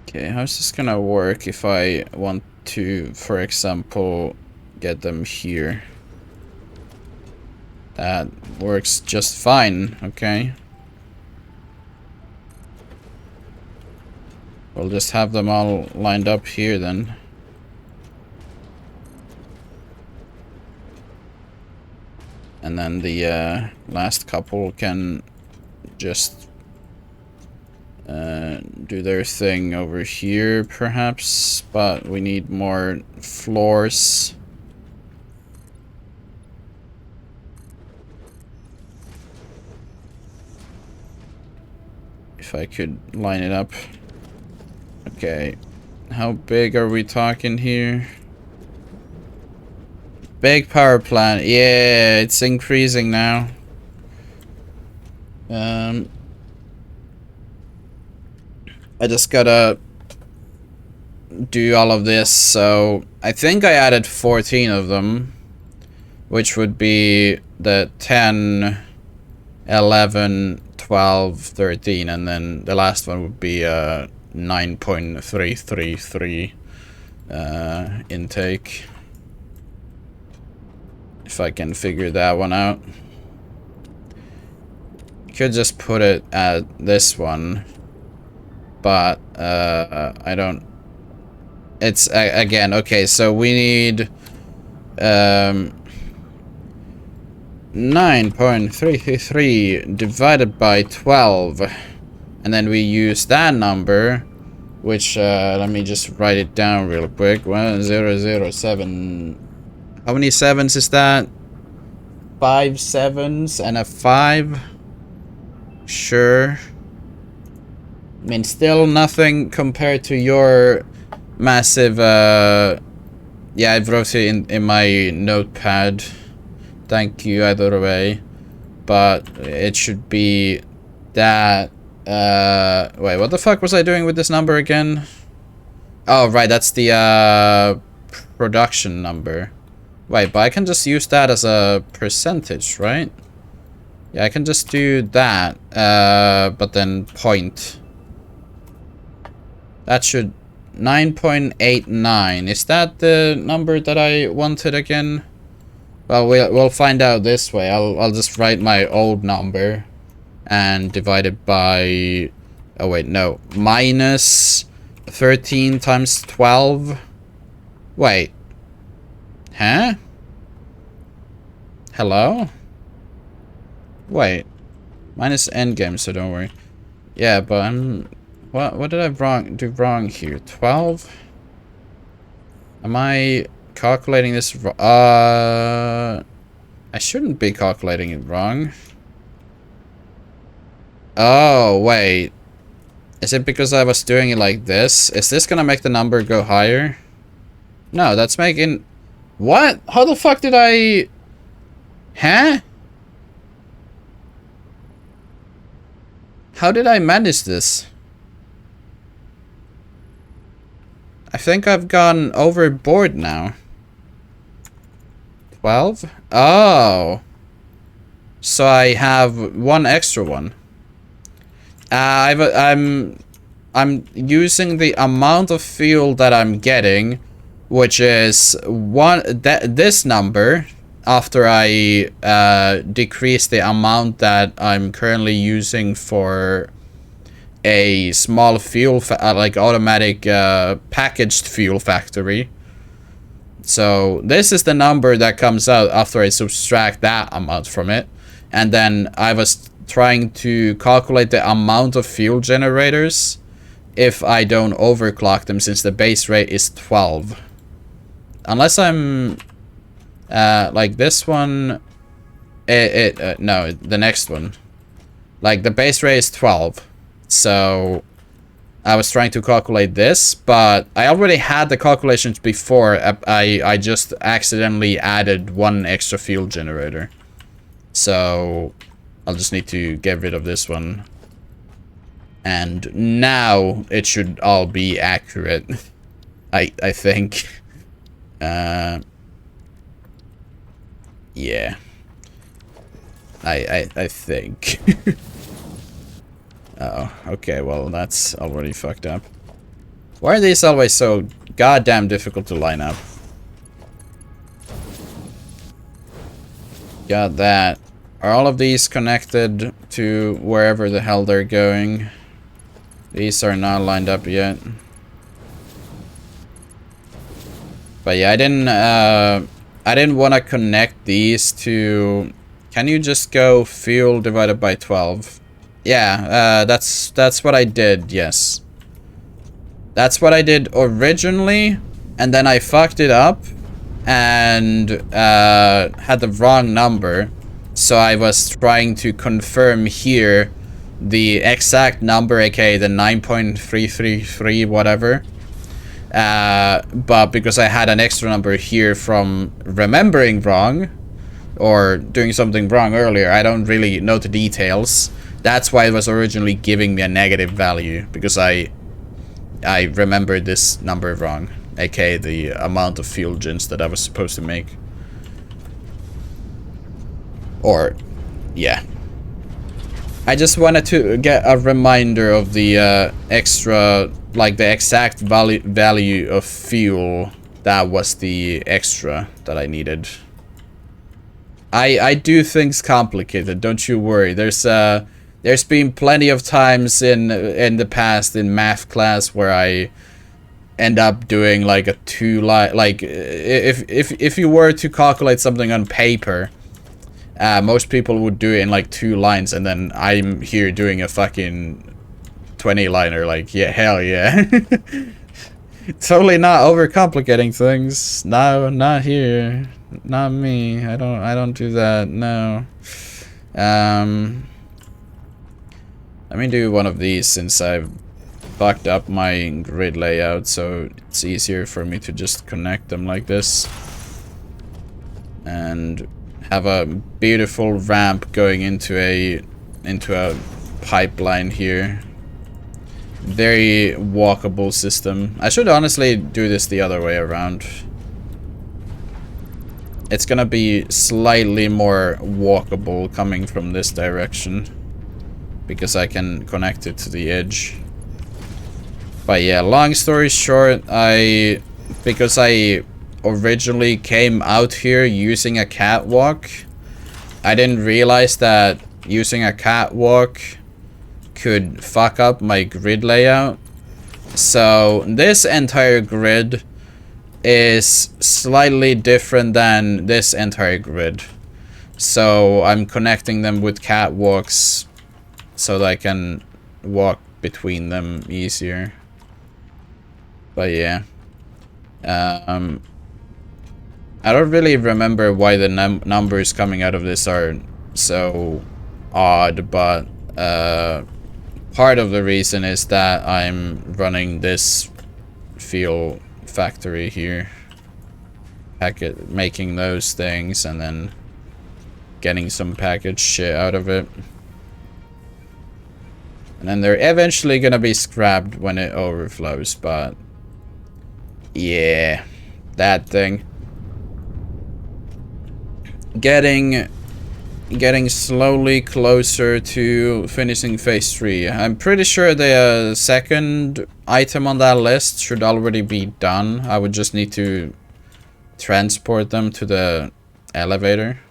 Okay, how's this gonna work if I want to, for example, get them here? That works just fine, okay. We'll just have them all lined up here then. And then the last couple can just do their thing over here, perhaps. But we need more floors. If I could line it up. Okay. How big are we talking here? Big power plant. Yeah, it's increasing now. I just gotta do all of this. So I think I added 14 of them, which would be the 10, 11, 12, 13, and then the last one would be 9.333 intake. If I can figure that one out. Could just put it at this one, but I don't. It's again okay. So we need 9.333 divided by 12, and then we use that number, which let me just write it down real quick. 1007. How many sevens is that? 5 sevens and a 5. Sure. I mean, still nothing compared to your massive, yeah, I wrote it in my notepad. Thank you, either way. But it should be that, wait, what the fuck was I doing with this number again? Oh, right, that's the, production number. Wait, but I can just use that as a percentage, right? Yeah, I can just do that, but then point. That should... 9.89. Is that the number that I wanted again? Well, we'll find out this way. I'll just write my old number and divide it by... Oh, wait, no. Minus 13 times 12. Wait. Huh? Hello? Wait. Minus endgame, so don't worry. Yeah, but I'm... What did I do wrong here? 12? Am I calculating this wrong? I shouldn't be calculating it wrong. Oh, wait. Is it because I was doing it like this? Is this gonna make the number go higher? No, that's making... What? How the fuck did I... Huh? How did I manage this? I think I've gone overboard now. 12? Oh. So I have one extra one. I'm using the amount of fuel that I'm getting, which is this number after I decrease the amount that I'm currently using for a small fuel like automatic packaged fuel factory. So this is the number that comes out after I subtract that amount from it. And then I was trying to calculate the amount of fuel generators if I don't overclock them, since the base rate is 12. Unless I'm like this one, no, the next one. Like the base rate is 12. So I was trying to calculate this, but I already had the calculations before. I just accidentally added one extra fuel generator. So I'll just need to get rid of this one. And now it should all be accurate. I think. Yeah. I think. Oh, okay, well, that's already fucked up. Why are these always so goddamn difficult to line up? Got that. Are all of these connected to wherever the hell they're going? These are not lined up yet. But yeah, I didn't want to connect these to... Can you just go fuel divided by 12? Yeah, that's what I did, yes. That's what I did originally, and then I fucked it up and had the wrong number. So I was trying to confirm here the exact number, aka the 9.333 whatever. But because I had an extra number here from remembering wrong, or doing something wrong earlier, I don't really know the details. That's why it was originally giving me a negative value, because I remembered this number wrong, aka the amount of fuel gens that I was supposed to make. Or, yeah. I just wanted to get a reminder of the extra, like the exact value of fuel that was the extra that I needed. I do things complicated, don't you worry. There's been plenty of times in the past in math class where I end up doing like a two-line, like if you were to calculate something on paper, most people would do it in like 2 lines, and then I'm here doing a fucking 20-liner. Like, yeah, hell yeah. Totally not overcomplicating things. No, not here. Not me. I don't do that. No. Let me do one of these since I've fucked up my grid layout, so it's easier for me to just connect them like this. And have a beautiful ramp going into a pipeline here. Very walkable system. I should honestly do this the other way around. It's gonna be slightly more walkable coming from this direction, because I can connect it to the edge. But yeah, long story short, because I originally came out here using a catwalk, I didn't realize that using a catwalk could fuck up my grid layout. So this entire grid is slightly different than this entire grid. So I'm connecting them with catwalks so that I can walk between them easier. But yeah. I don't really remember why the numbers coming out of this are so odd, but part of the reason is that I'm running this fuel factory here, making those things and then getting some packaged shit out of it, and then they're eventually gonna be scrapped when it overflows. But yeah, that thing. Getting slowly closer to finishing phase 3. I'm pretty sure the second item on that list should already be done. I would just need to transport them to the elevator.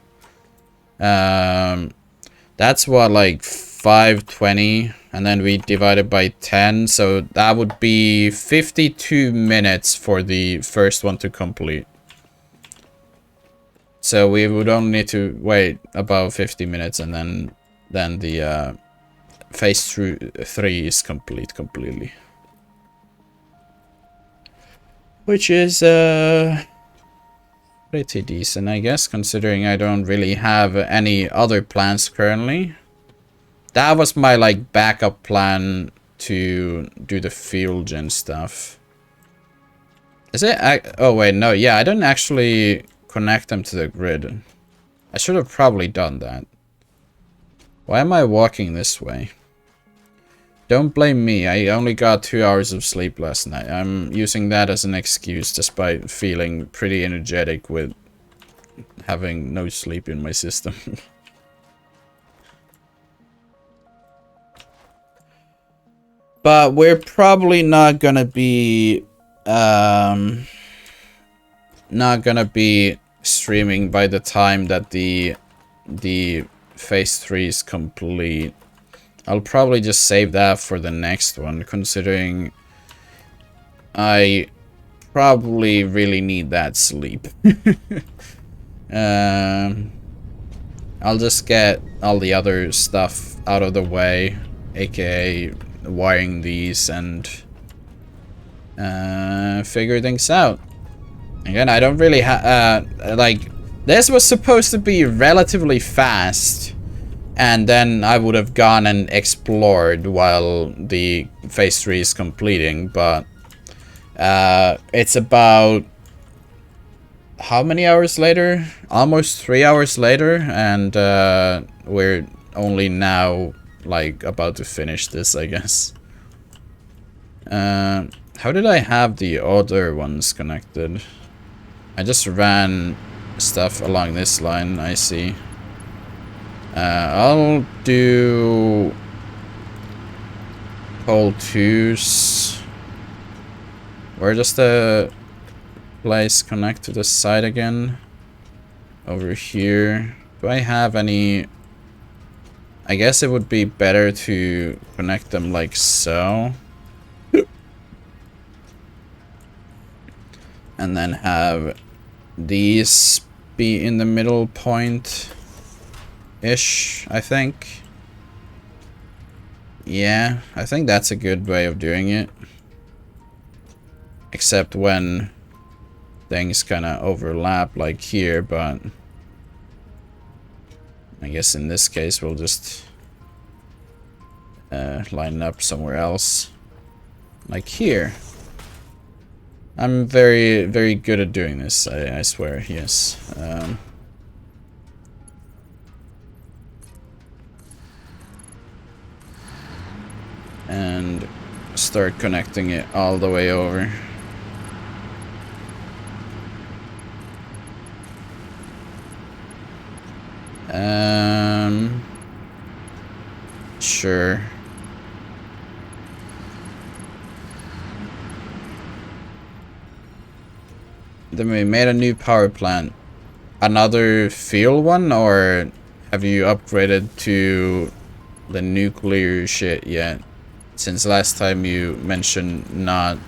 That's what, like 520, and then we divide it by 10, so that would be 52 minutes for the first one to complete. So we would only need to wait about 50 minutes, and then the phase 3 is completely. Which is pretty decent, I guess, considering I don't really have any other plans currently. That was my like backup plan to do the fuel gen stuff. Is it? Oh wait, no. Yeah, I didn't actually connect them to the grid. I should have probably done that. Why am I walking this way? Don't blame me. I only got 2 hours of sleep last night. I'm using that as an excuse despite feeling pretty energetic with having no sleep in my system. But we're probably not gonna be streaming by the time that the phase 3 is complete. I'll probably just save that for the next one, considering I probably really need that sleep. I'll just get all the other stuff out of the way, aka wiring these, and figure things out. Again, I don't really like, this was supposed to be relatively fast, and then I would have gone and explored while the phase 3 is completing, but it's about how many hours later? Almost 3 hours later, and we're only now like about to finish this, I guess. How did I have the other ones connected? I just ran stuff along this line, I see. I'll do pole 2s. Where does the place connect to the side again? Over here. Do I have any? I guess it would be better to connect them like so. And then have these be in the middle point-ish, I think. Yeah, I think that's a good way of doing it. Except when things kind of overlap like here, but I guess in this case we'll just line up somewhere else. Like here. I'm very, very good at doing this, I swear, yes. And start connecting it all the way over. Sure. Then we made a new power plant. Another fuel one, or have you upgraded to the nuclear shit yet? Since last time you mentioned not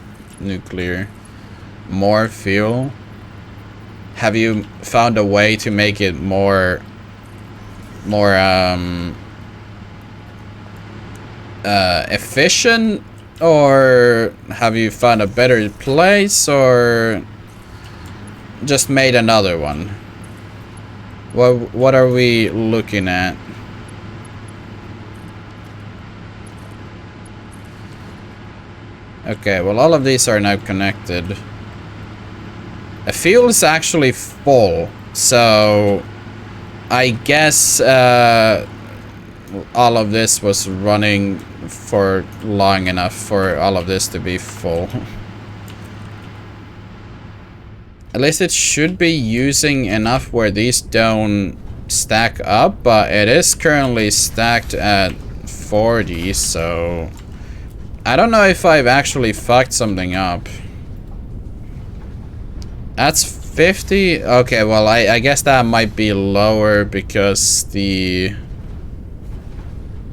nuclear. More fuel? Have you found a way to make it more efficient, or have you found a better place, or just made another one? What are we looking at? Okay, well, all of these are now connected. The fuel is actually full, so I guess all of this was running for long enough for all of this to be full. At least it should be using enough where these don't stack up, but it is currently stacked at 40, so I don't know if I've actually fucked something up. That's 50? Okay, well, I guess that might be lower because the...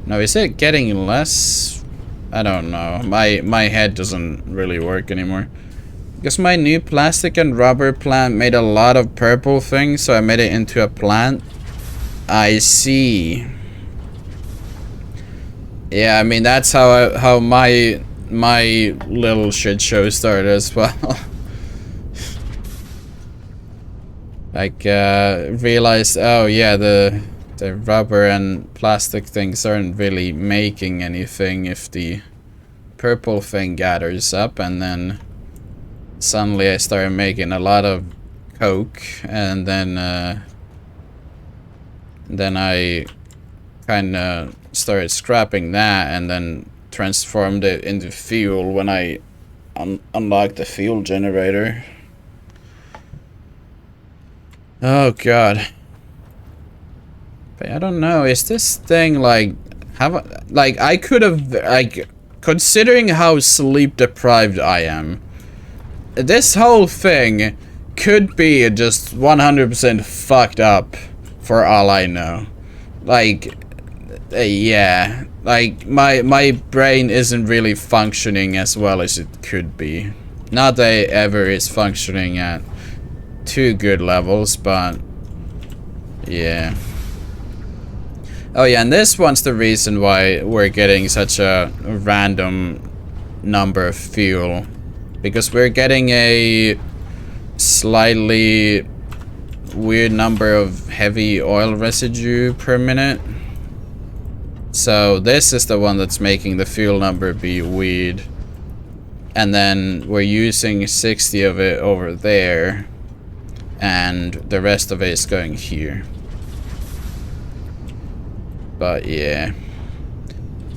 No, is it getting less? I don't know. My head doesn't really work anymore. Because my new plastic and rubber plant made a lot of purple things, so I made it into a plant. I see. Yeah, I mean, that's how my little shit show started as well. Like, realized, oh yeah, the rubber and plastic things aren't really making anything if the purple thing gathers up, and then suddenly I started making a lot of coke, and then I kind of started scrapping that, and then transformed it into fuel when I unlocked the fuel generator. Oh god. But I don't know, is this thing like I could have, like, considering how sleep deprived I am, this whole thing could be just 100% fucked up for all I know. Like, yeah, like my brain isn't really functioning as well as it could be. Not that it ever is functioning at too good levels, but yeah. Oh yeah, and this one's the reason why we're getting such a random number of fuel, because we're getting a slightly weird number of heavy oil residue per minute. So this is the one that's making the fuel number be weird. And then we're using 60 of it over there, and the rest of it is going here. But yeah.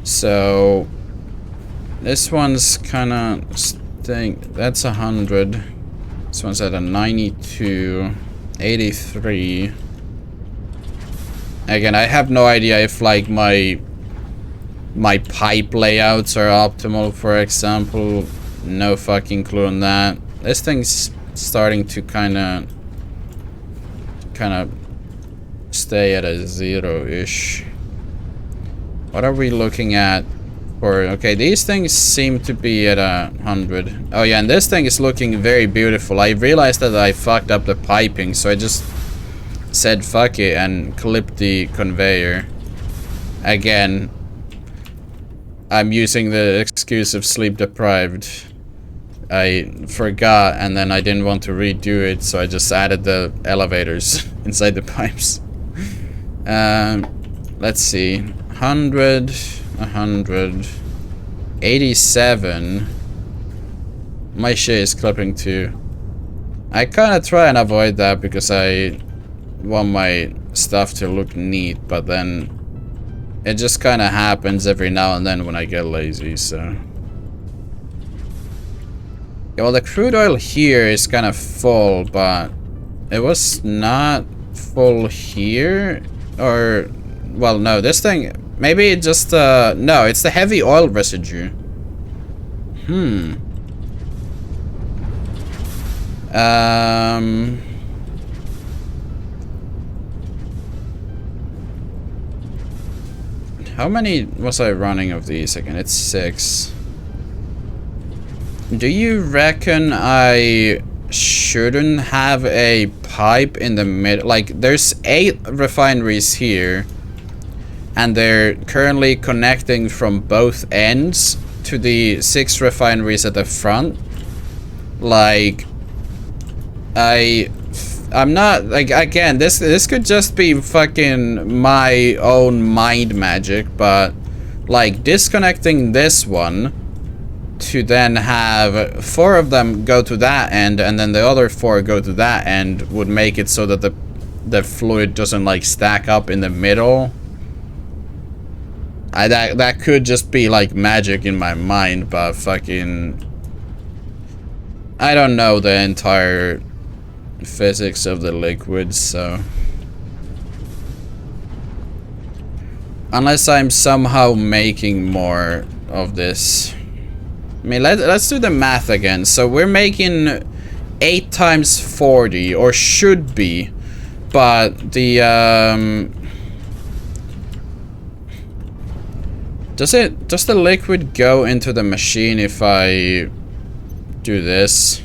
So this one's kinda that's 100. This one's at a 92, 83. Again, I have no idea if like my pipe layouts are optimal, for example. No fucking clue on that. This thing's starting to kinda stay at a 0-ish. What are we looking at for? Okay, these things seem to be at 100. Oh yeah, and this thing is looking very beautiful. I realized that I fucked up the piping, so I just said fuck it and clipped the conveyor. Again, I'm using the excuse of sleep deprived. I forgot, and then I didn't want to redo it, so I just added the elevators inside the pipes. Let's see. 100, 100, 87. My shit is clipping too. I kind of try and avoid that because I want my stuff to look neat, but then it just kind of happens every now and then when I get lazy, so. Yeah, well, the crude oil here is kind of full, but it was not full here, or, well, no, this thing, maybe it just, no, it's the heavy oil residue. How many was I running of these again? It's 6. Do you reckon I shouldn't have a pipe in the middle? Like, there's 8 refineries here, and they're currently connecting from both ends to the 6 refineries at the front. Like, I'm not, like, again, this could just be fucking my own mind magic, but like disconnecting this one to then have 4 of them go to that end and then the other 4 go to that end would make it so that the fluid doesn't like stack up in the middle. That could just be like magic in my mind, but fucking I don't know the entire physics of the liquids, so unless I'm somehow making more of this. I mean, let's do the math again. So we're making 8 times 40, or should be, but the does the liquid go into the machine if I do this?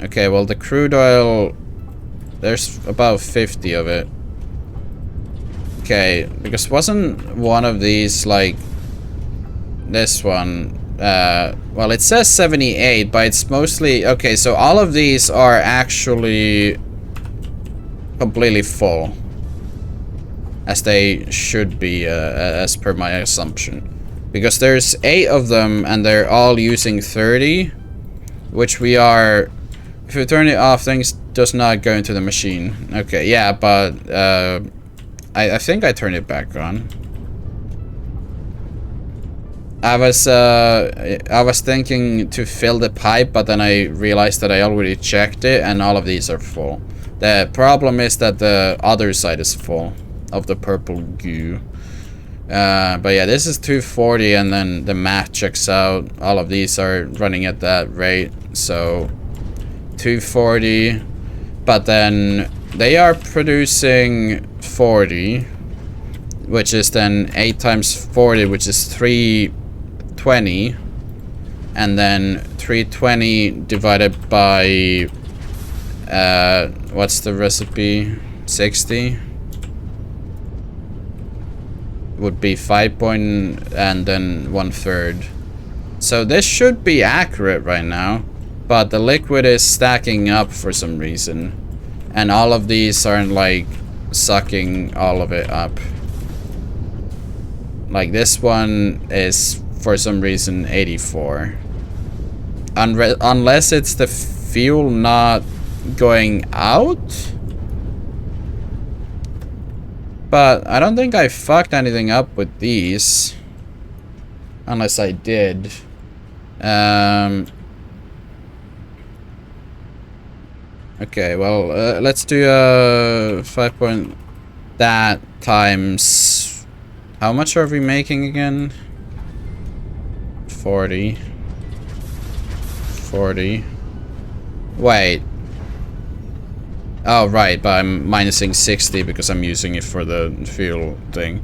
Okay, well, the crude oil, there's about 50 of it. Okay, because wasn't one of these like this one? Well, it says 78, but it's mostly okay. So all of these are actually completely full, as they should be, as per my assumption. Because there's 8 of them and they're all using 30, which we are... If you turn it off, things does not go into the machine. Okay, yeah, but I think I turned it back on. I was thinking to fill the pipe, but then I realized that I already checked it and all of these are full. The problem is that the other side is full of the purple goo. But yeah, this is 240 and then the math checks out. All of these are running at that rate, so 240. But then they are producing 40, which is then 8 times 40, which is 320. And then 320 divided by, what's the recipe? 60? Would be 5 point and then 1/3. So this should be accurate right now, but the liquid is stacking up for some reason, and all of these aren't like sucking all of it up. Like this one is for some reason 84. Unless it's the fuel not going out. But I don't think I fucked anything up with these. Unless I did. Okay, well, let's do 5 point... That times... How much are we making again? 40. 40. Wait. Oh, right, but I'm minusing 60 because I'm using it for the fuel thing.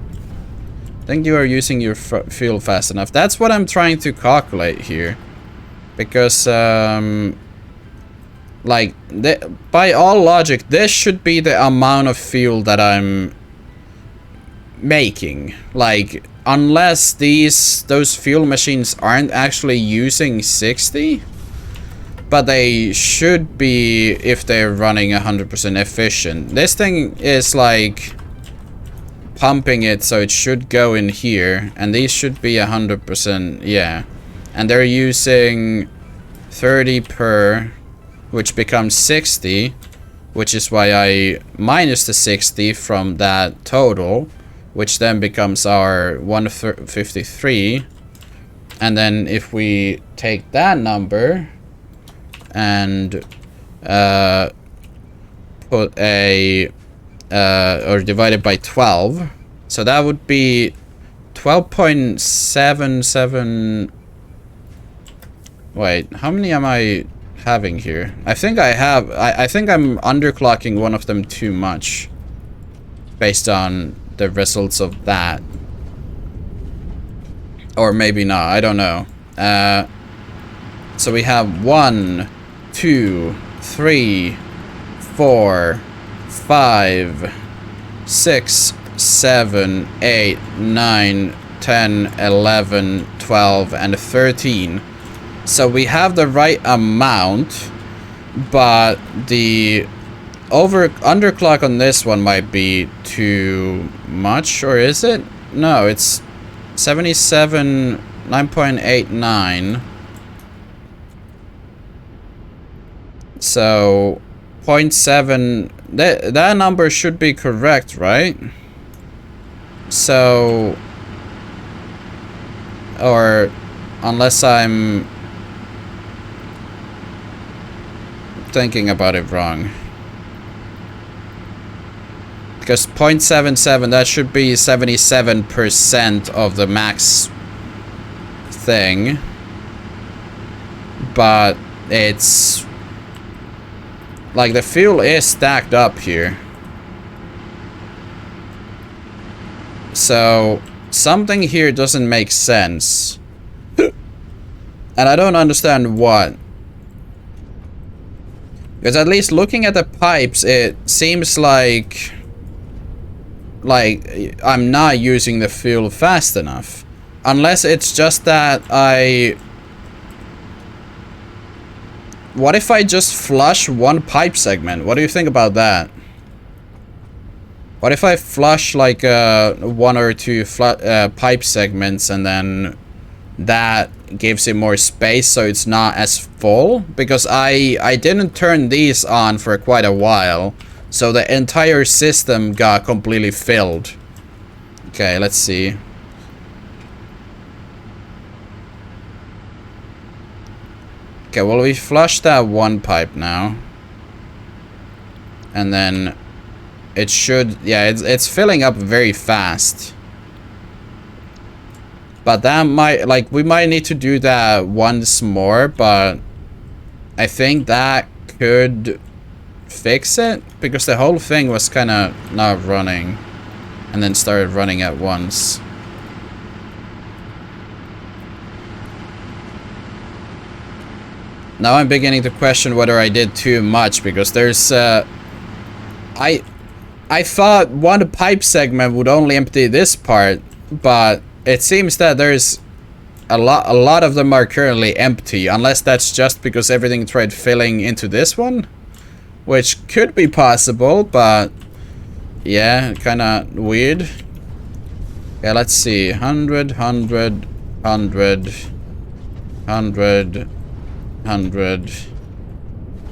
I think you are using your fuel fast enough. That's what I'm trying to calculate here. Because, like, by all logic, this should be the amount of fuel that I'm making. Like, unless those fuel machines aren't actually using 60... But they should be if they're running 100% efficient. This thing is like pumping it, so it should go in here. And these should be 100%, yeah. And they're using 30 per, which becomes 60. Which is why I minus the 60 from that total. Which then becomes our 153. And then if we take that number... and put a or divided by 12, so that would be 12.77. Wait, how many am I having here? I think I think I'm underclocking one of them too much based on the results of that, or maybe not, I don't know. So we have 1, 2, 3, 4, 5, 6, 7, 8, 9, 10, 11, 12, and 13. So we have the right amount, but the underclock on this one might be too much, or is it? No, it's 77, 9.89. So 0.7, that number should be correct, right? So, or unless I'm thinking about it wrong. Because 0.77, that should be 77% of the max thing. But it's... like, the fuel is stacked up here. So, something here doesn't make sense. And I don't understand what. Because at least looking at the pipes, it seems like I'm not using the fuel fast enough. Unless it's just that what if I just flush one pipe segment? What do you think about that? What if I flush like one or two pipe segments and then that gives it more space so it's not as full? Because I didn't turn these on for quite a while, so the entire system got completely filled. Okay, let's see. Okay, well, we flushed that one pipe now. And then it should, yeah, it's filling up very fast. But that might, like, we might need to do that once more, but I think that could fix it, because the whole thing was kind of not running and then started running at once. Now I'm beginning to question whether I did too much, because there's I thought one pipe segment would only empty this part, but it seems that there's a lot of them are currently empty, unless that's just because everything tried filling into this one, which could be possible, but yeah, kind of weird. Yeah, let's see. 100, 100, 100, 100, 100,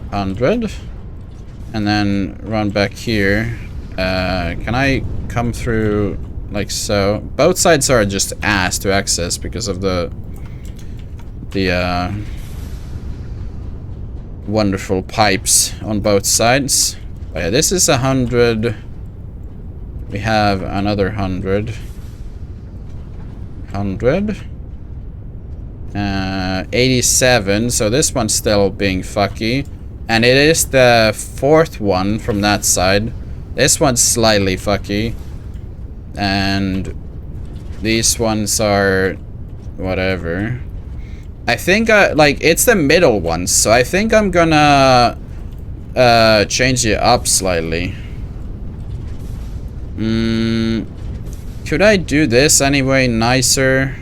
100. And then run back here. Can I come through like so? Both sides are just ass to access because of the wonderful pipes on both sides. But yeah, this is 100. We have another 100. 100. 87. So this one's still being fucky. And it is the fourth one from that side. This one's slightly fucky. And these ones are whatever. I think like it's the middle ones, so I think I'm gonna change it up slightly. Could I do this anyway nicer?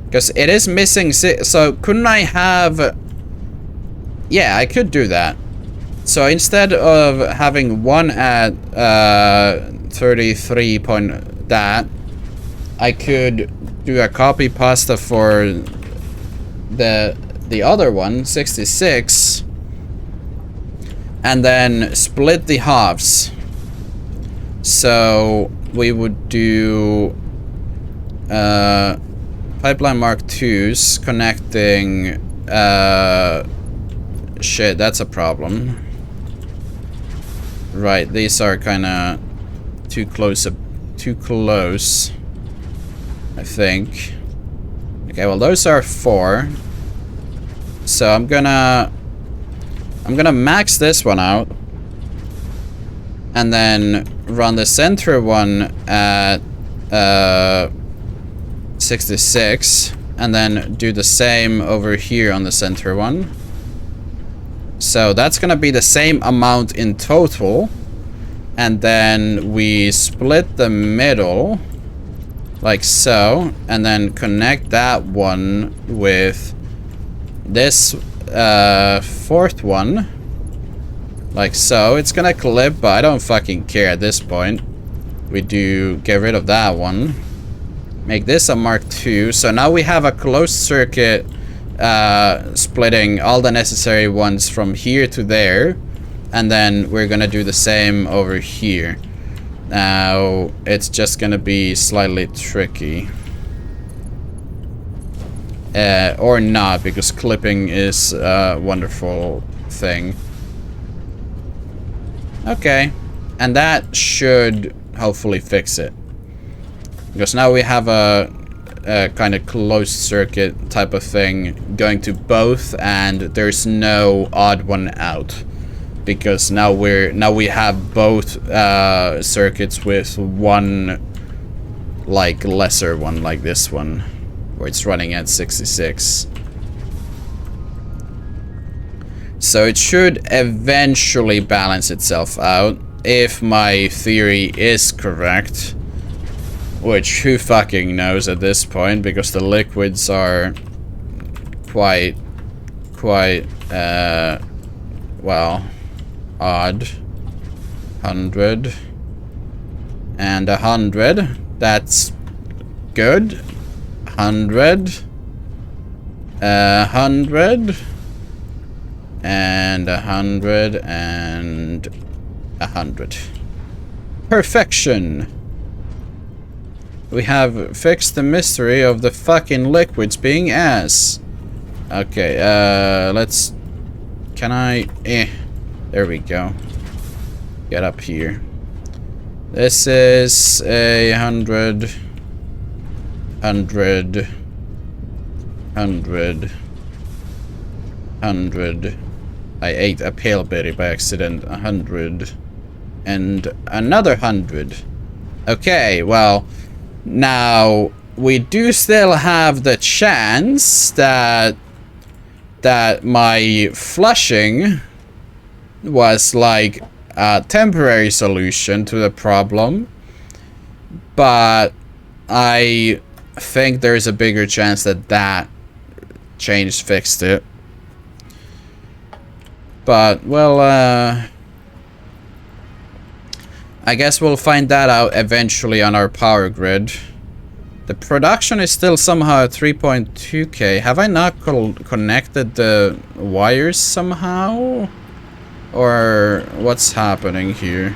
Because it is missing so couldn't I have... Yeah, I could do that. So instead of having one at 33 point that, I could do a copy pasta for the other one, 66, and then split the halves. So we would do pipeline Mark 2s connecting shit, that's a problem. Right, these are kind of too close, I think. Okay, well those are 4. So I'm gonna max this one out, and then run the center one at 66, and then do the same over here on the center one. So that's gonna be the same amount in total, and then we split the middle like so, and then connect that one with this fourth one like so. It's gonna clip, but I don't fucking care at this point. We do get rid of that one, make this a Mark II. So now we have a closed circuit splitting all the necessary ones from here to there, and then we're gonna do the same over here. Now it's just gonna be slightly tricky, or not, because clipping is a wonderful thing. Okay, and that should hopefully fix it, because now we have a kind of closed circuit type of thing going to both, and there's no odd one out, because now we have both circuits with one like lesser one, like this one where it's running at 66. So it should eventually balance itself out if my theory is correct. Which, who fucking knows at this point, because the liquids are quite, well, odd. 100. And 100. That's good. 100. 100. And 100 and 100. Perfection. We have fixed the mystery of the fucking liquids being ass. Okay, let's... Can I... There we go. Get up here. This is a 100... 100... 100... 100... I ate a pale berry by accident. 100... And another 100. Okay, well... Now, we do still have the chance that my flushing was like a temporary solution to the problem, but I think there's a bigger chance that change fixed it. But, well, I guess we'll find that out eventually on our power grid. The production is still somehow at 3.2k. Have I not connected the wires somehow? Or what's happening here?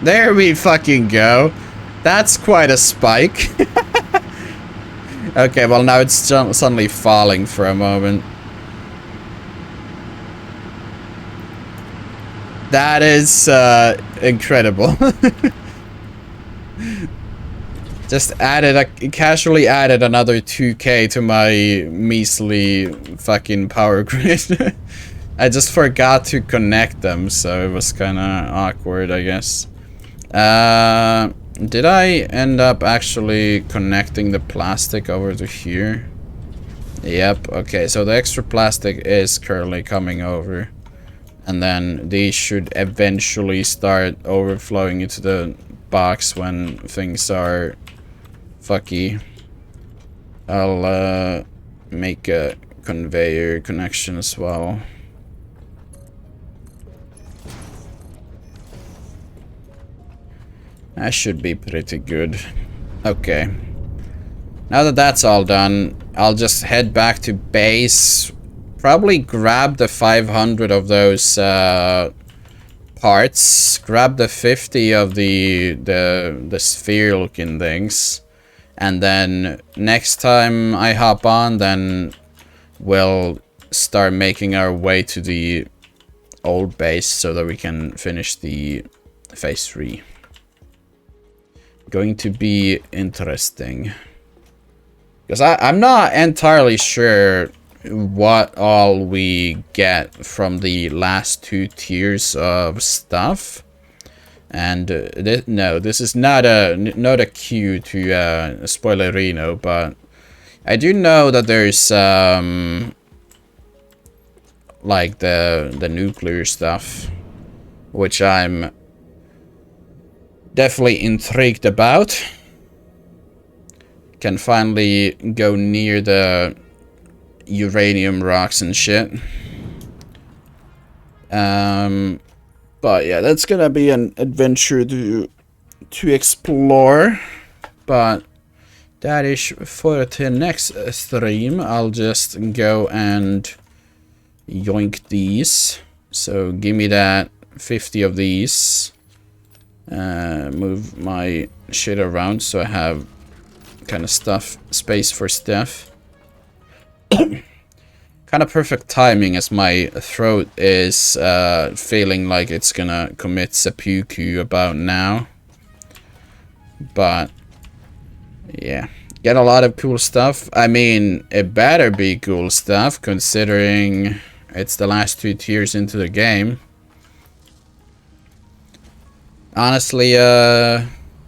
There we fucking go. That's quite a spike. Okay, well now it's suddenly falling for a moment. That is incredible. Just casually added another 2k to my measly fucking power grid. I just forgot to connect them, so it was kind of awkward, I guess. Did I end up actually connecting the plastic over to here? Yep, okay, so the extra plastic is currently coming over. And then these should eventually start overflowing into the box when things are fucky. I'll make a conveyor connection as well. That should be pretty good. Okay. Now that that's all done, I'll just head back to base. Probably grab the 500 of those parts. Grab the 50 of the sphere looking things. And then next time I hop on, then we'll start making our way to the old base so that we can finish the phase 3. Going to be interesting. Because I'm not entirely sure what all we get from the last 2 tiers of stuff. And no, this is not a cue to spoilerino, but I do know that there's like the nuclear stuff, which I'm definitely intrigued about. Can finally go near the uranium rocks and shit. But yeah, that's gonna be an adventure to explore. But that is for the next stream. I'll just go and yoink these. So give me that 50 of these. Move my shit around so I have kind of space for stuff. Kind of perfect timing as my throat is feeling like it's gonna commit seppuku about now. But yeah, get a lot of cool stuff. I mean, it better be cool stuff considering it's the last 2 tiers into the game. Honestly,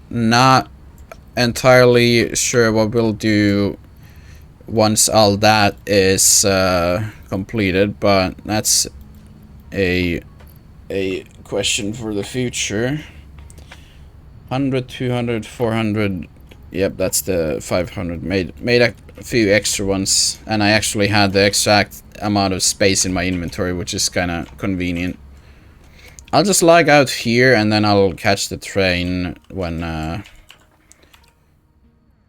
not entirely sure what we'll do once all that is completed, but that's a question for the future. 100, 200, 400, Yep, that's the 500. Made a few extra ones, and I actually had the exact amount of space in my inventory, which is kind of convenient. I'll just log out here, and then I'll catch the train when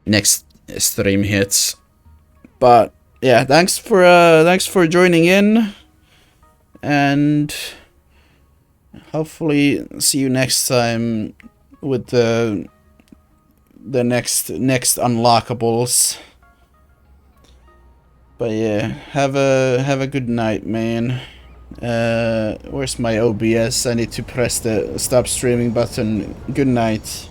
next stream hits. But yeah, thanks for joining in, and hopefully see you next time with the next unlockables. But yeah, have a good night, man. Where's my OBS? I need to press the stop streaming button. Good night.